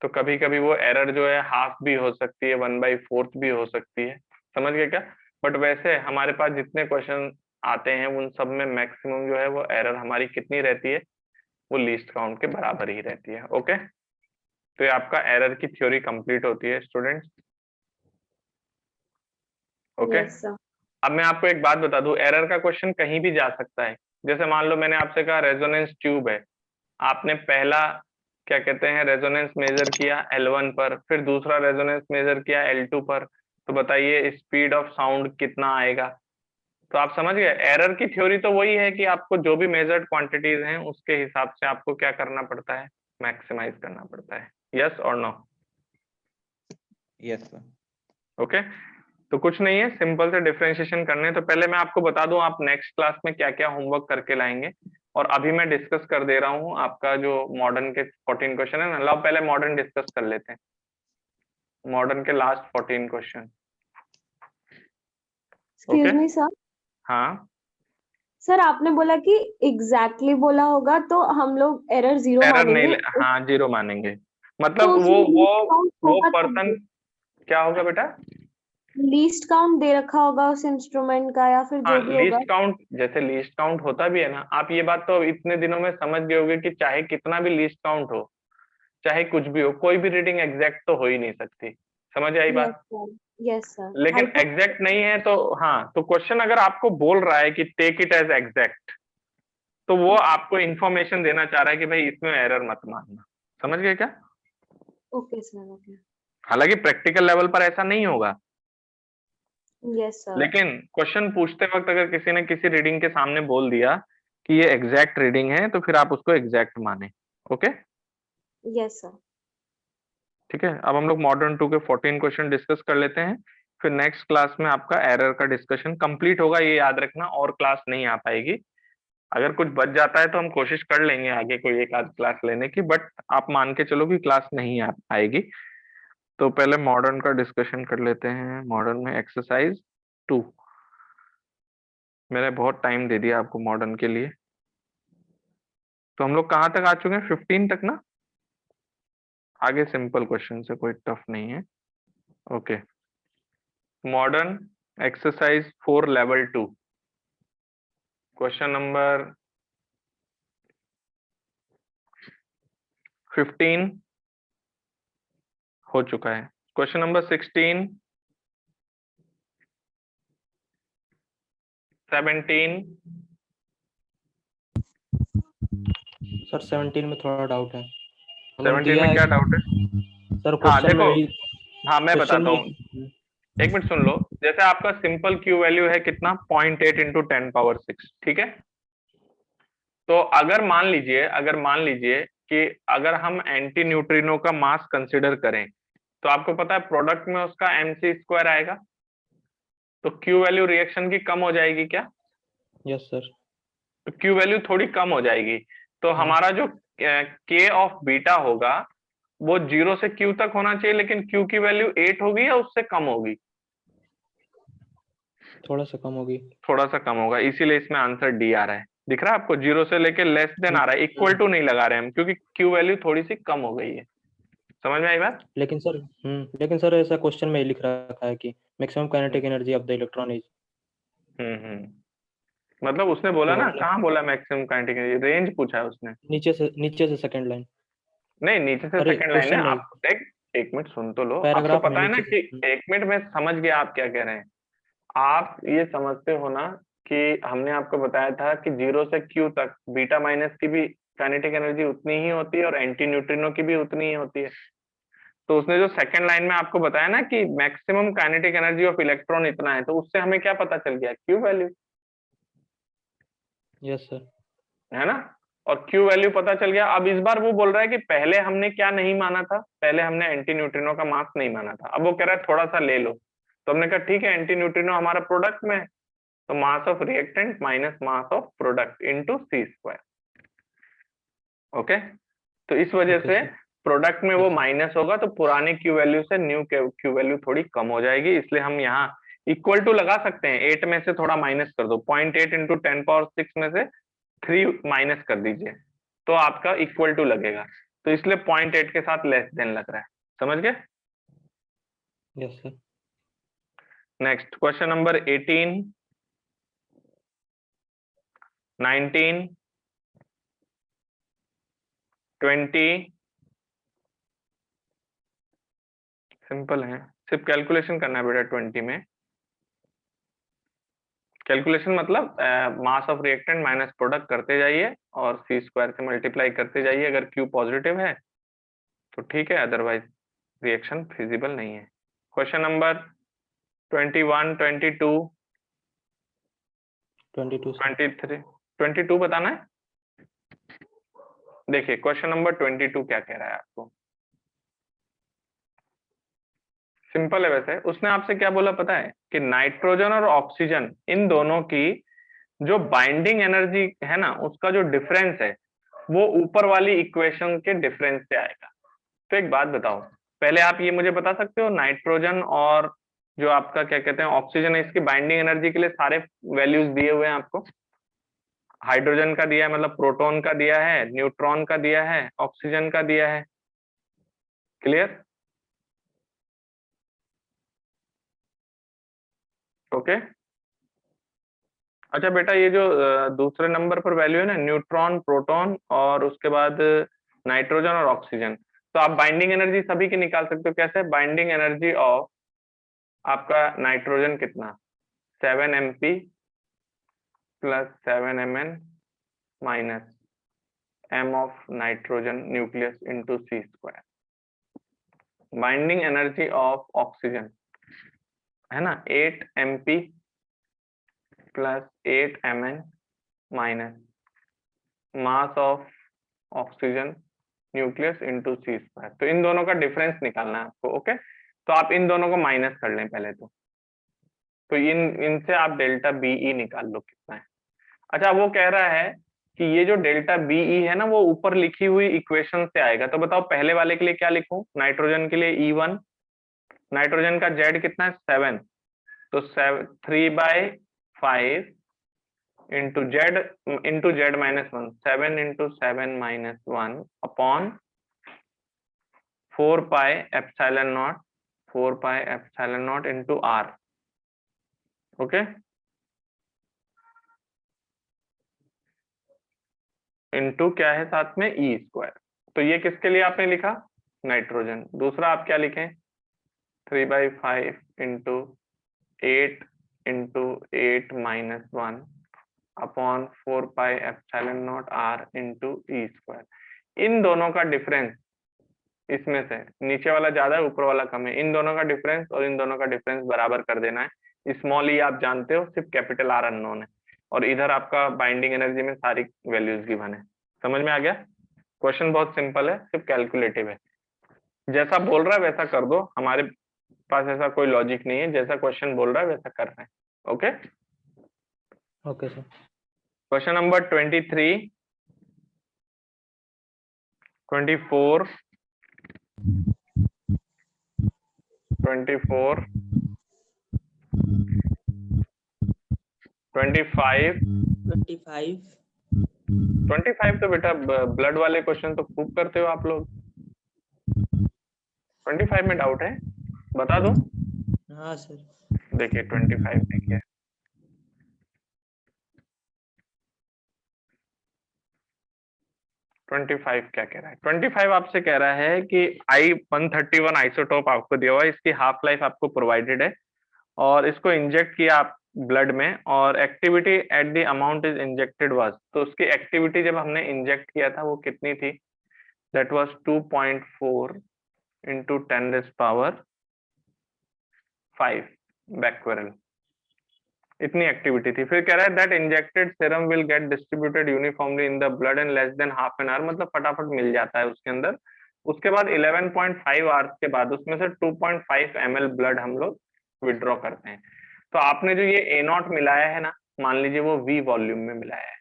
तो कभी कभी वो एरर जो है हाफ भी हो सकती है, 1/4 भी हो सकती है। समझ गए क्या? बट वैसे हमारे पास जितने क्वेश्चन आते हैं उन सब में मैक्सिमम जो है वो एरर हमारी कितनी रहती है, वो लीस्ट काउंट के बराबर ही रहती है। ओके, तो ये आपका एरर की थ्योरी कंप्लीट होती है स्टूडेंट्स। Okay, yes sir. अब मैं आपको एक बात बता दूं, एरर का क्वेश्चन कहीं भी जा सकता है। जैसे मान लो मैंने आपसे कहा रेजोनेंस ट्यूब है, आपने पहला क्या कहते हैं रेजोनेंस मेजर किया L1 पर, फिर दूसरा रेजोनेंस मेजर किया L2 पर, तो बताइए स्पीड ऑफ साउंड कितना आएगा? तो आप समझ गए, एरर की थ्योरी तो वही है कि आपको जो भी मेजर्ड क्वांटिटीज हैं उसके हिसाब से आपको क्या करना पड़ता है, मैक्सिमाइज करना पड़ता है। यस और नो? Yes sir. ओके, तो कुछ नहीं है, सिंपल से डिफरेंशिएशन करने हैं। तो पहले मैं आपको बता दूं आप नेक्स्ट क्लास में क्या क्या होमवर्क करके लाएंगे, और अभी मैं डिस्कस कर दे रहा हूं आपका जो मॉडर्न के 14 क्वेश्चन है ना। लो पहले मॉडर्न डिस्कस कर लेते हैं, मॉडर्न के लास्ट 14 क्वेश्चन। एक्सक्यूज ओके, मी सर। हाँ सर आपने बोला कि एग्जैक्टली बोला होगा तो हम लोग एरर जीरो एरर मानेंगे। नहीं, हाँ जीरो मानेंगे। तो मतलब उसमें लीस्ट काउंट वो होगा पर्सन क्या होगा बेटा? लीस्ट काउंट दे रखा होगा उस इंस्ट्रूमेंट का या फिर हाँ, जो भी होगा। लीस्ट काउंट, जैसे लीस्ट काउंट होता भी है ना, आप ये बात तो इतने दिनों में समझ गए होगे कि चाहे कितना भी लीस्ट काउंट हो, चाहे कुछ भी हो, कोई भी रीडिंग एग्जैक्ट तो हो ही नहीं सकती। समझ आई यस बात? सर। Yes sir. लेकिन एग्जैक्ट नहीं है तो हाँ, तो क्वेश्चन अगर आपको बोल रहा है कि टेक इट एज एग्जैक्ट, तो वो आपको इंफॉर्मेशन देना चाह रहा है कि भाई इसमें एरर मत मानना। समझ गए क्या? Okay sir. ओके। हालांकि प्रैक्टिकल लेवल पर ऐसा नहीं होगा, यस सर। लेकिन क्वेश्चन पूछते वक्त अगर किसी ने किसी रीडिंग के सामने बोल दिया कि ये एग्जैक्ट रीडिंग है, तो फिर आप उसको एग्जैक्ट माने। Okay, yes sir. ठीक है। अब हम लोग मॉडर्न 2 के 14 क्वेश्चन डिस्कस कर लेते हैं, फिर नेक्स्ट क्लास में आपका एरर का डिस्कशन कंप्लीट होगा। ये याद रखना, और क्लास नहीं आ पाएगी। अगर कुछ बच जाता है तो हम कोशिश कर लेंगे आगे कोई एक आध क्लास लेने की, बट आप मान के चलो कि क्लास नहीं आ पाएगी। तो पहले मॉडर्न का डिस्कशन कर लेते हैं। मॉडर्न में एक्सरसाइज 2, मैंने बहुत टाइम दे दिया आपको मॉडर्न के लिए। तो हम लोग कहाँ तक आ चुके हैं? 15 तक ना। आगे सिंपल क्वेश्चन से, कोई टफ नहीं है। Okay, modern exercise 4 level 2, question number 15 हो चुका है। क्वेश्चन नंबर 16, 17, सर 17 में थोड़ा डाउट है। उन्होंने 17 दिया में है क्या कि डाउट है? सर हाँ क्वेश्चन में देखो, भी, हाँ मैं क्वेश्चन बताता में हूँ, एक मिनट सुन लो। जैसे आपका सिंपल क्यू वैल्यू है कितना, 0.8 इंटू 10⁻6, ठीक है। तो अगर मान लीजिए कि अगर हम एंटी न्यूट्रिनो का मास कंसिडर करें, तो आपको पता है प्रोडक्ट में उसका mc² आएगा, तो क्यू वैल्यू रिएक्शन की कम हो जाएगी क्या? Yes sir. तो क्यू वैल्यू थोड़ी कम हो जाएगी, तो हमारा जो के ऑफ बीटा होगा वो 0 से क्यू तक होना चाहिए, लेकिन क्यू की वैल्यू 8 होगी या उससे कम होगी? थोड़ा सा कम होगी। थोड़ा सा कम होगा, इसीलिए इसमें आंसर डी आ रहा है। दिख रहा है आपको? 0 से लेके लेस देन आ रहा है, इक्वल टू नहीं लगा रहे हैं हम, क्योंकि क्यू वैल्यू थोड़ी सी कम हो गई है। समझ में आई बात? लेकिन सर ऐसा क्वेश्चन में लिख रखा है कि maximum kinetic energy of the electron is, मतलब उसने बोला तो ना, हमने कहाँ बोला मैक्सिमम काइनेटिक एनर्जी? रेंज पूछा है उसने। नीचे से सेकंड लाइन। नहीं, नीचे से अरे सेकंड लाइन है। क्वेश्चन नहीं, आप एक मिनट सुन तो लो। आपको पैराग्राफ में पता है ना नीचे कि, से। एक मिनट में समझ गया आप क्या कह रहे हैं। आप ये समझते हो ना कि हमने आपको बताया था कि 0 से क्यू तक बीटा माइनस की भी काइनेटिक एनर्जी उतनी ही होती है और एंटी न्यूट्रिनो की भी उतनी ही होती है। तो उसने जो सेकंड लाइन में आपको बताया ना कि maximum kinetic energy of electron इतना है, तो उससे हमें क्या पता चल गया? Q value, yes sir. है ना। और क्यू वैल्यू पता चल गया। अब इस बार वो बोल रहा है कि पहले हमने क्या नहीं माना था, पहले हमने एंटी न्यूट्रिनो का मास नहीं माना था। अब वो कह रहा है थोड़ा सा ले लो, तो हमने कहा ठीक है, एंटी न्यूट्रिनो हमारा प्रोडक्ट में है, तो mass of reactant minus mass of product into c²। Okay, तो इस वजह ओके से सर। प्रोडक्ट में वो यस सर। माइनस होगा, तो पुराने क्यू वैल्यू से न्यू क्यू वैल्यू थोड़ी कम हो जाएगी, इसलिए हम यहाँ इक्वल टू लगा सकते हैं, 8 में से थोड़ा माइनस कर दो, 0.8 इंटू 10⁶ में से 3 माइनस कर दीजिए तो आपका इक्वल टू लगेगा, तो इसलिए 0.8 के साथ लेस देन लग रहा है, समझ गए? Yes sir. Next question number 18, 19, 20, simple है, सिर्फ कैलकुलेशन करना है बेटा। 20 में कैलकुलेशन मतलब mass of reactant minus product करते जाइए और c² से मल्टीप्लाई करते जाइए, अगर Q पॉजिटिव है तो ठीक है, अदरवाइज रिएक्शन फिजिबल नहीं है। Question number 21, 22, 22 sir. 23, 22 बताना है। देखिए क्वेश्चन नंबर 22 क्या कह रहा है आपको, सिंपल है वैसे। उसने आपसे क्या बोला पता है कि नाइट्रोजन और ऑक्सीजन इन दोनों की जो बाइंडिंग एनर्जी है ना, उसका जो डिफरेंस है वो ऊपर वाली इक्वेशन के डिफरेंस से आएगा। तो एक बात बताओ, पहले आप ये मुझे बता सकते हो, नाइट्रोजन और जो आपका क्या कहते हैं ऑक्सीजन है, इसकी बाइंडिंग एनर्जी के लिए सारे वैल्यूज दिए हुए हैं आपको। हाइड्रोजन का दिया है, मतलब प्रोटॉन का दिया है, न्यूट्रॉन का दिया है, ऑक्सीजन का दिया है। क्लियर? ओके। अच्छा बेटा, ये जो दूसरे नंबर पर वैल्यू है ना, न्यूट्रॉन, प्रोटॉन और उसके बाद नाइट्रोजन और ऑक्सीजन, तो आप बाइंडिंग एनर्जी सभी की निकाल सकते हो। कैसे? बाइंडिंग एनर्जी ऑफ आपका नाइट्रोजन कितना, 7 mp plus 7 mn minus m of nitrogen nucleus into c²। Binding energy of oxygen है ना 8 mp plus 8 mn minus mass of oxygen nucleus into c²। तो इन दोनों का डिफरेंस निकालना है आपको। ओके, तो आप इन दोनों को माइनस कर लें पहले तो इनसे आप डेल्टा बीई निकाल लो कितना है। अच्छा, वो कह रहा है कि ये जो डेल्टा बीई है ना, वो ऊपर लिखी हुई इक्वेशन से आएगा। तो बताओ पहले वाले के लिए क्या लिखूं? नाइट्रोजन के लिए E1, नाइट्रोजन का Z कितना है 7, तो 3/5 into Z minus 1, 7 into 7 minus 1 upon 4πε0 into R। Okay, into क्या है साथ में E²। तो ये किसके लिए आपने लिखा? नाइट्रोजन। दूसरा आप क्या लिखें? 3/5 into 8 into 8 minus 1 upon 4πε0 R into E²। इन दोनों का डिफरेंस, इसमें से नीचे वाला ज्यादा है ऊपर वाला कम है, इन दोनों का डिफरेंस और इन दोनों का डिफरेंस बराबर कर देना है। स्मॉल ई आप जानते हो, सिर्फ कैपिटल आर अननोन है, और इधर आपका बाइंडिंग एनर्जी में सारी वैल्यूज गिवन है। समझ में आ गया? क्वेश्चन बहुत सिंपल है, सिर्फ कैलकुलेटिव है। जैसा बोल रहा है वैसा कर दो, हमारे पास ऐसा कोई लॉजिक नहीं है, जैसा क्वेश्चन बोल रहा है वैसा कर रहे हैं। Okay okay sir. Question number 23, 24, 24, 25, 25 तो बेटा ब्लड वाले क्वेश्चन तो खूब करते हो आप लोग। 25 में डाउट है? बता दो। हाँ सर। देखिए 25 देखिए, क्या कह रहा है? 25 आपसे कह रहा है कि I-131 आइसोटोप आपको दिया हुआ है, इसकी हाफ लाइफ आपको प्रोवाइडेड है, और इसको इंजेक्ट किया आप ब्लड में, और activity at the amount is injected was, तो उसकी एक्टिविटी जब हमने इंजेक्ट किया था वो कितनी थी? दैट वाज 2.4 इंटू 10⁵ बैक्वेरल, इतनी एक्टिविटी थी। फिर कह रहा है that injected serum will get distributed uniformly in the blood in less than half an hour, मतलब फटाफट मिल जाता है उसके अंदर। उसके बाद 11.5 आवर्स के बाद उसमें से 2.5 ml ब्लड हम लोग विड्रॉ करते हैं। तो आपने जो ये A0 मिलाया है ना, मान लीजिए वो V वॉल्यूम में मिलाया है।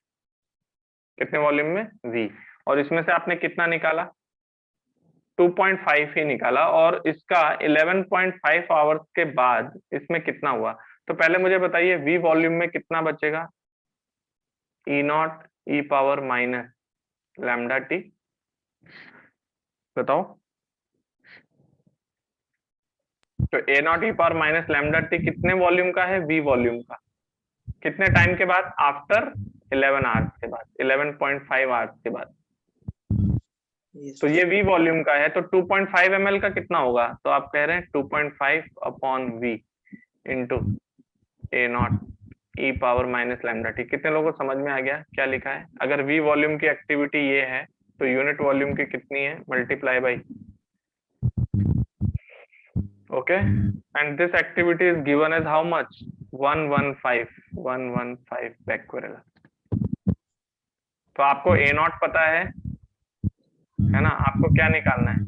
कितने वॉल्यूम में? V। और इसमें से आपने कितना निकाला? 2.5 ही निकाला, और इसका 11.5 आवर्स के बाद इसमें कितना हुआ? तो पहले मुझे बताइए वी वॉल्यूम में कितना बचेगा, ई नॉट ई पावर माइनस लैम्डा टी, बताओ। तो A naught E power minus lambda T कितने वॉल्यूम का है, वी वॉल्यूम का, कितने टाइम के बाद, आफ्टर 11 आवर्स के बाद, 11.5 आवर्स के बाद। तो ये वी वॉल्यूम का है, तो 2.5 ml का कितना होगा, तो आप कह रहे हैं 2.5 upon V into A naught E power minus lambda T. कितने लोगों को समझ में आ गया क्या लिखा है? अगर वी वॉल्यूम की एक्टिविटी ये है तो यूनिट वॉल्यूम की कितनी है, multiply by, okay. And this activity is given as how much, 115 becquerel. तो आपको ए नॉट पता है ना, आपको क्या निकालना है,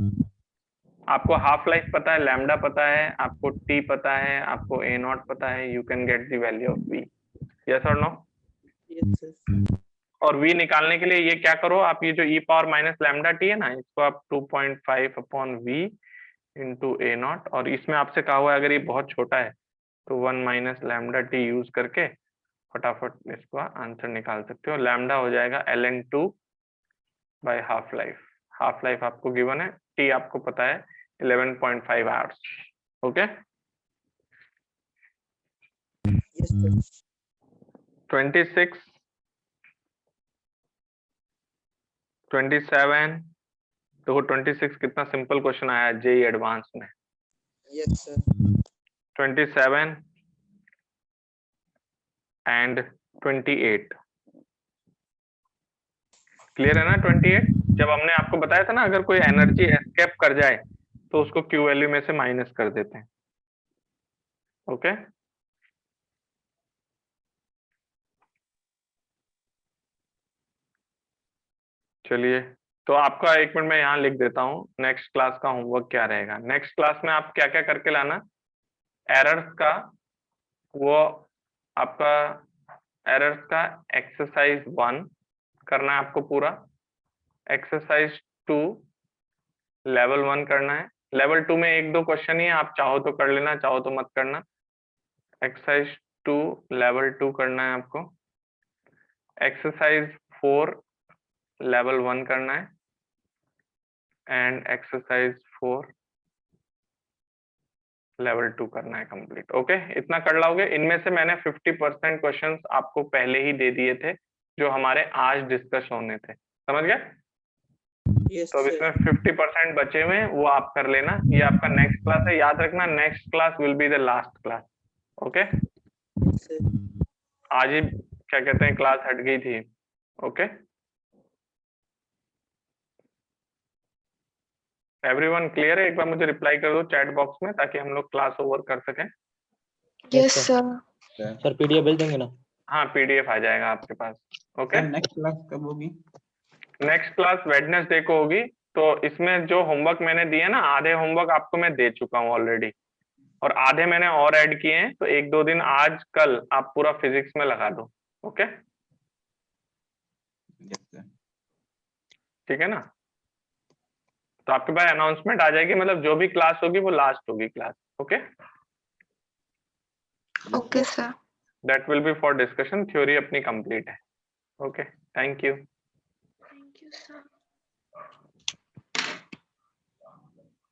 आपको हाफ लाइफ पता है, लैम्डा पता है, आपको टी पता है, आपको ए नॉट पता है, you can get the value of V, yes और नो? और वी निकालने के लिए ये क्या करो, आप ये जो e power minus lambda t है ना, इसको आप 2.5 upon V into A naught, और इसमें आपसे कहा हुआ है अगर ये बहुत छोटा है तो 1 माइनस लैम्डा टी यूज करके फटाफट इसको आंसर निकाल सकते हो। लैम्डा हो जाएगा ln2 by half life. Half life आपको गिवन है, टी आपको पता है 11.5 आवर्स, ओके। 26, 27, देखो 26 कितना सिंपल क्वेश्चन आया जेई एडवांस में। Yes sir. 27 एंड 28 क्लियर है ना? 28 जब हमने आपको बताया था ना, अगर कोई एनर्जी एस्केप कर जाए तो उसको क्यू वैल्यू में से माइनस कर देते हैं, ओके। चलिए, तो आपका 1 मिनट में यहाँ लिख देता हूँ, नेक्स्ट क्लास का होमवर्क क्या रहेगा। नेक्स्ट क्लास में आप क्या क्या करके लाना, एरर्स का, वो आपका एरर्स का एक्सरसाइज 1 करना है आपको पूरा, एक्सरसाइज 2 लेवल 1 करना है, लेवल 2 में 1-2 क्वेश्चन ही है, आप चाहो तो कर लेना, चाहो तो मत करना। एक्सरसाइज 2 लेवल 2 करना है आपको, एक्सरसाइज 4 लेवल 1 करना है, एंड एक्सरसाइज 4 लेवल 2 करना है कंप्लीट, ओके। इतना कर लोगे। इनमें से मैंने 50% क्वेश्चंस आपको पहले ही दे दिए थे जो हमारे आज डिस्कस होने थे, समझ गए? तो अब इसमें 50% बचे हुए हैं, वो आप कर लेना। ये आपका नेक्स्ट क्लास है, याद रखना next class will be the last class, okay. आज ही क्या कहते हैं क्लास हट गई थी, ओके। एवरीवन क्लियर है? एक बार मुझे रिप्लाई कर दो चैट बॉक्स में ताकि हम लोग क्लास ओवर कर सकें। Yes sir. सर पीडीएफ भेज देंगे ना? हाँ, पीडीएफ आ जाएगा आपके पास, ओके। नेक्स्ट क्लास कब होगी? नेक्स्ट क्लास वेडनेसडे को होगी। तो इसमें जो होमवर्क मैंने दिए ना, आधे होमवर्क आपको मैं दे चुका हूँ ऑलरेडी, और आधे मैंने और ऐड किए हैं। तो 1-2 दिन आज कल आप पूरा फिजिक्स में लगा दो, ओके। ठीक है ना? तो आपके पास अनाउंसमेंट आ जाएगी, मतलब जो भी क्लास होगी वो लास्ट होगी class, okay. Okay sir. That will be for discussion, theory अपनी कंप्लीट है, okay. Thank you. Thank you sir.